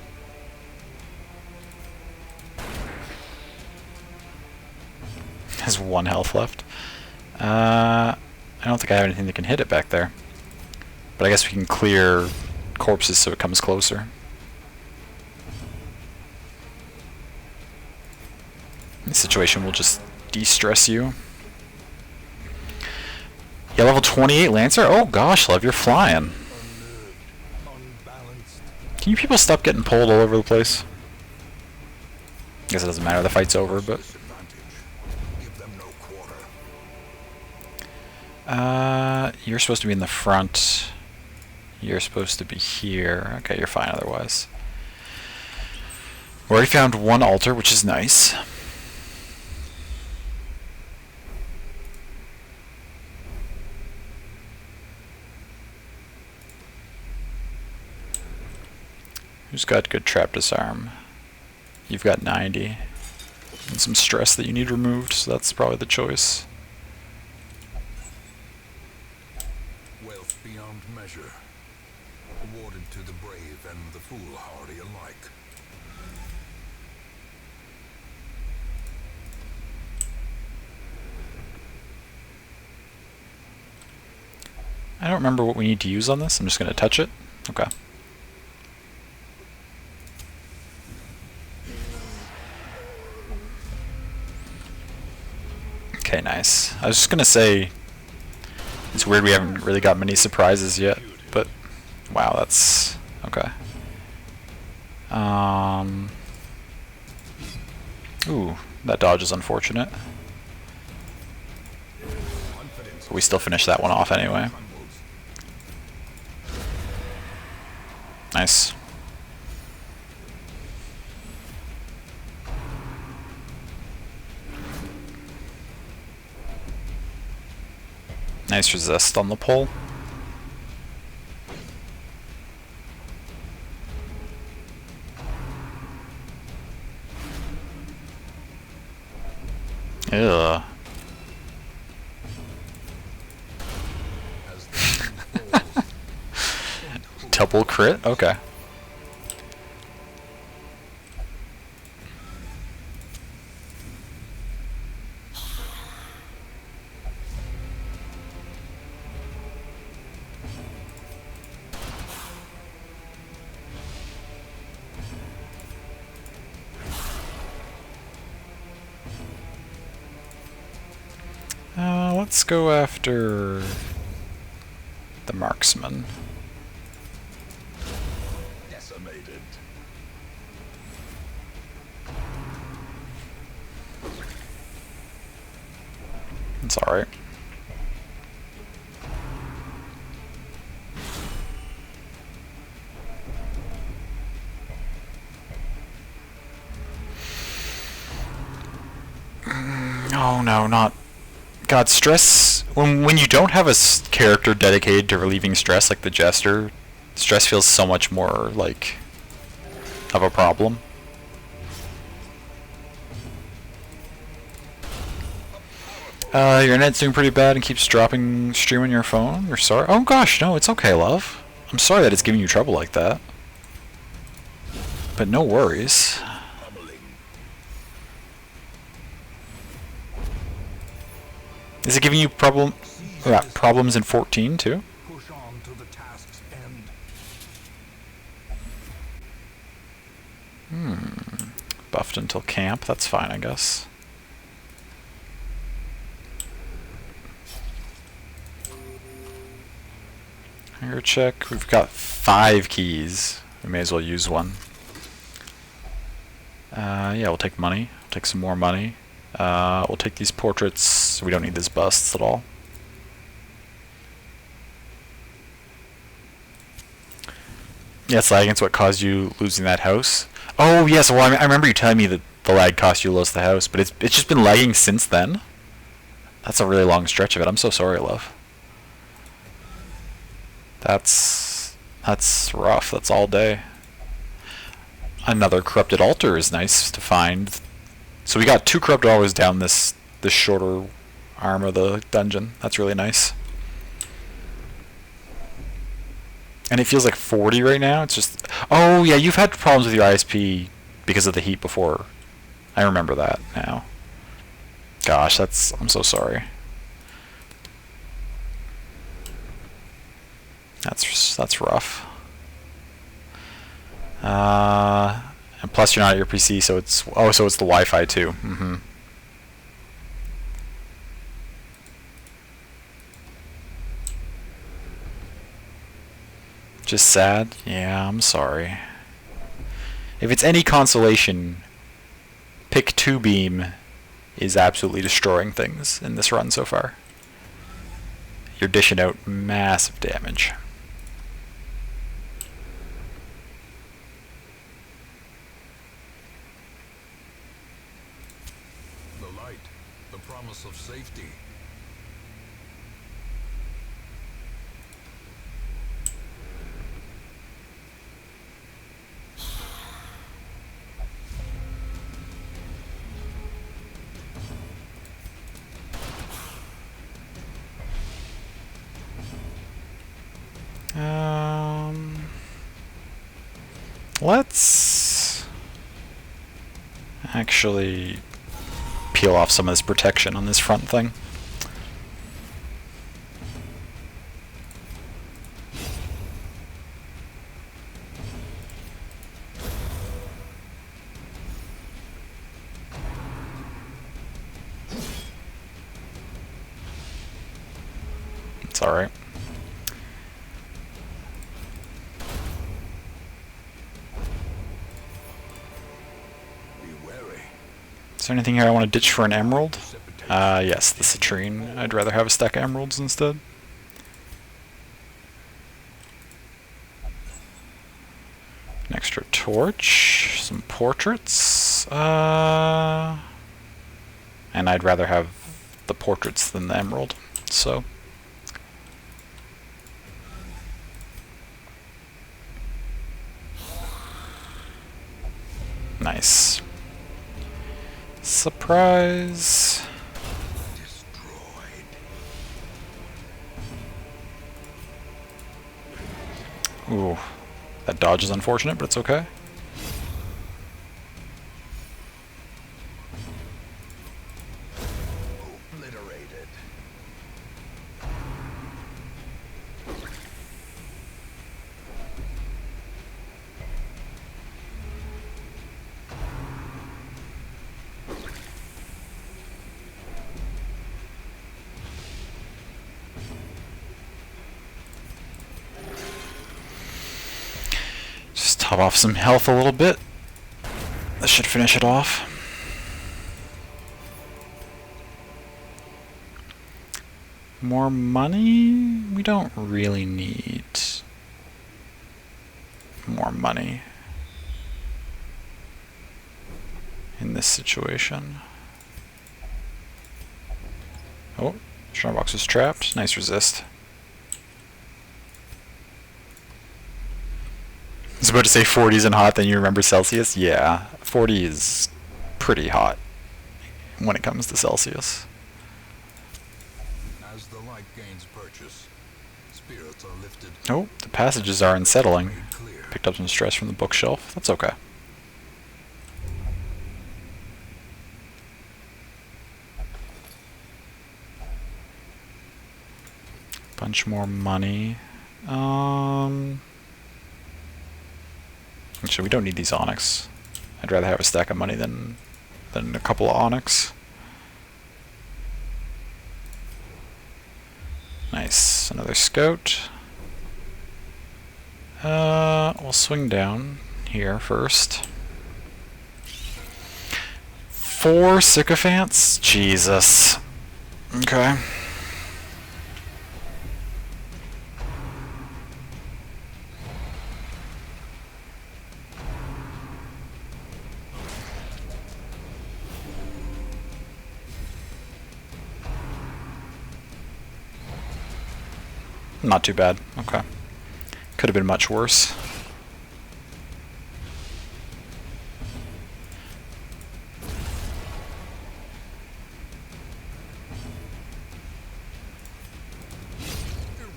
Has 1 health left. I don't think I have anything that can hit it back there. But I guess we can clear corpses so it comes closer. This situation will just de-stress you. Yeah, level 28 Lancer? Oh gosh, love, you're flying. Can you people stop getting pulled all over the place? Guess it doesn't matter, the fight's over, but... You're supposed to be in the front. You're supposed to be here. Okay, you're fine otherwise. We already found 1 altar, which is nice. Who's got good trap disarm? You've got 90. And some stress that you need removed, so that's probably the choice. Wealth beyond measure. awarded to the brave and the foolhardy alike. I don't remember what we need to use on this. I'm just going to touch it. Okay. Okay, nice. I was just going to say, it's weird we haven't really got many surprises yet, but wow, that's okay. Ooh, that dodge is unfortunate. But we still finished that one off anyway. Nice. Nice resist on the pull. Ugh. Double crit? Okay. Let's go after the marksman. Decimated. It's alright. Oh no, not... God, stress... When you don't have a character dedicated to relieving stress like the Jester, stress feels so much more, like, of a problem. Your internet's doing pretty bad and keeps dropping stream on your phone? You're sorry? Oh gosh, no, it's okay, love. I'm sorry that it's giving you trouble like that. But no worries. Is it giving you problems in 14 too? Push on to the task's end. Buffed until camp, that's fine, I guess. Hunger check, we've got 5 keys. We may as well use one. Yeah, we'll take money. We'll take some more money. We'll take these portraits. We don't need these busts at all. Yes, lagging's what caused you losing that house. Oh yes, well I remember you telling me that the lag cost you lose the house, but it's just been lagging since then. That's a really long stretch of it. I'm so sorry, love. That's rough. That's all day. Another corrupted altar is nice to find. So we got 2 corrupted altars down this shorter arm of the dungeon. That's really nice. And it feels like 40 right now. It's just... Oh, yeah, you've had problems with your ISP because of the heat before. I remember that now. Gosh, I'm so sorry. That's rough. And plus you're not at your PC, so it's... Oh, so it's the Wi-Fi too. Just sad? Yeah, I'm sorry. If it's any consolation, Pick 2 Beam is absolutely destroying things in this run so far. You're dishing out massive damage. The light, the promise of safety. Let's actually peel off some of this protection on this front thing. It's alright. Is there anything here I want to ditch for an emerald? Yes, the citrine. I'd rather have a stack of emeralds instead. An extra torch, some portraits, and I'd rather have the portraits than the emerald, so. Nice. Surprise. Ooh, that dodge is unfortunate, but it's okay. Obliterated. Just top off some health a little bit. That should finish it off. More money? We don't really need more money in this situation. Oh, Strongbox is trapped. Nice resist. I was about to say 40 isn't hot, then you remember Celsius? Yeah, 40 is pretty hot when it comes to Celsius. As the light gains purchase, spirits are lifted. Oh, the passages are unsettling. Made clear. Picked up some stress from the bookshelf. That's okay. Bunch more money. Actually, we don't need these onyx. I'd rather have a stack of money than a couple of onyx. Nice. Another scout. We'll swing down here first. 4 sycophants? Jesus. Okay. Not too bad. Okay. Could have been much worse.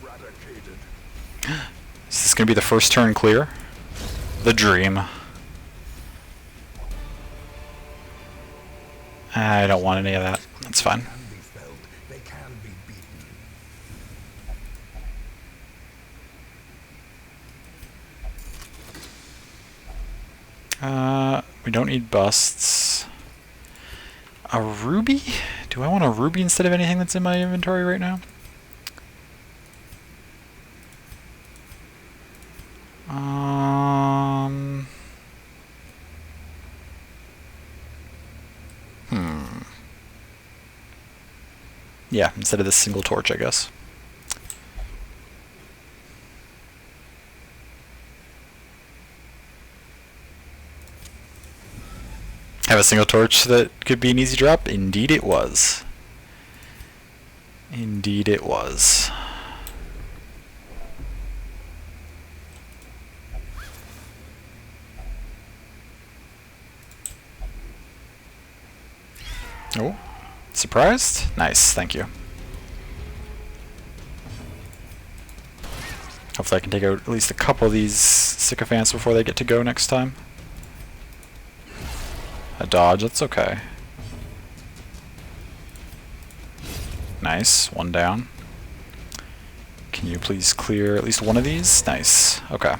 Eradicated. Is this going to be the first turn clear? The dream. I don't want any of that. That's fine. Can be felled. They can be beaten. We don't need busts. A ruby? Do I want a ruby instead of anything that's in my inventory right now? Yeah, instead of this single torch, I guess. Have a single torch that could be an easy drop? Indeed it was. Indeed it was. Oh, surprised? Nice, thank you. Hopefully I can take out at least a couple of these sycophants before they get to go next time. A dodge, that's okay. Nice, one down. Can you please clear at least one of these? Nice, okay.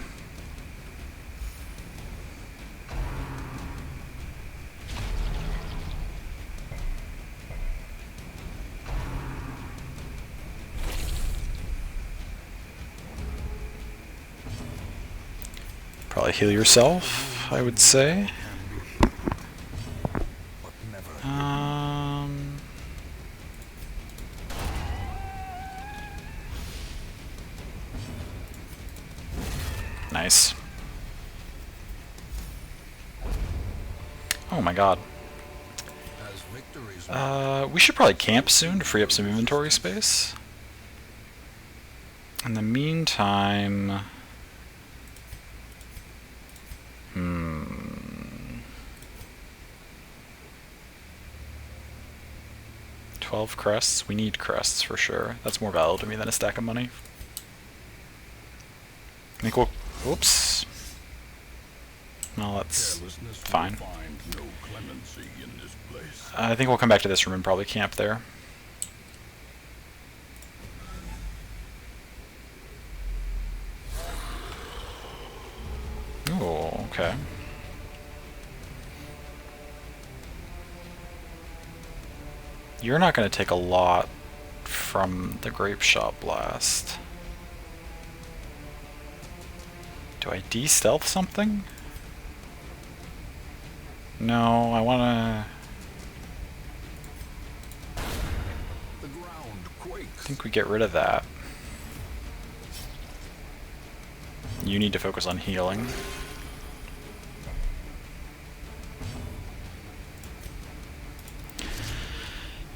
Probably heal yourself, I would say. Nice. Oh my god. We should probably camp soon to free up some inventory space. In the meantime... 12 crests? We need crests for sure. That's more valuable to me than a stack of money. I think we'll... Oops. Well, that's fine. I think we'll come back to this room and probably camp there. Oh, okay. You're not going to take a lot from the Grape Shot Blast. Do I de-stealth something? No, I want to... I think we get rid of that. You need to focus on healing.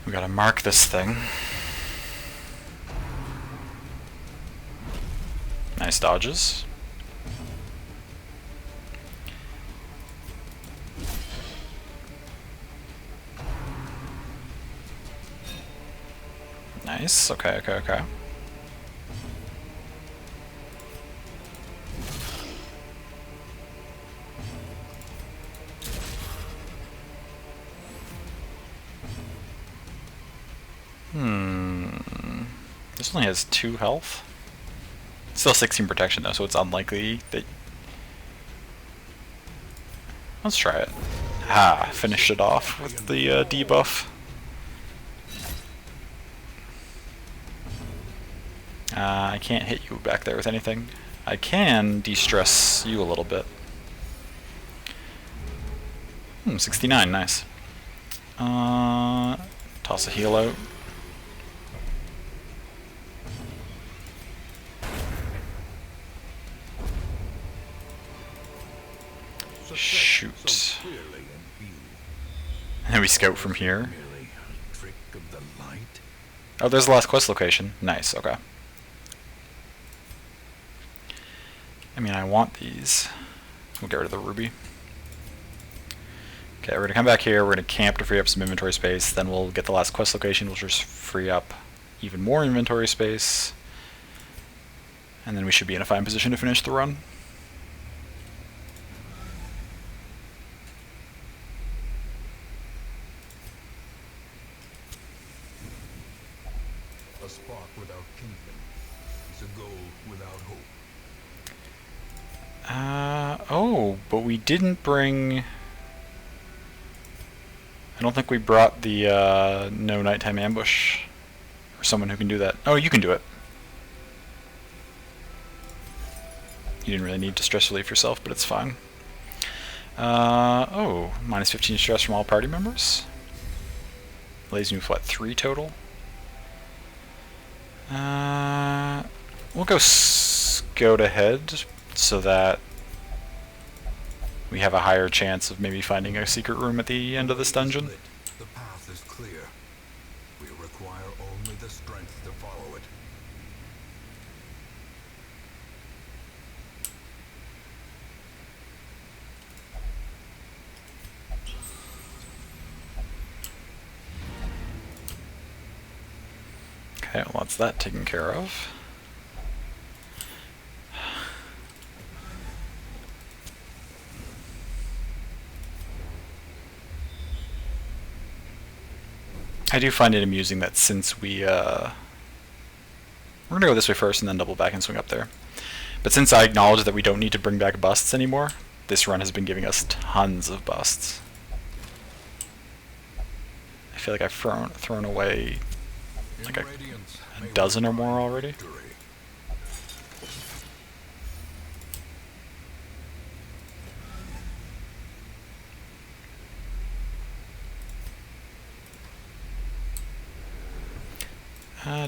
We gotta mark this thing. Nice dodges. Nice, okay, okay, okay. This only has 2 health. Still 16 protection though, so it's unlikely that... Let's try it. Ah, finished it off with the debuff. I can't hit you back there with anything. I can de-stress you a little bit. 69, nice. Toss a heal out. Shoot. And we scout from here. Oh, there's the last quest location. Nice, okay. I mean, I want these. We'll get rid of the ruby. Okay, we're gonna come back here, we're gonna camp to free up some inventory space, then we'll get the last quest location, which will just free up even more inventory space. And then we should be in a fine position to finish the run. A spark without kindling is a goal without hope. Oh, but we didn't bring... I don't think we brought the, no nighttime ambush. Or someone who can do that. Oh, you can do it. You didn't really need to stress relief yourself, but it's fine. Oh, minus 15 stress from all party members. Lays me with, what, 3 total? We'll go scout ahead so that we have a higher chance of maybe finding a secret room at the end of this dungeon. The path is clear. We require only the strength to follow it. Okay, well that's that taken care of. I do find it amusing that since we're gonna go this way first and then double back and swing up there. But since I acknowledge that we don't need to bring back busts anymore, this run has been giving us tons of busts. I feel like I've thrown away like a dozen or more already.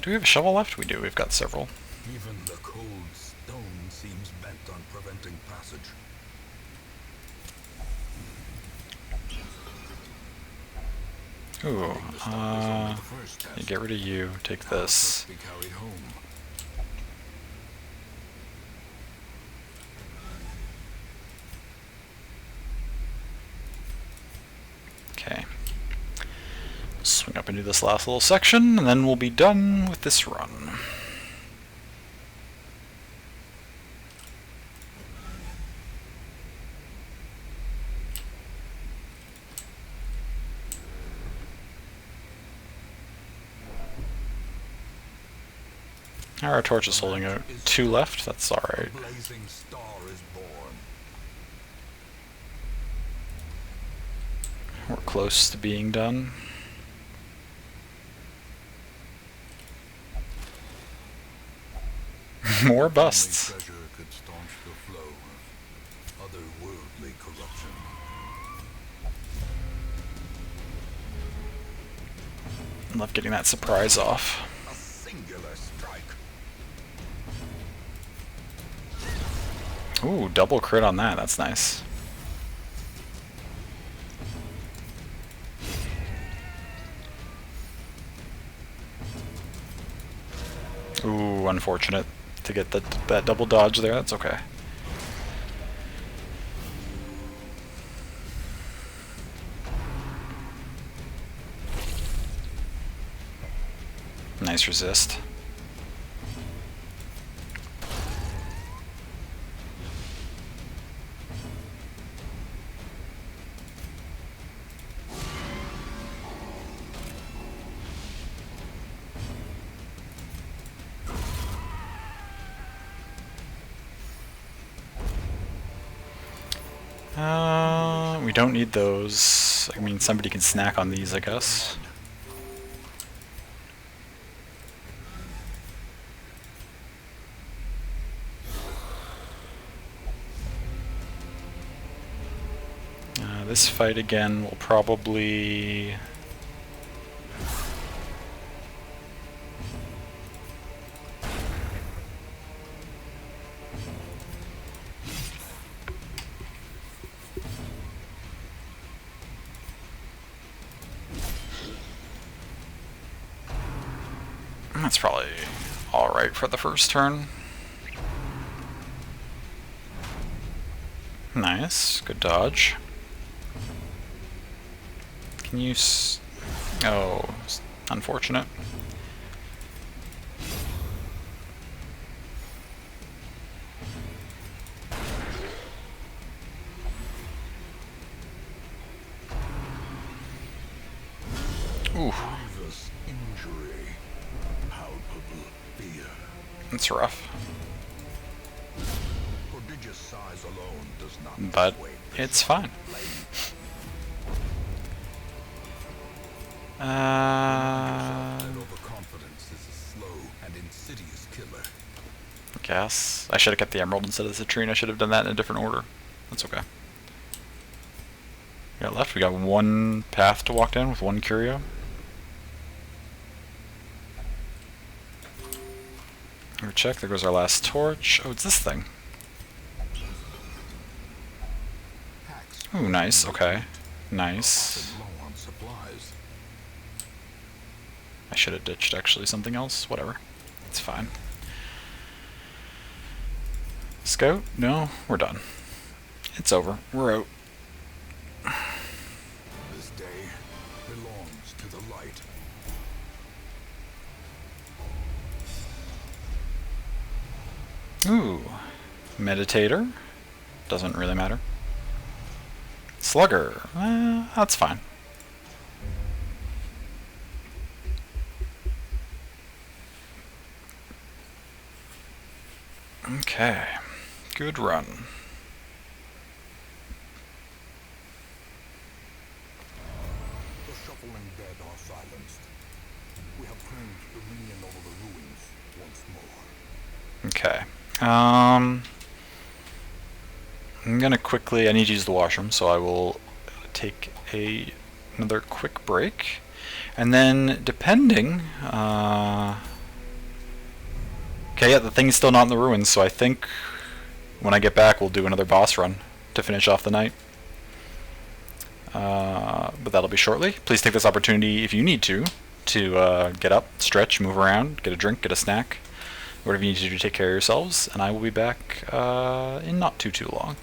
Do we have a shovel left? We do. We've got several. Even the cold stone seems bent on preventing passage. Ooh, get rid of you. Take this. Okay. Swing up into this last little section, and then we'll be done with this run. Our torch is holding out 2 left, that's alright. We're close to being done. More busts. I love getting that surprise off. Ooh, double crit on that, that's nice. Ooh, unfortunate to get that double dodge there, that's okay. Nice resist. We don't need those. I mean, somebody can snack on these, I guess. This fight again will probably... That's probably alright for the first turn. Nice, good dodge. Can you oh, unfortunate. Ooh. That's rough. But it's fine. Guess I should have kept the emerald instead of the citrine. I should have done that in a different order. That's okay. We got left. We got one path to walk down with one curio. Here, check. There goes our last torch. Oh, it's this thing. Ooh, nice. Okay. Nice. I should have ditched actually something else. Whatever. It's fine. Scout? No, we're done. It's over. We're out. This day belongs to the light. Ooh. Meditator? Doesn't really matter. Slugger? That's fine. Okay. Good run. The shuffling dead are silenced. We have claimed dominion over the ruins once more. Okay. I'm gonna quickly. I need to use the washroom, so I will take another quick break, and then depending. Okay, yeah, the thing's still not in the ruins, so I think when I get back, we'll do another boss run to finish off the night. But that'll be shortly. Please take this opportunity, if you need to get up, stretch, move around, get a drink, get a snack, whatever you need to do to take care of yourselves, and I will be back in not too long.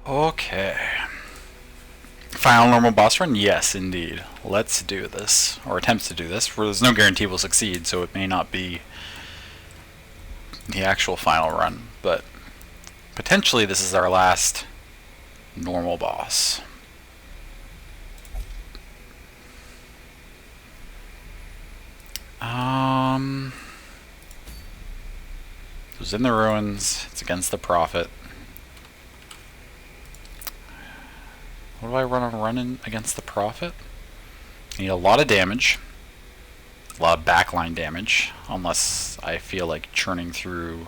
Okay. Final normal boss run? Yes, indeed. Let's do this. Or attempt to do this. There's no guarantee we'll succeed, so it may not be the actual final run, but potentially this is our last normal boss. It was in the ruins. It's against the Prophet. What do I run in against the Prophet? I need a lot of damage. A lot of backline damage, unless I feel like churning through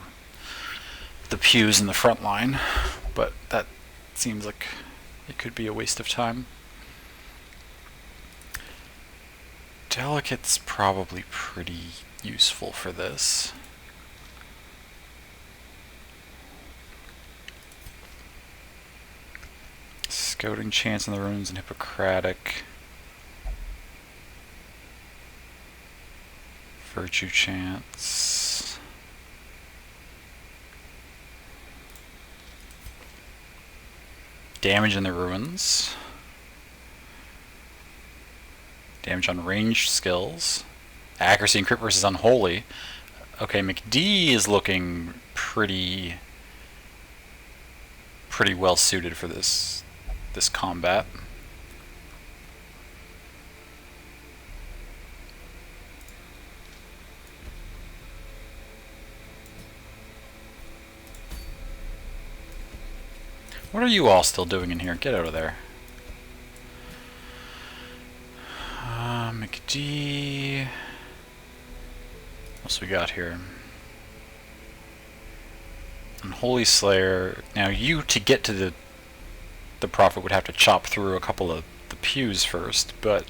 the pews in the front line. But that seems like it could be a waste of time. Delicate's probably pretty useful for this. Scouting chance in the ruins and Hippocratic. Virtue chance. Damage in the ruins. Damage on ranged skills. Accuracy and crit versus unholy. Okay, McD is looking pretty well suited for this combat. What are you all still doing in here? Get out of there. McD. What else we got here? Unholy Slayer. Now you, to get to the Prophet, would have to chop through a couple of the pews first, but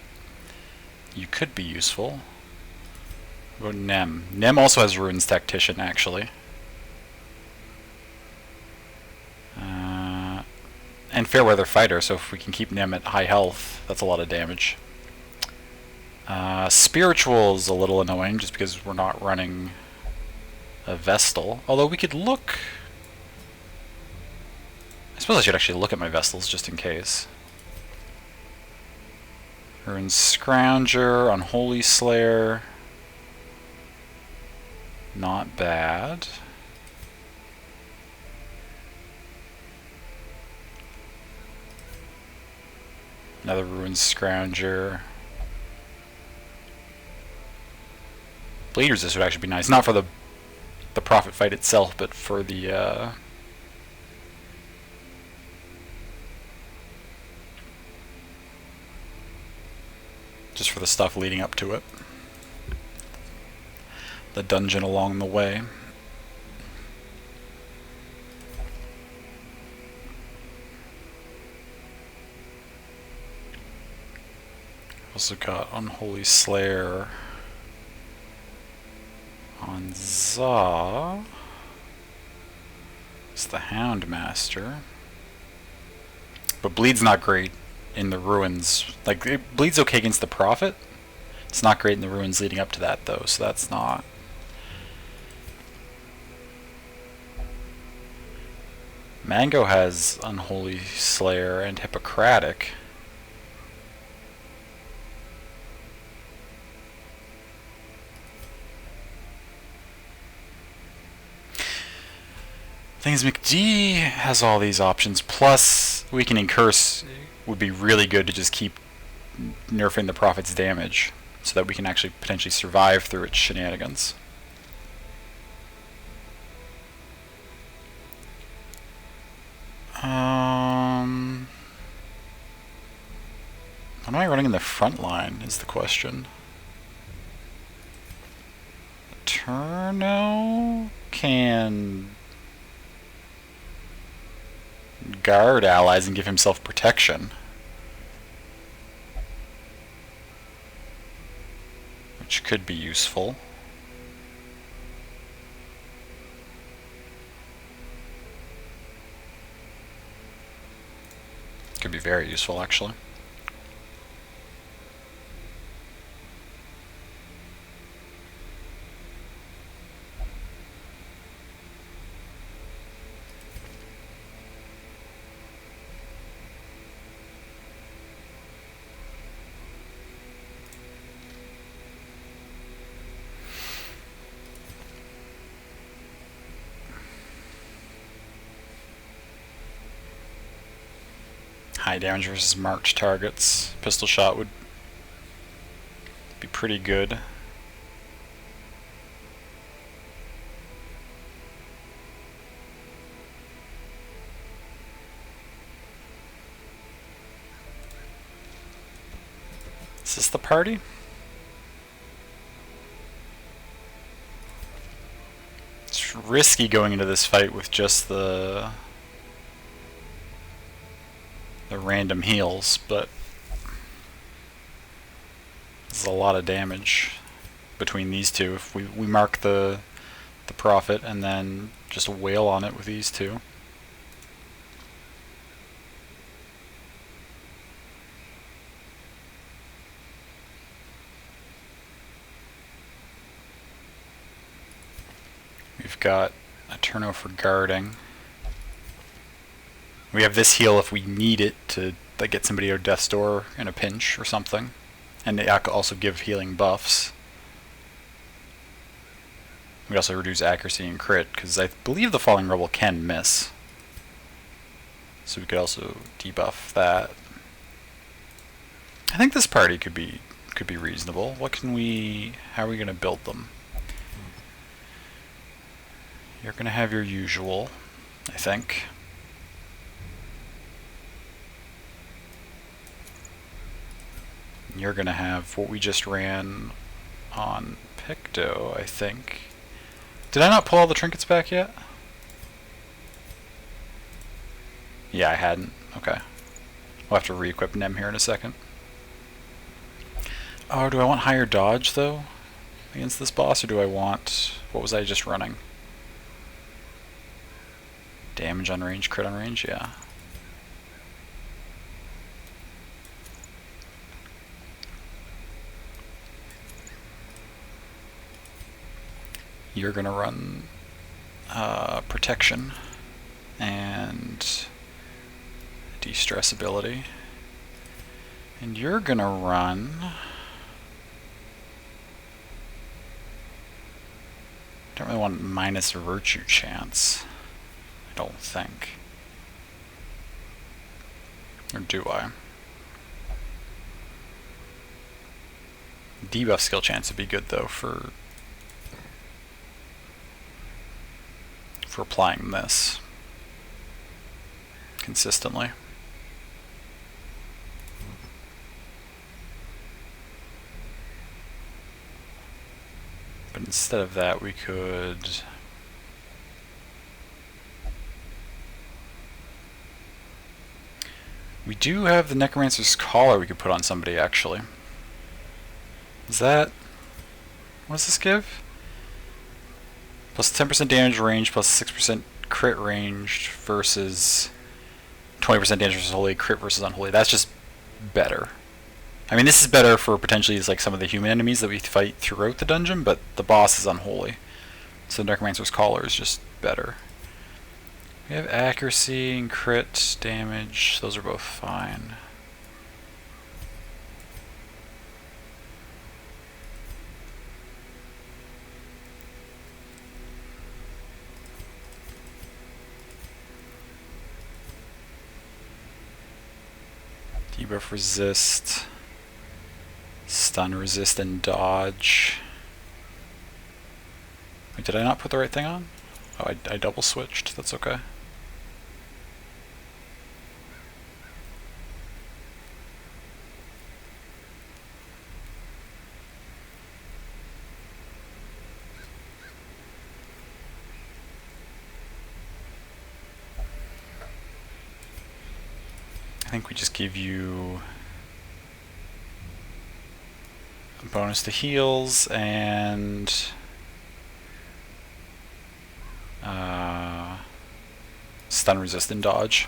you could be useful. What about Nem? Nem also has Ruins Tactician, actually. And Fairweather Fighter, so if we can keep Nem at high health, that's a lot of damage. Spiritual is a little annoying, just because we're not running a Vestal. Although we could look... I suppose I should actually look at my Vestals, just in case. Ruin Scrounger, Unholy Slayer. Not bad. Another Ruin Scrounger. Bleed Resist would actually be nice. Not for the Prophet fight itself, but for the... just for the stuff leading up to it. The dungeon along the way. Also got Unholy Slayer on Za. It's the Houndmaster. But Bleed's not great in the ruins. Like, it bleeds okay against the Prophet. It's not great in the ruins leading up to that, though, so that's not... Mango has Unholy Slayer and Hippocratic. Thing is, McD has all these options, plus Weakening and Curse would be really good to just keep nerfing the Prophet's damage, so that we can actually potentially survive through its shenanigans. What am I running in the front line is the question. Eterno can guard allies and give himself protection, which could be useful. Could be very useful, actually. high damage versus marked targets. Pistol shot would be pretty good. Is this the party? It's risky going into this fight with just the random heals, but there's a lot of damage between these two. If we mark the Prophet and then just wail on it with these two. We've got a turno for guarding. We have this heal if we need it to like get somebody out of death's door in a pinch or something. And they also give healing buffs. We also reduce accuracy and crit, because I believe the Falling Rebel can miss. So we could also debuff that. I think this party could be reasonable. What can we... how are we going to build them? You're going to have your usual, I think. You're going to have what we just ran on Picto, I think. Did I not pull all the trinkets back yet? Yeah, I hadn't. Okay. We'll have to re-equip Nem here in a second. Oh, do I want higher dodge, though, against this boss, or do I want... what was I just running? Damage on range, crit on range? Yeah. You're gonna run protection and de-stress ability, and you're gonna run don't really want minus virtue chance, I don't think, or do I? Debuff skill chance would be good though for applying this consistently. But instead of that, we could we do have the Necromancer's Collar we could put on somebody, actually. Is that... what does this give? Plus 10% damage range, plus 6% crit range versus 20% damage versus holy, crit versus unholy. That's just better. I mean, this is better for potentially like some of the human enemies that we fight throughout the dungeon, but the boss is unholy. So the Necromancer's Collar is just better. We have accuracy and crit damage. Those are both fine. Debuff resist, stun resist, and dodge. Wait, did I not put the right thing on? Oh, I double switched. That's okay. I think we just give you a bonus to heals and stun resist and dodge.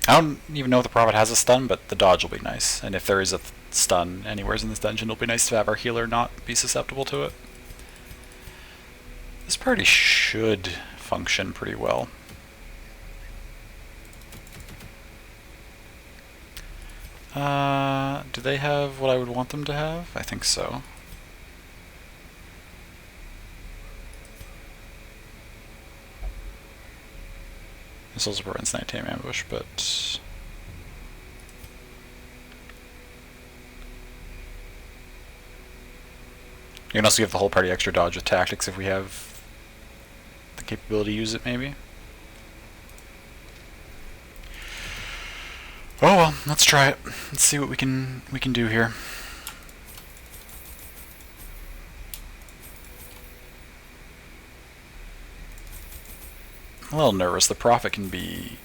I don't even know if the Prophet has a stun, but the dodge will be nice. And if there is a stun anywhere in this dungeon, it'll be nice to have our healer not be susceptible to it. This party should function pretty well. Do they have what I would want them to have? I think so. Missiles prevents nighttime ambush, but You can also give the whole party extra dodge with tactics if we have the capability to use it, maybe. Oh well, let's try it. Let's see what we can do here. I'm a little nervous. The Prophet can be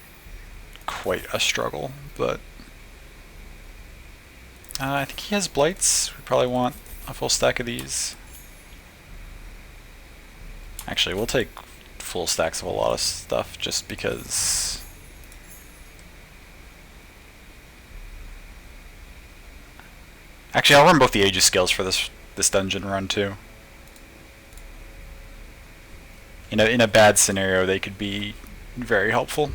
quite a struggle, but I think he has blights. We probably want a full stack of these. Actually, we'll take full stacks of a lot of stuff just because. Actually, I'll run both the Aegis skills for this dungeon run too. In a bad scenario, they could be very helpful.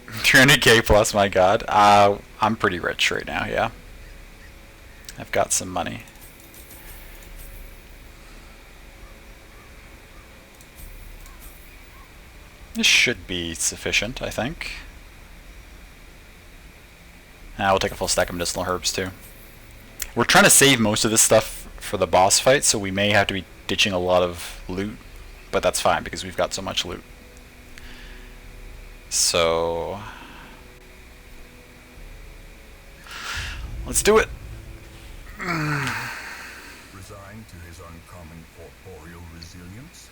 300k plus, my god. I'm pretty rich right now, yeah. I've got some money. This should be sufficient, I think. We'll take a full stack of medicinal herbs too. We're trying to save most of this stuff for the boss fight, so we may have to be ditching a lot of loot, but that's fine because we've got so much loot. So let's do it. Resigned to his uncommon corporeal resilience,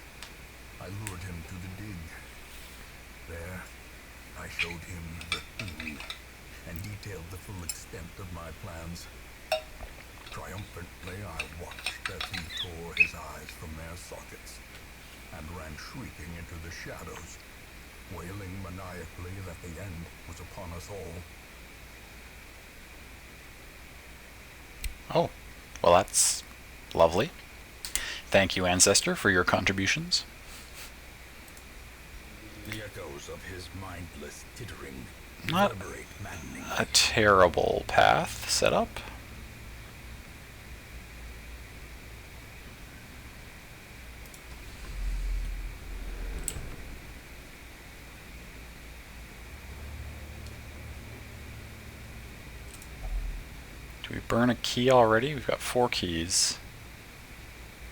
I lured him to the dig. There, I showed him the food and detailed the full extent of my plans. Triumphantly, I watched as he tore his eyes from their sockets and ran shrieking into the shadows, wailing maniacally that the end was upon us all. Oh, well, that's lovely. Thank you, Ancestor, for your contributions. The echoes of his mindless tittering Not reverberate maddeningly. a terrible path set up. Do we burn a key already? We've got 4 keys.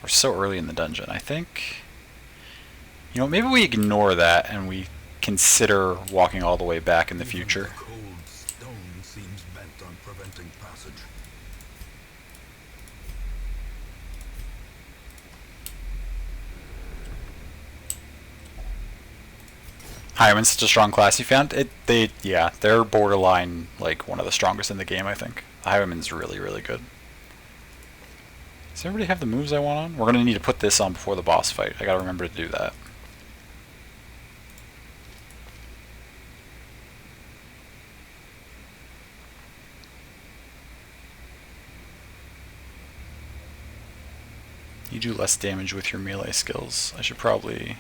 We're so early in the dungeon. I think, you know, maybe we ignore that and we consider walking all the way back in the future. The cold stone seems bent on preventing passage. Highwayman's such a strong class you found. Yeah, they're borderline like one of the strongest in the game, I think. The Highwayman's really, really good. Does everybody have the moves I want on? We're gonna need to put this on before the boss fight. I gotta remember to do that. You do less damage with your melee skills. I should probably...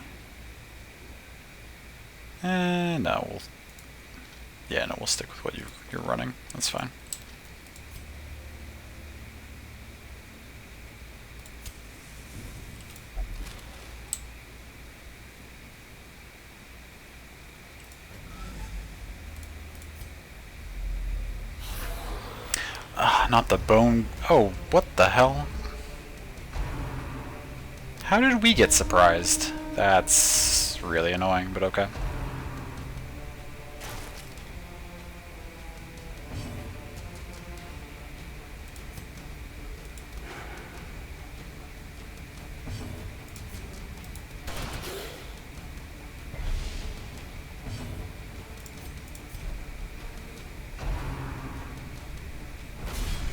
no, we'll stick with what you're running. That's fine. Not the bone... Oh, what the hell? How did we get surprised? That's really annoying, but okay.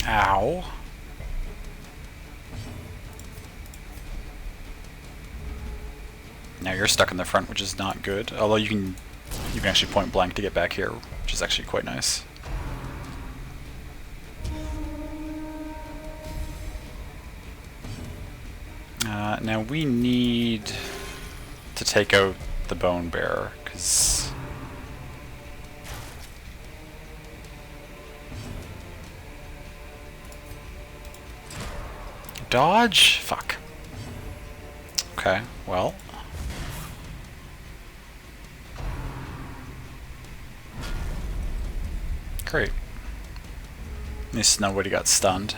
Ow. Now you're stuck in the front, which is not good. Although you can actually point blank to get back here, which is actually quite nice. Now we need to take out the Bone Bearer, because... Dodge? Fuck. Okay, well. Great. At least nobody got stunned.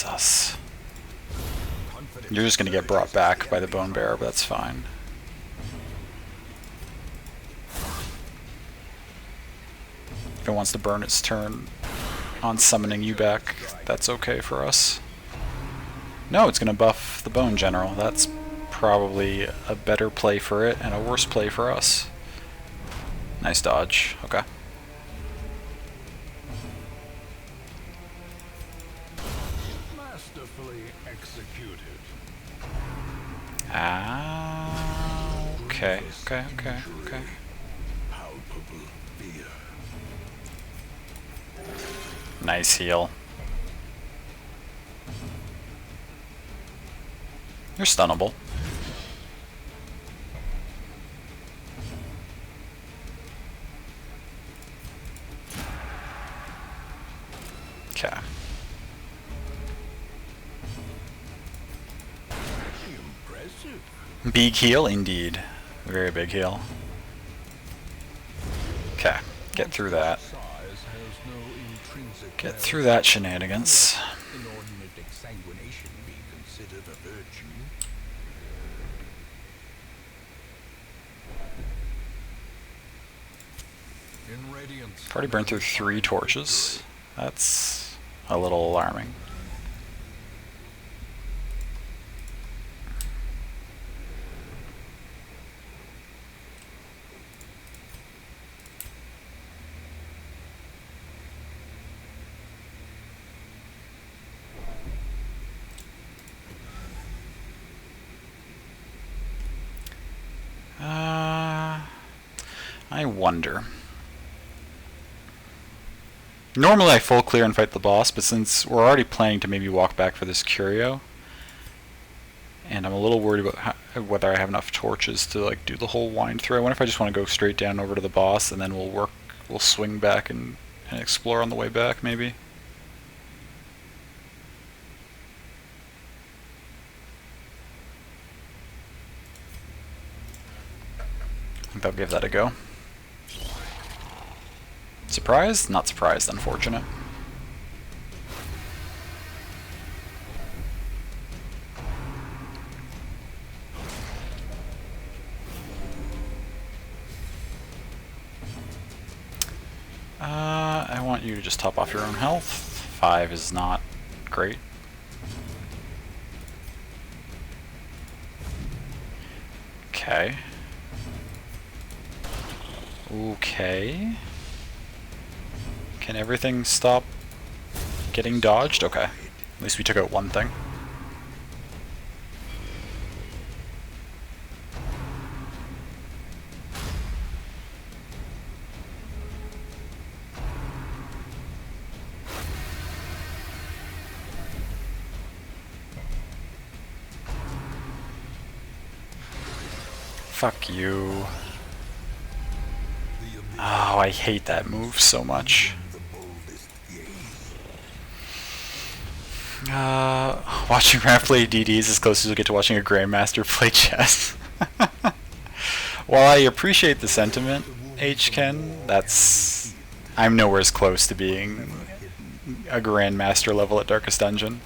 Jesus. You're just gonna get brought back by the bone bearer, but that's fine. If it wants to burn its turn on summoning you back, that's okay for us. No, it's gonna buff the bone general. That's probably a better play for it and a worse play for us. Nice dodge. Okay. Masterfully executed. Ah. Okay. Okay. Palpable fear. Nice heal. You're stunnable. Okay. Impressive. Big heal, indeed. Very big heal. Okay. Get through that. Size has no intrinsic Get through that shenanigans. inordinate exsanguination be considered a virtue. In radiance. Already burned through 3 torches. That's a little alarming. I wonder. Normally I full clear and fight the boss, but since we're already planning to maybe walk back for this curio, and I'm a little worried about whether I have enough torches to like do the whole wind through. I wonder if I just want to go straight down over to the boss and then we'll swing back and explore on the way back maybe. I think I'll give that a go. Surprised? Not surprised, unfortunate. I want you to just top off your own health. 5 is not great. Okay. Okay. Can everything stop getting dodged? Okay. At least we took out one thing. Fuck you. Oh, I hate that move so much. Watching Raph play DD is as close as you'll get to watching a Grandmaster play chess. While I appreciate the sentiment, H-Ken, I'm nowhere as close to being a Grandmaster level at Darkest Dungeon.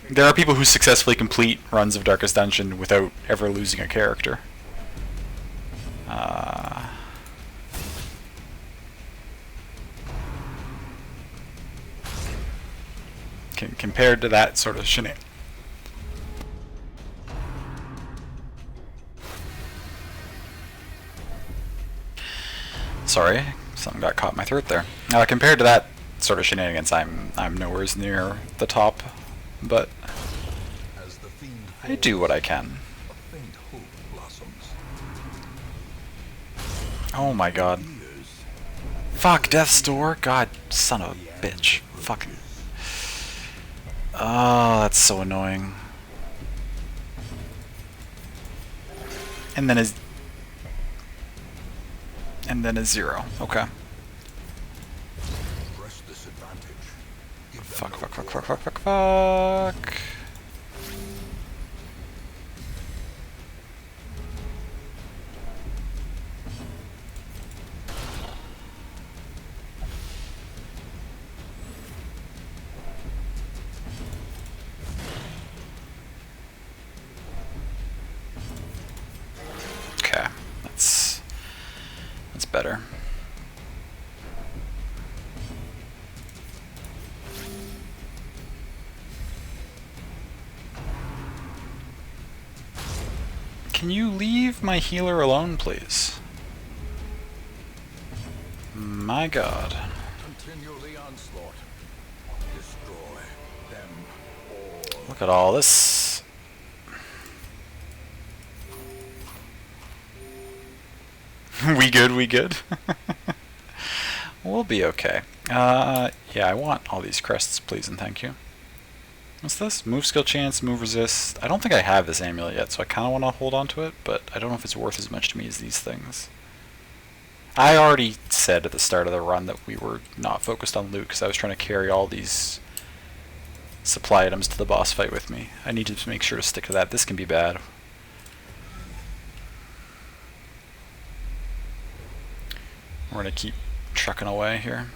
There are people who successfully complete runs of Darkest Dungeon without ever losing a character. Compared to that sort of shenanigans. Sorry, something got caught in my throat there. Compared to that sort of shenanigans, I'm nowhere near the top, but I do what I can. Oh my god. Fuck, Death's Door? God, son of a bitch. Fucking. Oh, that's so annoying. And then a 0. Okay. Fuck. better. Can you leave my healer alone, please? My god. Continue the onslaught. Destroy them all. Look at all this. We good, we good. We'll be okay. Yeah, I want all these crests, please and thank you. What's this? Move skill chance, move resist. I don't think I have this amulet yet, so I kind of want to hold on to it, but I don't know if it's worth as much to me as these things. I already said at the start of the run that we were not focused on loot because I was trying to carry all these supply items to the boss fight with me. I need to make sure to stick to that. This can be bad. We're going to keep trucking away here.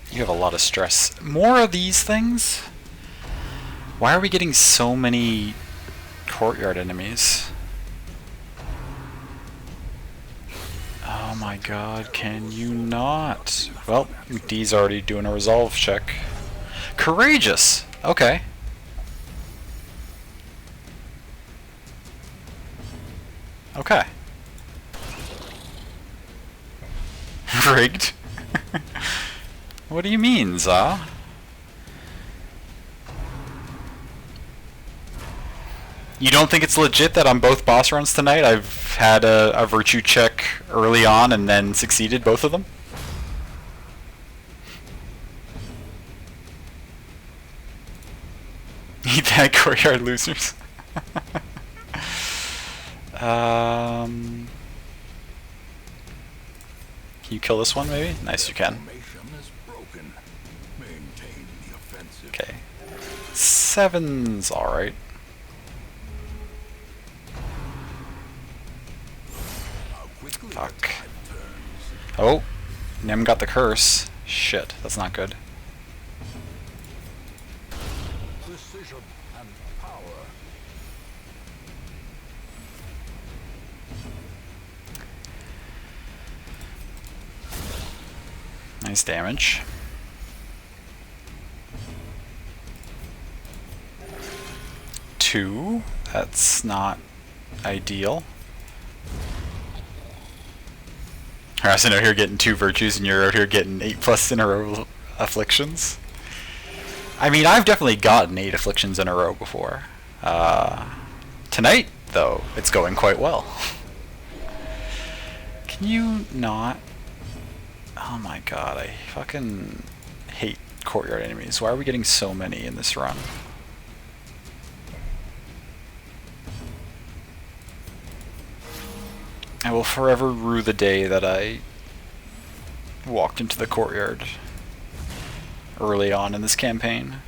You have a lot of stress. More of these things? Why are we getting so many courtyard enemies? Oh my god, can you not? Well, D's already doing a resolve check. Courageous! Okay. Okay. Rigged? What do you mean, Za? You don't think it's legit that on both boss runs tonight I've had a virtue check early on and then succeeded both of them? Eat that, courtyard losers. Can you kill this one maybe? Nice, you can. Okay. 7's alright. Fuck. Oh, Nim got the curse. Shit, that's not good. Precision and power. Nice damage. Two. That's not ideal. Whereas I know you're getting 2 virtues and you're out here getting 8+ in a row afflictions. I mean, I've definitely gotten 8 afflictions in a row before. Tonight, though, it's going quite well. Can you not? Oh my god, I fucking hate courtyard enemies. Why are we getting so many in this run? I will forever rue the day that I walked into the courtyard early on in this campaign.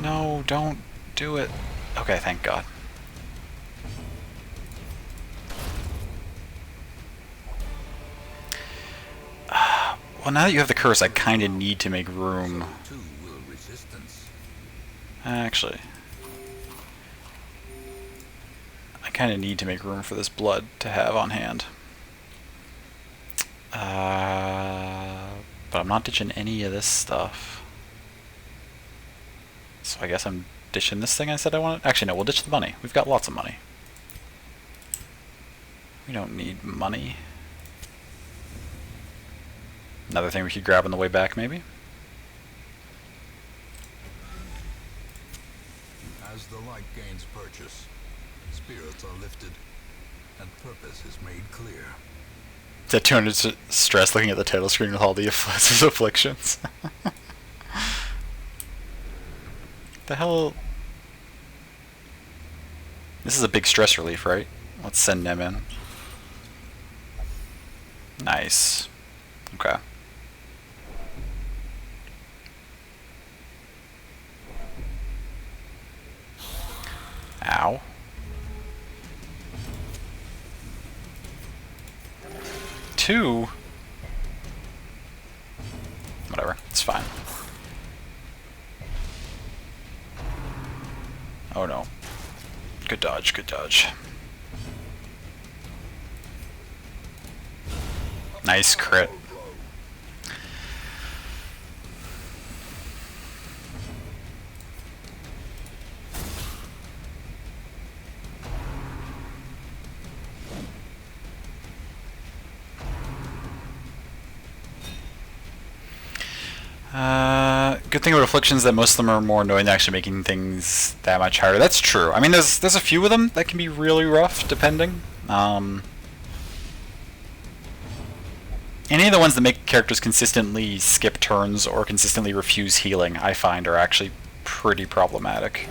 No, don't do it. Okay, thank God. Well, now that you have the curse, I kind of need to make room. Actually, I kind of need to make room for this blood to have on hand. But I'm not ditching any of this stuff. So I guess I'm ditching this thing I said I wanted. Actually, no, we'll ditch the money. We've got lots of money. We don't need money. Another thing we could grab on the way back, maybe? As the light gains purchase, spirits are lifted, and purpose is made clear. Is that 200 stress looking at the title screen with all the afflictions? The hell? This is a big stress relief, right? Let's send them in. Nice. Okay. Ow. Two? Whatever, it's fine. Oh no. Good dodge, good dodge. Nice crit. Good thing about afflictions is that most of them are more annoying than actually making things that much harder. That's true. I mean, there's a few of them that can be really rough, depending. Any of the ones that make characters consistently skip turns or consistently refuse healing, I find, are actually pretty problematic.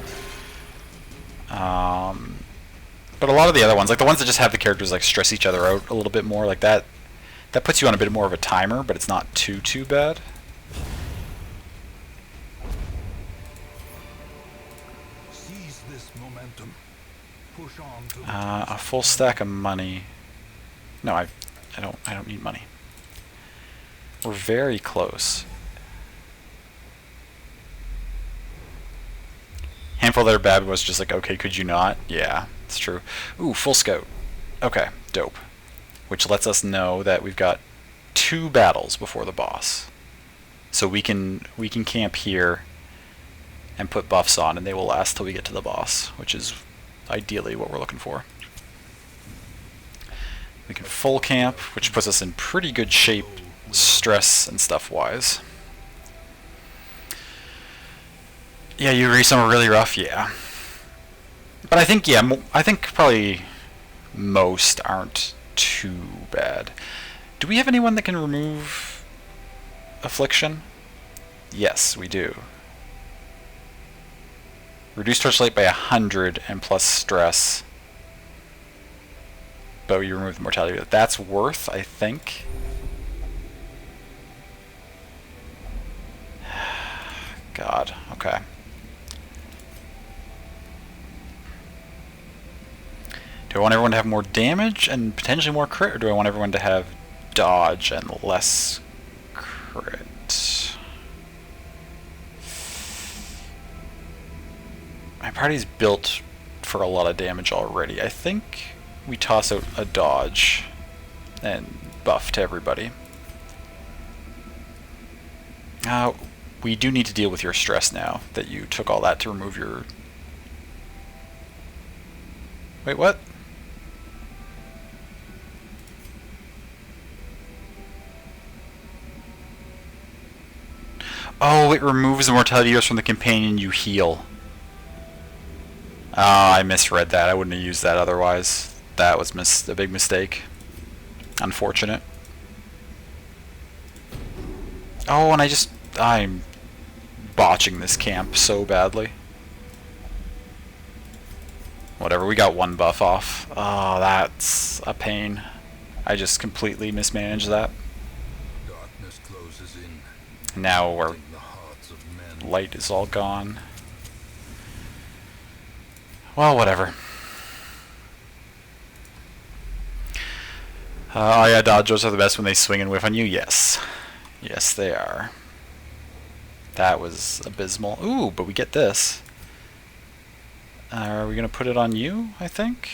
But a lot of the other ones, like the ones that just have the characters like stress each other out a little bit more, like that puts you on a bit more of a timer, but it's not too bad. A full stack of money. No, I don't need money. We're very close. Handful that are bad was just like, okay, could you not? Yeah, it's true. Ooh, full scout. Okay, dope. Which lets us know that we've got 2 battles before the boss. So we can camp here and put buffs on, and they will last till we get to the boss, which is ideally what we're looking for. We can full camp, which puts us in pretty good shape, stress and stuff wise. Yeah, you agree some are really rough, yeah. But I think, yeah, I think probably most aren't too bad. Do we have anyone that can remove affliction? Yes, we do. Reduce torchlight by 100 and plus stress. But you remove the mortality. That's worth, I think. God, okay. Do I want everyone to have more damage and potentially more crit, or do I want everyone to have dodge and less crit? My party's built for a lot of damage already. I think we toss out a dodge and buff to everybody. We do need to deal with your stress now that you took all that to remove your... Wait, what? Oh, it removes the mortality dose from the companion you heal. Oh, I misread that. I wouldn't have used that otherwise. That was a big mistake. Unfortunate. Oh, and I'm botching this camp so badly. Whatever, we got 1 buff off. Oh, that's a pain. I just completely mismanaged that. Darkness closes in. Now our light is all gone. Well, whatever. Oh yeah, dodgers are the best when they swing and whiff on you. Yes. Yes, they are. That was abysmal. Ooh, but we get this. Are we going to put it on you, I think?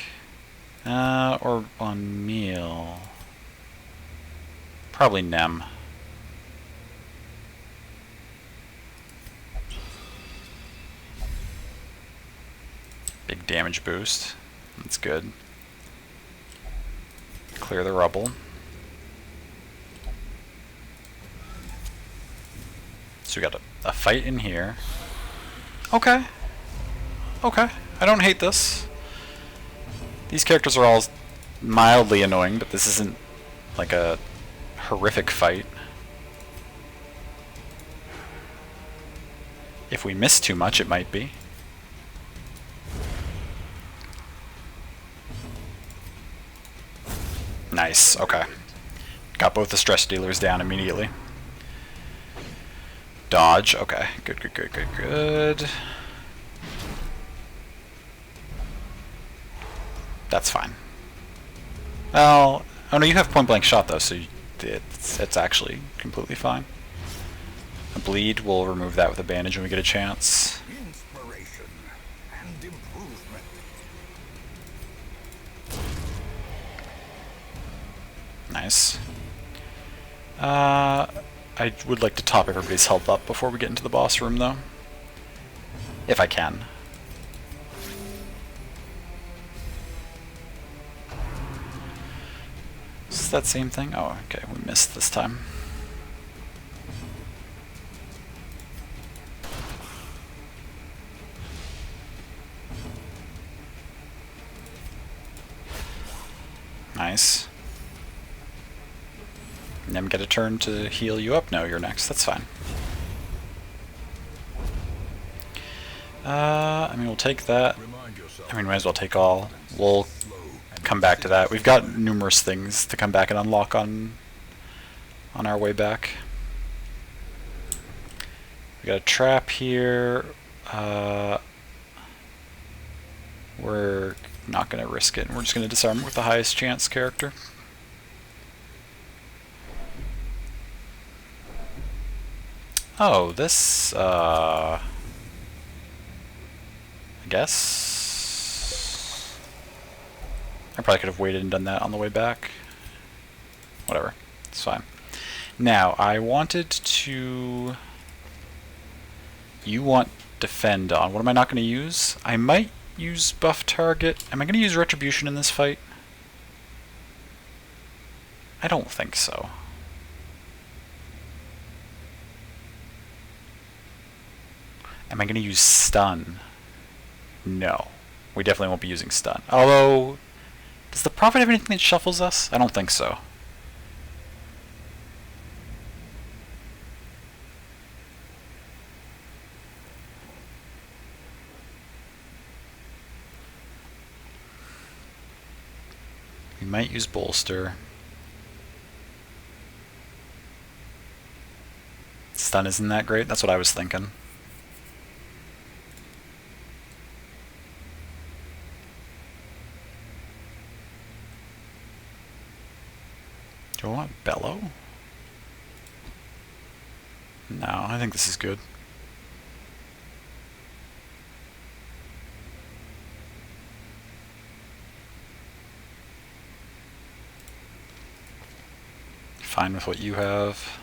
Or on meal? Probably Nem. Big damage boost. That's good. Clear the rubble. So we got a fight in here. Okay. Okay. I don't hate this. These characters are all mildly annoying, but this isn't like a horrific fight. If we miss too much, it might be. Nice, okay. Got both the stress dealers down immediately. Dodge, okay. Good, good, good, good, good. That's fine. Well, oh no, you have point blank shot though, so it's actually completely fine. A bleed, we'll remove that with a bandage when we get a chance. Inspiration and improvement. Nice. I would like to top everybody's health up before we get into the boss room, though. If I can. Is that same thing? Oh, okay, we missed this time. Nice. Nem get a turn to heal you up? No, you're next. That's fine. I mean, we'll take that. I mean, might as well take all. We'll come back to that. We've got numerous things to come back and unlock on our way back. We got a trap here. We're not going to risk it. We're just going to disarm it with the highest chance character. Oh, this, I guess? I probably could have waited and done that on the way back. Whatever. It's fine. Now, I wanted to... You want defend on. What am I not going to use? I might use buff target. Am I going to use retribution in this fight? I don't think so. Am I going to use stun? No. We definitely won't be using stun. Although, does the prophet have anything that shuffles us? I don't think so. We might use bolster. Stun isn't that great? That's what I was thinking. Do I want bellow? No, I think this is good. Fine with what you have.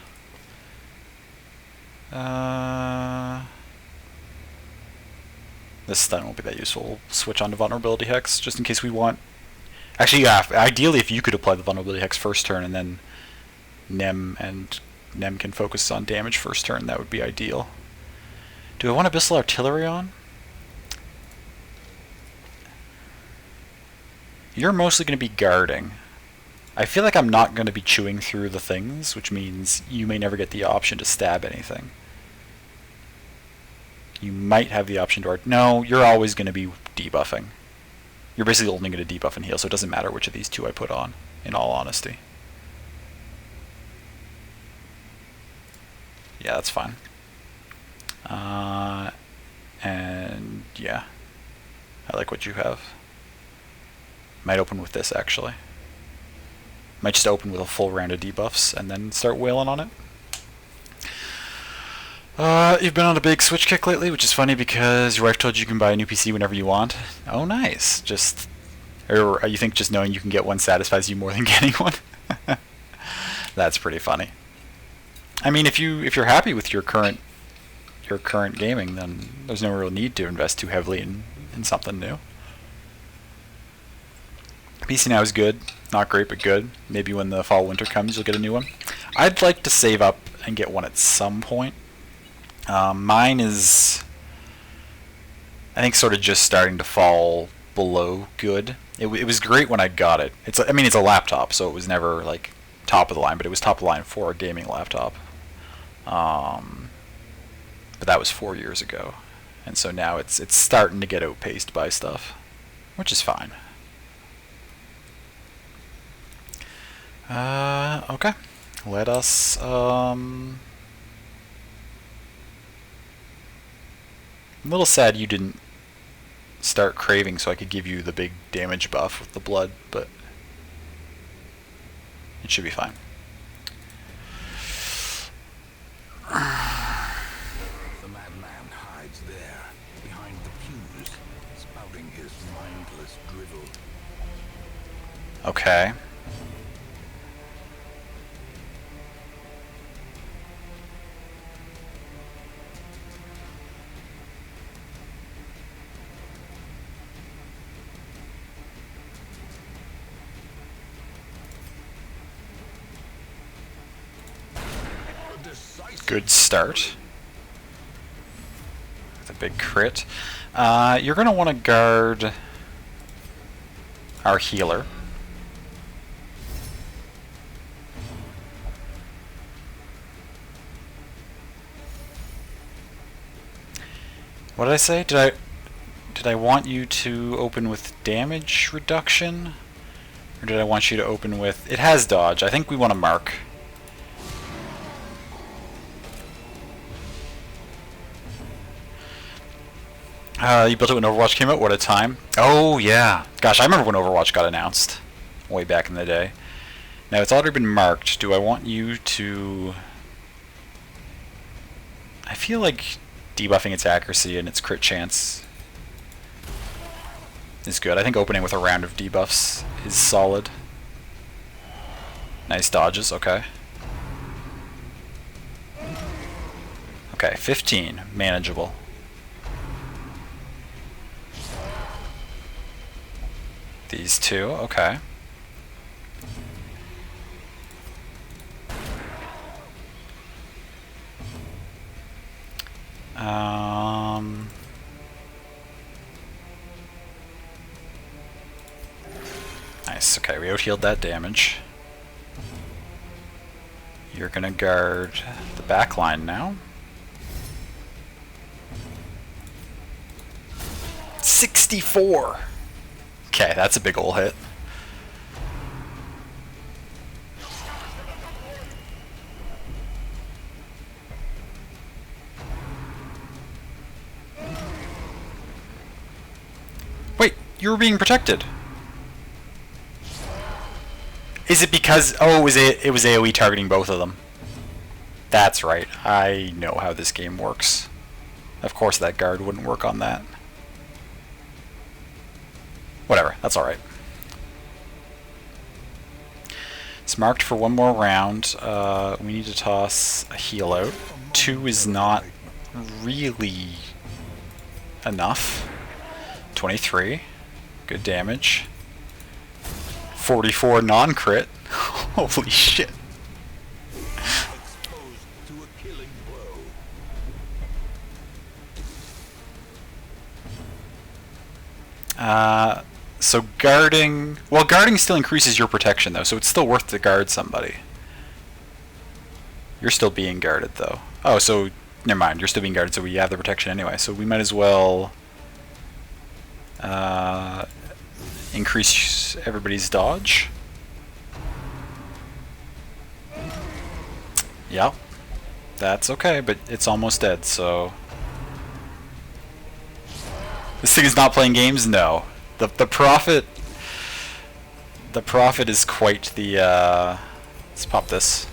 This stun won't be that useful. We'll switch on to vulnerability hex just in case we want. Actually, yeah. Ideally, if you could apply the vulnerability hex first turn and then Nem can focus on damage first turn, that would be ideal. Do I want Abyssal Artillery on? You're mostly going to be guarding. I feel like I'm not going to be chewing through the things, which means you may never get the option to stab anything. You might have the option to... No, you're always going to be debuffing. You're basically only going to debuff and heal, so it doesn't matter which of these two I put on, in all honesty. Yeah, that's fine. And yeah, I like what you have. Might open with this, actually. Might just open with a full round of debuffs and then start wailing on it. You've been on a big Switch kick lately, which is funny because your wife told you can buy a new PC whenever you want. Oh, nice. Or you think just knowing you can get one satisfies you more than getting one? That's pretty funny. I mean, if you're happy with your current gaming, then there's no real need to invest too heavily in something new. PC now is good. Not great, but good. Maybe when the fall winter comes, you'll get a new one. I'd like to save up and get one at some point. Mine is, I think, sort of just starting to fall below good. It was great when I got it. It's a laptop, so it was never like top of the line, but it was top of the line for a gaming laptop. But that was 4 years ago, and so now it's starting to get outpaced by stuff, which is fine. Okay. Let us, I'm a little sad you didn't start craving so I could give you the big damage buff with the blood, but it should be fine. The madman hides there, behind the pews, spouting his mindless drivel. Okay. Good start. With a big crit. You're going to want to guard our healer. What did I say? Did I want you to open with damage reduction? Or did I want you to open with... It has dodge. I think we want to mark. You built it when Overwatch came out? What a time. Oh, yeah. Gosh, I remember when Overwatch got announced. Way back in the day. Now, it's already been marked. Do I want you to... I feel like debuffing its accuracy and its crit chance is good. I think opening with a round of debuffs is solid. Nice dodges, okay. Okay, 15. Manageable. These two, okay. Nice, okay, we out-healed that damage. You're gonna guard the back line now. 64! Okay, that's a big ol' hit. Wait, you were being protected. Is it because... Oh, it was AoE targeting both of them. That's right. I know how this game works. Of course that guard wouldn't work on that. Whatever, that's alright. It's marked for one more round. We need to toss a heal out. 2 is not really enough. 23. Good damage. 44 non-crit. Holy shit. So guarding... Well, guarding still increases your protection, though, so it's still worth to guard somebody. You're still being guarded, though. Oh, so... Never mind, you're still being guarded, so we have the protection anyway. So we might as well... increase everybody's dodge. Yep. That's okay, but it's almost dead, so... This thing is not playing games? No. The Prophet... The Prophet is quite the, Let's pop this.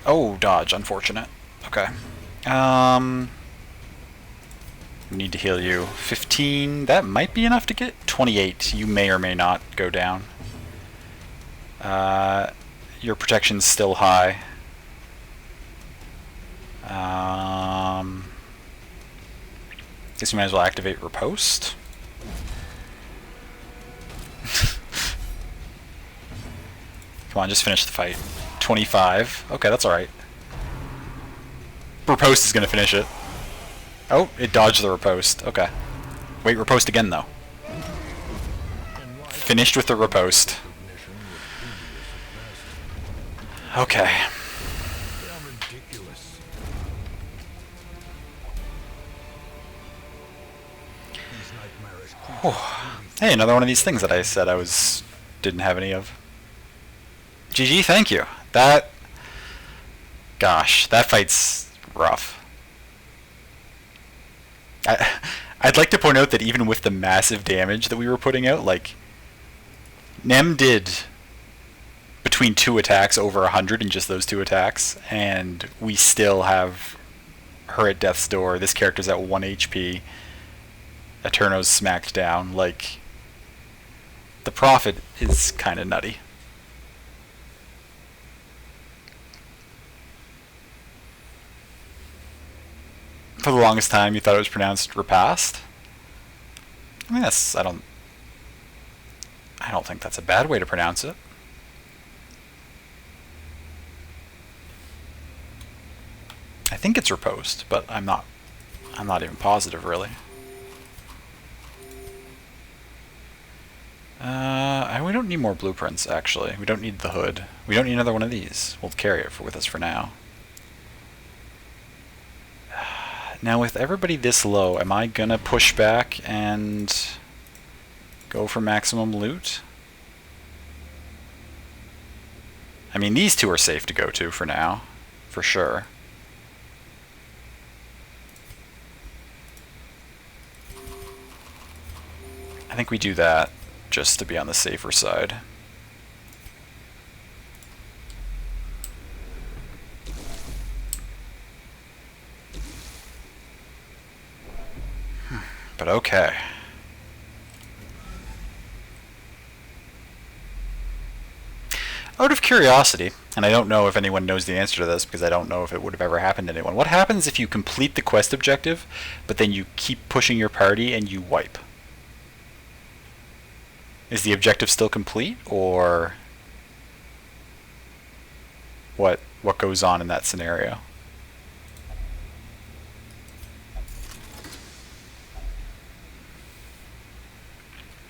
Oh, dodge. Unfortunate. Okay. We need to heal you. 15. That might be enough to get 28. You may or may not go down. Your protection's still high. Guess we might as well activate Riposte. Come on, just finish the fight. 25. Okay, that's alright. Riposte is gonna finish it. Oh, it dodged the Riposte. Okay. Wait, Riposte again, though. Finished with the Riposte. Okay. Hey, another one of these things that I said I didn't have any of. GG, thank you. Gosh, that fight's rough. I'd like to point out that even with the massive damage that we were putting out, like, Nem did between 2 attacks over 100 in just those 2 attacks, and we still have her at death's door. This character's at 1 HP. Eterno's smacked down. Like, the Prophet is kind of nutty. For the longest time, you thought it was pronounced repast. I mean, I don't think that's a bad way to pronounce it. I think it's reposed, but I'm not even positive, really. We don't need more blueprints, actually. We don't need the hood. We don't need another one of these. We'll carry it with us for now. Now, with everybody this low, am I gonna push back and go for maximum loot? I mean, these two are safe to go to for now, for sure. I think we do that just to be on the safer side. But okay. Out of curiosity, and I don't know if anyone knows the answer to this because I don't know if it would have ever happened to anyone, what happens if you complete the quest objective, but then you keep pushing your party and you wipe? Is the objective still complete, or what goes on in that scenario?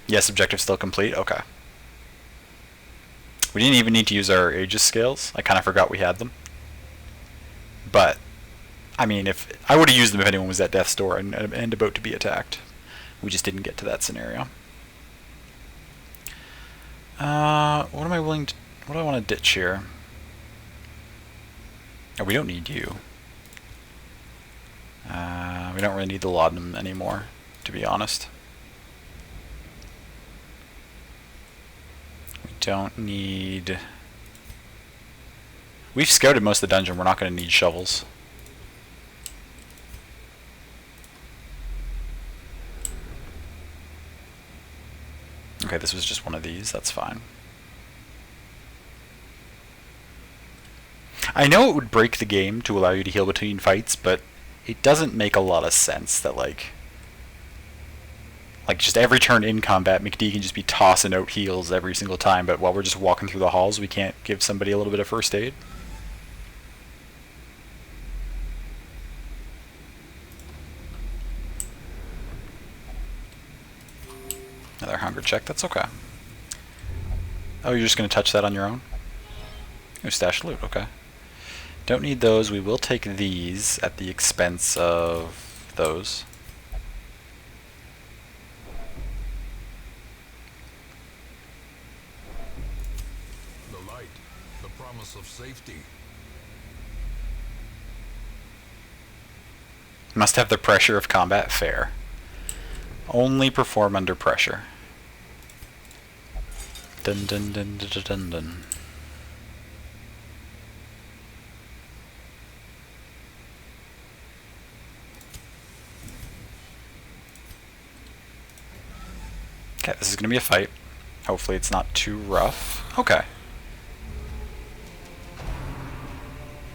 Yes, objective still complete? Okay. We didn't even need to use our Aegis scales. I kind of forgot we had them. But, I mean, if I would have used them if anyone was at death's door and about to be attacked. We just didn't get to that scenario. What am I willing to... What do I want to ditch here? Oh, we don't need you. We don't really need the laudanum anymore, to be honest. We don't need... We've scouted most of the dungeon. We're not going to need shovels. Okay, this was just one of these. That's fine. I know it would break the game to allow you to heal between fights, but it doesn't make a lot of sense that, like just every turn in combat, McD can just be tossing out heals every single time, but while we're just walking through the halls, we can't give somebody a little bit of first aid. Another hunger check, that's okay. Oh, you're just going to touch that on your own? Oh, stash loot, okay. Don't need those. We will take these at the expense of those. The light, the promise of safety. Must have the pressure of combat, fair. Only perform under pressure. Dun dun dun dun dun dun dun. Okay, this is going to be a fight. Hopefully it's not too rough. Okay.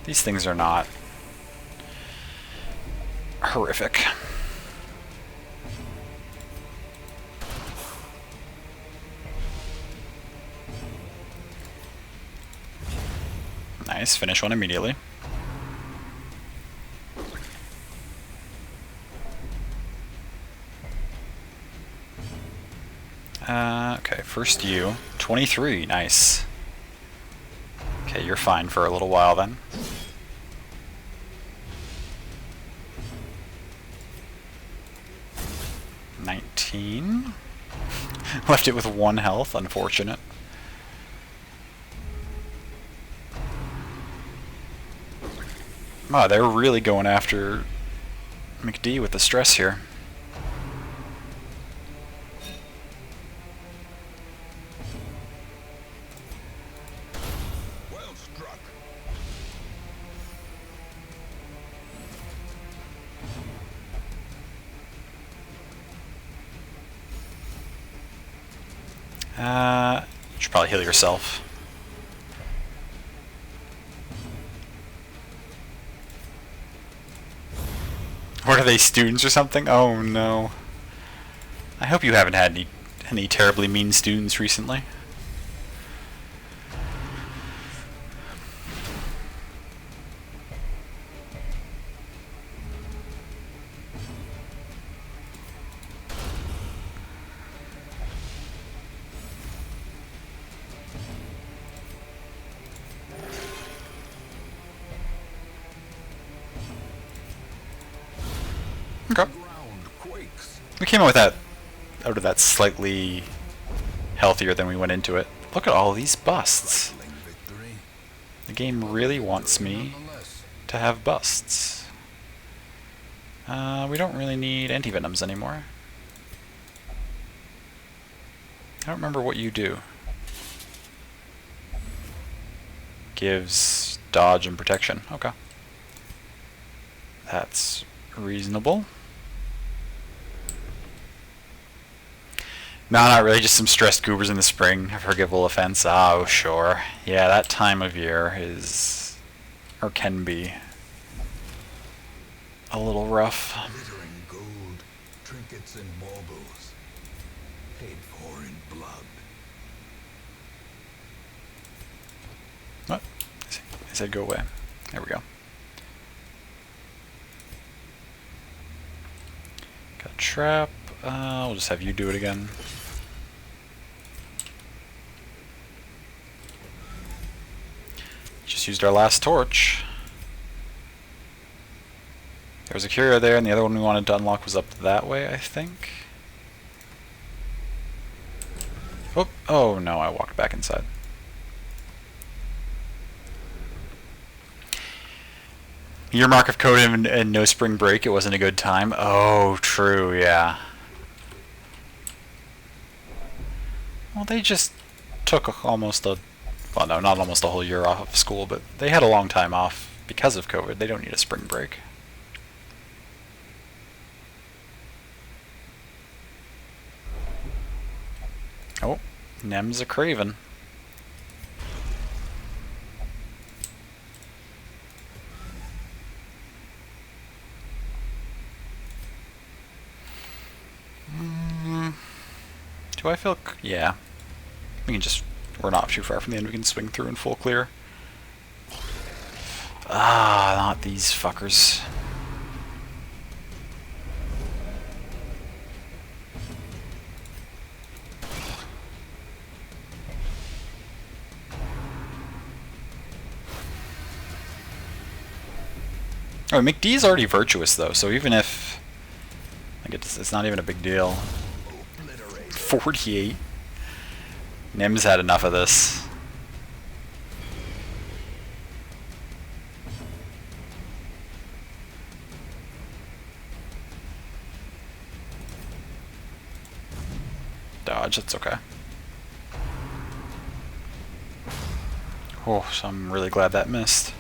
These things are not horrific. Nice, finish one immediately. Okay, first you. 23, nice. Okay, you're fine for a little while then. $19. Left it with 1 health, unfortunate. Wow, they're really going after McD with the stress here. Well struck. You should probably heal yourself. What are they, students or something? Oh no. I hope you haven't had any terribly mean students recently. Okay. The ground quakes. We came out with that, out of that slightly healthier than we went into it. Look at all these busts. Trifling victory. The game really wants Victory me nonetheless. to have busts. We don't really need antivenoms anymore. I don't remember what you do. Gives dodge and protection. Okay. That's reasonable. No, not really. Just some stressed goobers in the spring. A forgivable offense. Oh, sure. Yeah, that time of year is, or can be, a little rough. Glittering gold, trinkets and baubles, paid for in blood. What? I said go away. There we go. Got a trap. We'll just have you do it again. Just used our last torch. There was a curio there, and the other one we wanted to unlock was up that way, I think. Oh, oh no, I walked back inside. Your mark of code and no spring break, it wasn't a good time. Oh, true, yeah. Well, they just took almost a, well, no, not almost a whole year off of school, but they had a long time off because of COVID. They don't need a spring break. Oh, Nem's a craven. Do I feel... yeah. We can just... we're not too far from the end. We can swing through in full clear. Ah, not these fuckers. Oh, McD's already virtuous though, so even if... like it's not even a big deal. 48. Nim's had enough of this. Dodge, that's okay. Oh, so I'm really glad that missed.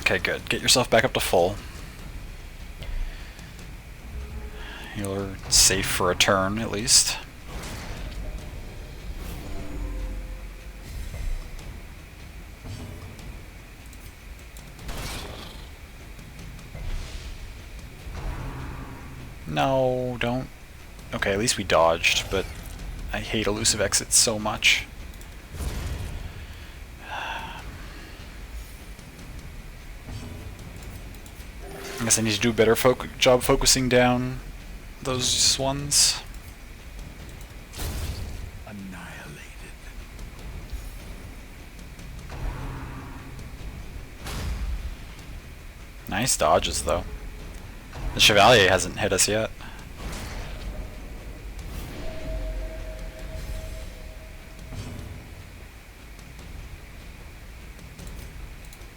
Okay, good. Get yourself back up to full. You're safe for a turn, at least. No, don't. Okay, at least we dodged, but I hate elusive exits so much. I guess I need to do a better job focusing down those ones. Annihilated. Nice dodges, though. The Chevalier hasn't hit us yet.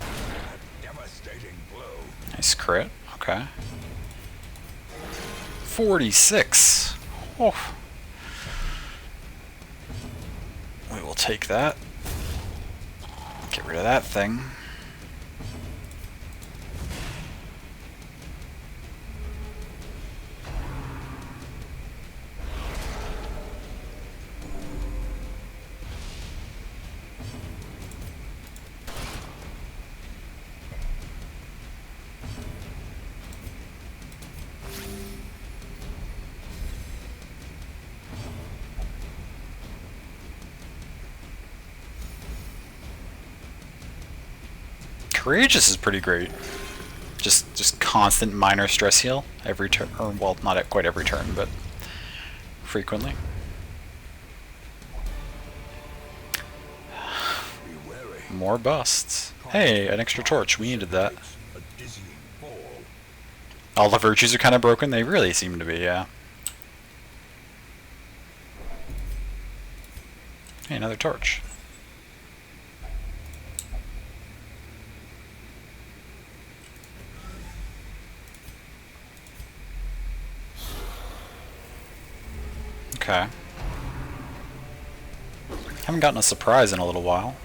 A devastating blow. Nice crit. Okay. 46. Oh. We will take that. Get rid of that thing. Courageous is pretty great. Just constant minor stress heal every turn, or well, not at quite every turn, but frequently. Be wary. More busts. Hey, an extra torch. We needed that. A dizzying fall. All the virtues are kind of broken. They really seem to be, yeah. Hey, another torch. Okay. Haven't gotten a surprise in a little while.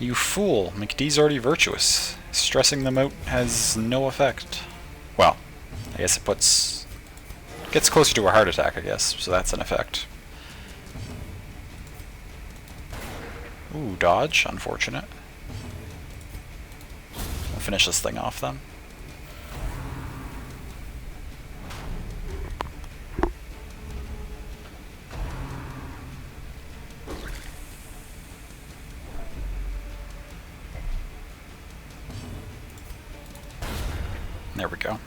You fool! McDee's already virtuous. Stressing them out has no effect. Well, I guess it gets closer to a heart attack, I guess, so that's an effect. Ooh, dodge. Unfortunate. We'll finish this thing off then. There we go.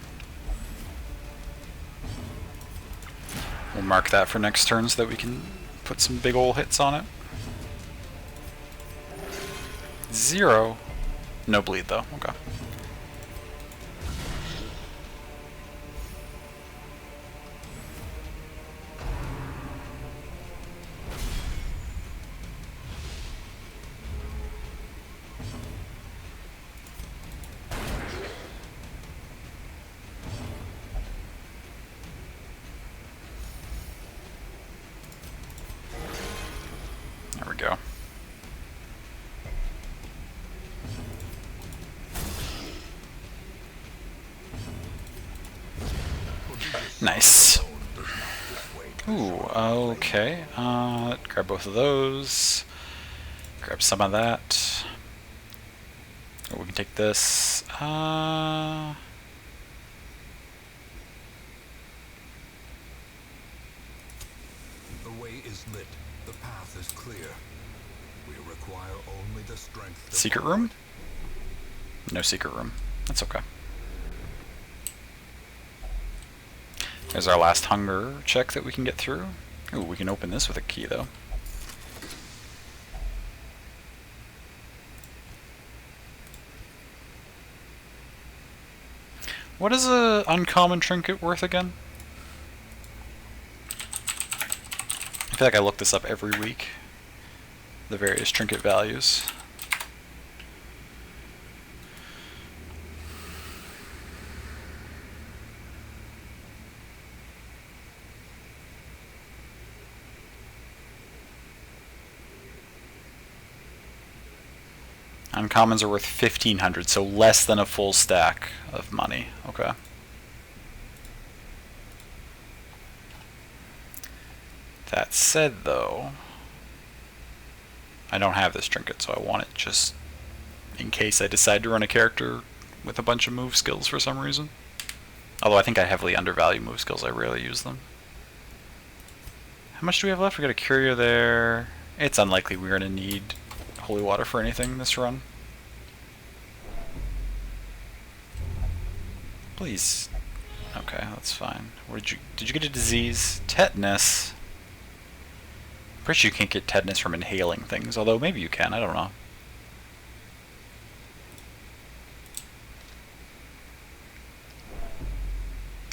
We'll mark that for next turn so that we can put some big ol' hits on it. 0. No bleed though. Okay. There we go. Nice. Ooh, okay. Grab both of those. Grab some of that. Oh, we can take this. The way is lit. The path is clear. We require only the strength to Secret room? No secret room. That's okay. There's our last hunger check that we can get through. Ooh, we can open this with a key though. What is a uncommon trinket worth again? I feel like I look this up every week. The various trinket values. Uncommons are worth 1,500, so less than a full stack of money. Okay. That said, though, I don't have this trinket, so I want it just in case I decide to run a character with a bunch of move skills for some reason. Although I think I heavily undervalue move skills, I rarely use them. How much do we have left? We got a curio there. It's unlikely we're going to need holy water for anything this run. Please. Okay, that's fine. What did you get a disease? Tetanus. Pretty sure you can't get tetanus from inhaling things, although maybe you can, I don't know.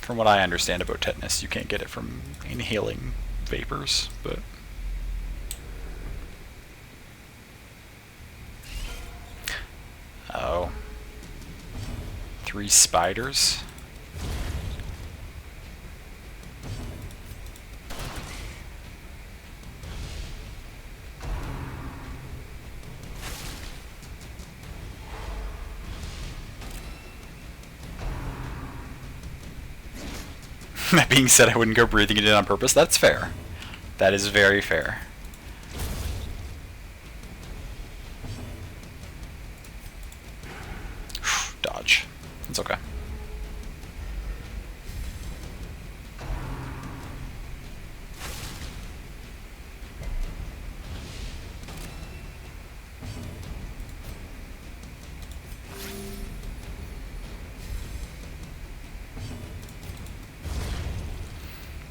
From what I understand about tetanus, you can't get it from inhaling vapors, but... Oh. 3 spiders? That being said, I wouldn't go breathing it in on purpose. That's fair. That is very fair. Dodge. It's okay.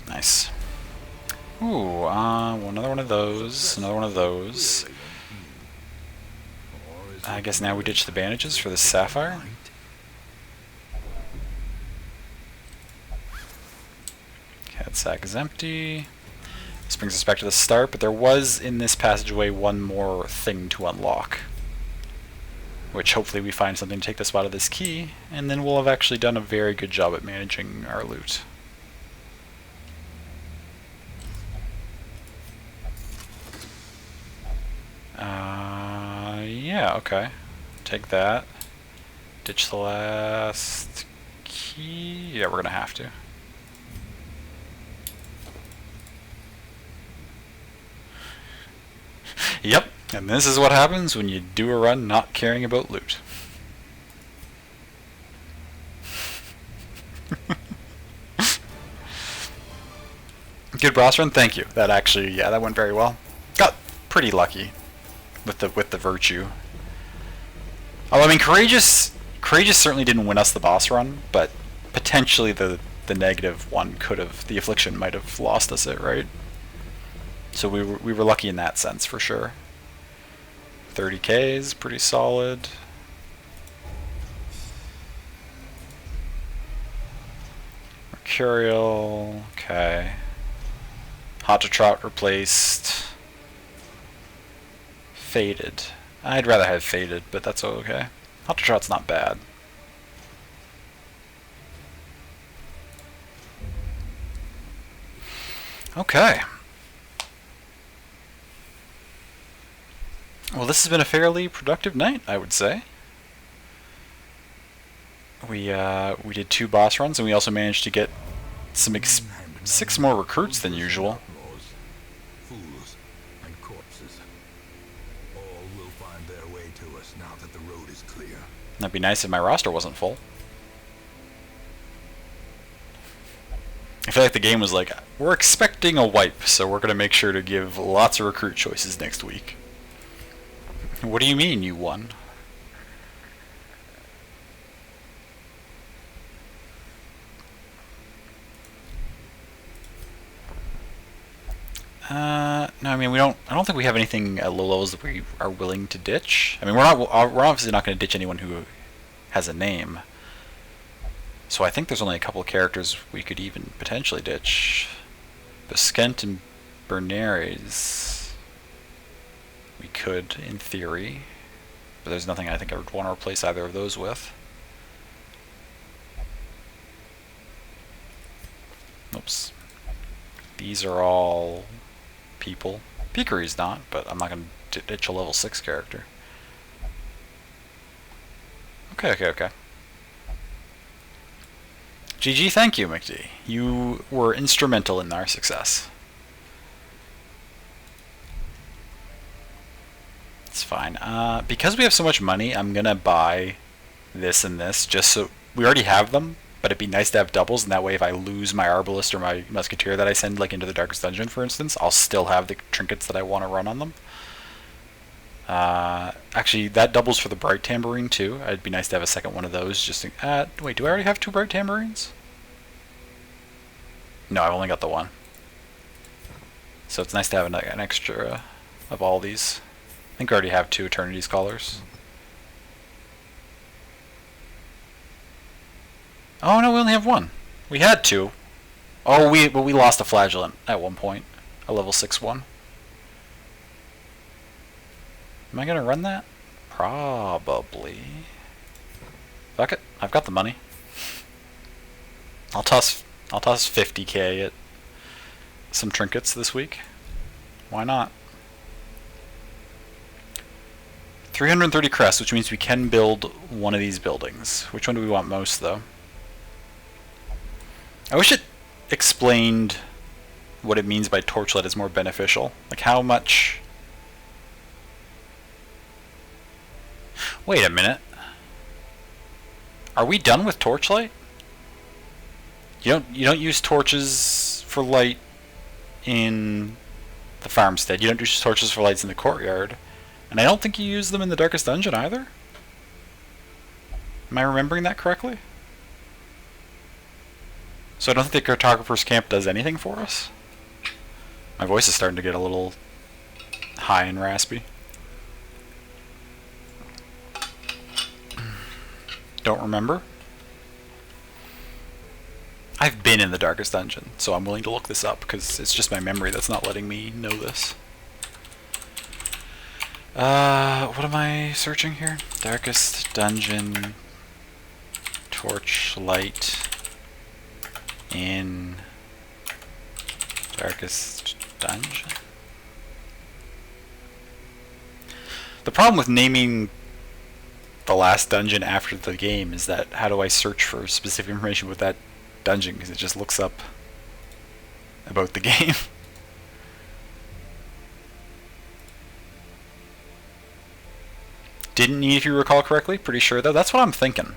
Nice. Ooh, another one of those. Another one of those. I guess now we ditch the bandages for the sapphire. Head sack is empty. This brings us back to the start, but there was in this passageway one more thing to unlock. Which hopefully we find something to take us out of this key, and then we'll have actually done a very good job at managing our loot. Yeah, okay. Take that. Ditch the last key. Yeah, we're gonna have to. Yep, and this is what happens when you do a run not caring about loot. Good boss run, thank you. That actually, yeah, that went very well. Got pretty lucky with the virtue. Oh, I mean, courageous certainly didn't win us the boss run, but potentially the negative one could have, the affliction might have lost us it, right? So we were lucky in that sense for sure. 30k is pretty solid. Mercurial, okay. Hot to Trot replaced. Faded. I'd rather have Faded, but that's okay. Hot to Trot's not bad. Okay. Well, this has been a fairly productive night, I would say. We did 2 boss runs, and we also managed to get some 6 more recruits than usual. Fools and corpses. All will find their way to us now that the road is clear. That'd be nice if my roster wasn't full. I feel like the game was like, we're expecting a wipe, so we're going to make sure to give lots of recruit choices next week. What do you mean you won? No, I mean I don't think we have anything at low levels that we are willing to ditch. I mean we're obviously not going to ditch anyone who has a name. So I think there's only a couple of characters we could even potentially ditch. Beskent and Bernares. We could, in theory. But there's nothing I think I would want to replace either of those with. Oops. These are all people. Pikary's not, but I'm not going to ditch a level 6 character. Okay. GG, thank you, McD. You were instrumental in our success. It's fine. Because we have so much money, I'm gonna buy this and this, just so we already have them, but it'd be nice to have doubles, and that way if I lose my Arbalist or my Musketeer that I send like into the Darkest Dungeon, for instance, I'll still have the trinkets that I want to run on them. Actually, that doubles for the Bright Tambourine too. It'd be nice to have a second one of those. Just to, wait, do I already have 2 Bright Tambourines? No, I've only got the one. So it's nice to have an extra of all these. I think I already have 2 Eternity Scholars. Oh no, we only have 1. We had 2. Oh, but we lost a Flagellant at one point, a level 6 one. Am I gonna run that? Probably. Fuck it, I've got the money. I'll toss 50k at some trinkets this week. Why not? 330 crests, which means we can build one of these buildings. Which one do we want most, though? I wish it explained what it means by torchlight is more beneficial. Like how much... Wait a minute. Are we done with torchlight? You don't use torches for light in the farmstead. You don't use torches for lights in the courtyard. And I don't think you use them in the Darkest Dungeon either. Am I remembering that correctly? So I don't think the Cartographer's Camp does anything for us? My voice is starting to get a little high and raspy. Don't remember. I've been in the darkest dungeon, so I'm willing to look this up because it's just my memory that's not letting me know this. What am I searching here? Darkest dungeon, torchlight in darkest dungeon. The problem with naming the last dungeon after the game is that how do I search for specific information with that dungeon, because it just looks up about the game. Didn't need, if you recall correctly. Pretty sure though. That's what I'm thinking.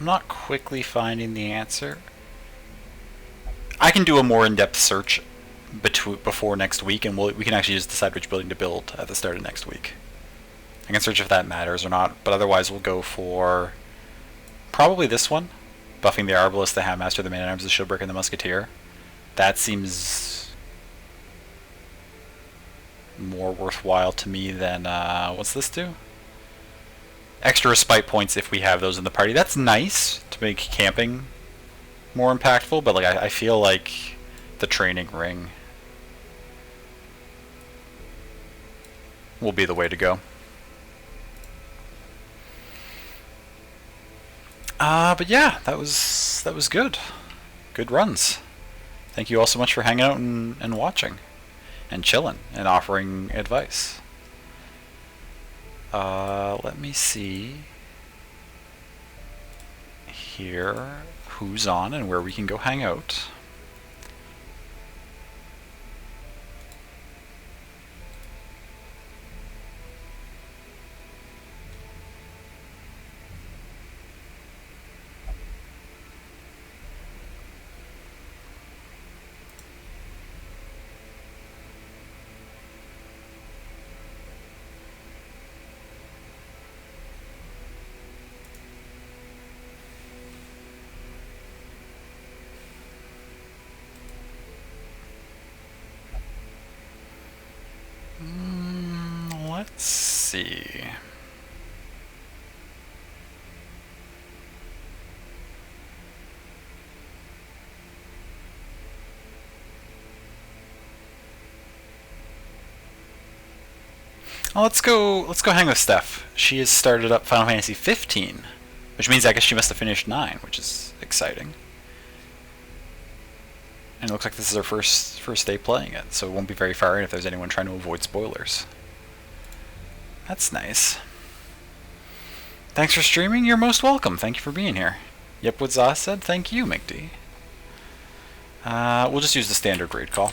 I'm not quickly finding the answer. I can do a more in-depth search before next week, and we can actually just decide which building to build at the start of next week. I can search if that matters or not, but otherwise we'll go for probably this one. Buffing the Arbalist, the Handmaster, the Man-at-Arms, the Shieldbreaker, and the Musketeer. That seems more worthwhile to me than, what's this do? Extra respite points if we have those in the party. That's nice to make camping more impactful, but like I feel like the training ring will be the way to go. But yeah, that was good. Good runs. Thank you all so much for hanging out and watching and chilling and offering advice. Let me see here who's on and where we can go hang out. Let's see. Oh, let's go hang with Steph. She has started up Final Fantasy 15, which means I guess she must have finished 9, which is exciting. And it looks like this is her first day playing it, so it won't be very far in if there's anyone trying to avoid spoilers. That's nice. Thanks for streaming. You're most welcome. Thank you for being here. Yep, what Zaz said. Thank you, McD. We'll just use the standard raid call.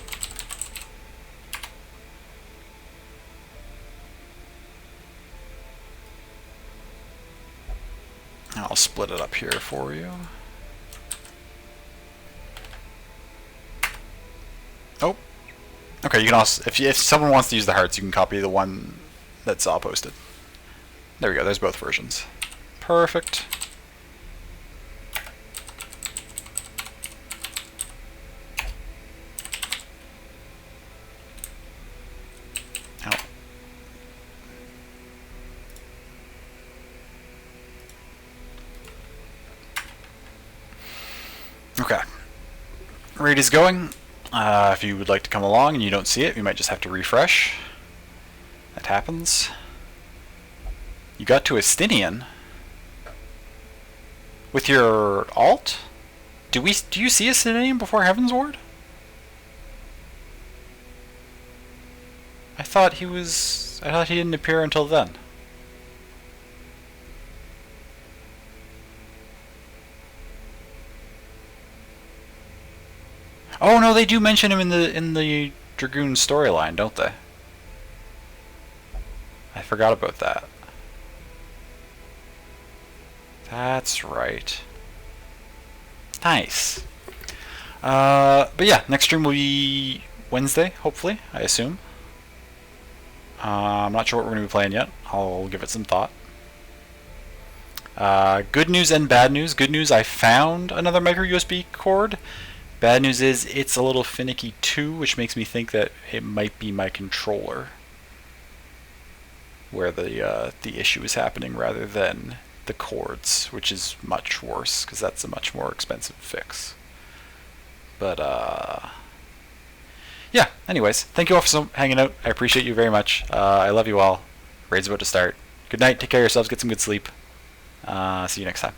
I'll split it up here for you. Oh. Okay, you can also, if someone wants to use the hearts, you can copy the one that Saw posted. There we go, there's both versions. Perfect. Ow. Okay. Raid is going. If you would like to come along and you don't see it, you might just have to refresh. That happens. You got to Estinian with your alt? Do you see Estinian before Heaven's Ward? I thought he didn't appear until then. Oh no, they do mention him in the Dragoon storyline, don't they? I forgot about that. That's right. Nice. But yeah, next stream will be Wednesday, hopefully, I assume. I'm not sure what we're going to be playing yet. I'll give it some thought. Good news and bad news. Good news, I found another micro USB cord. Bad news is it's a little finicky too, which makes me think that it might be my controller where the issue is happening rather than the cords, which is much worse because that's a much more expensive fix. But yeah, anyways, thank you all for hanging out. I appreciate you very much. I love you all. Raid's about to start. Good night, take care of yourselves, get some good sleep. See you next time.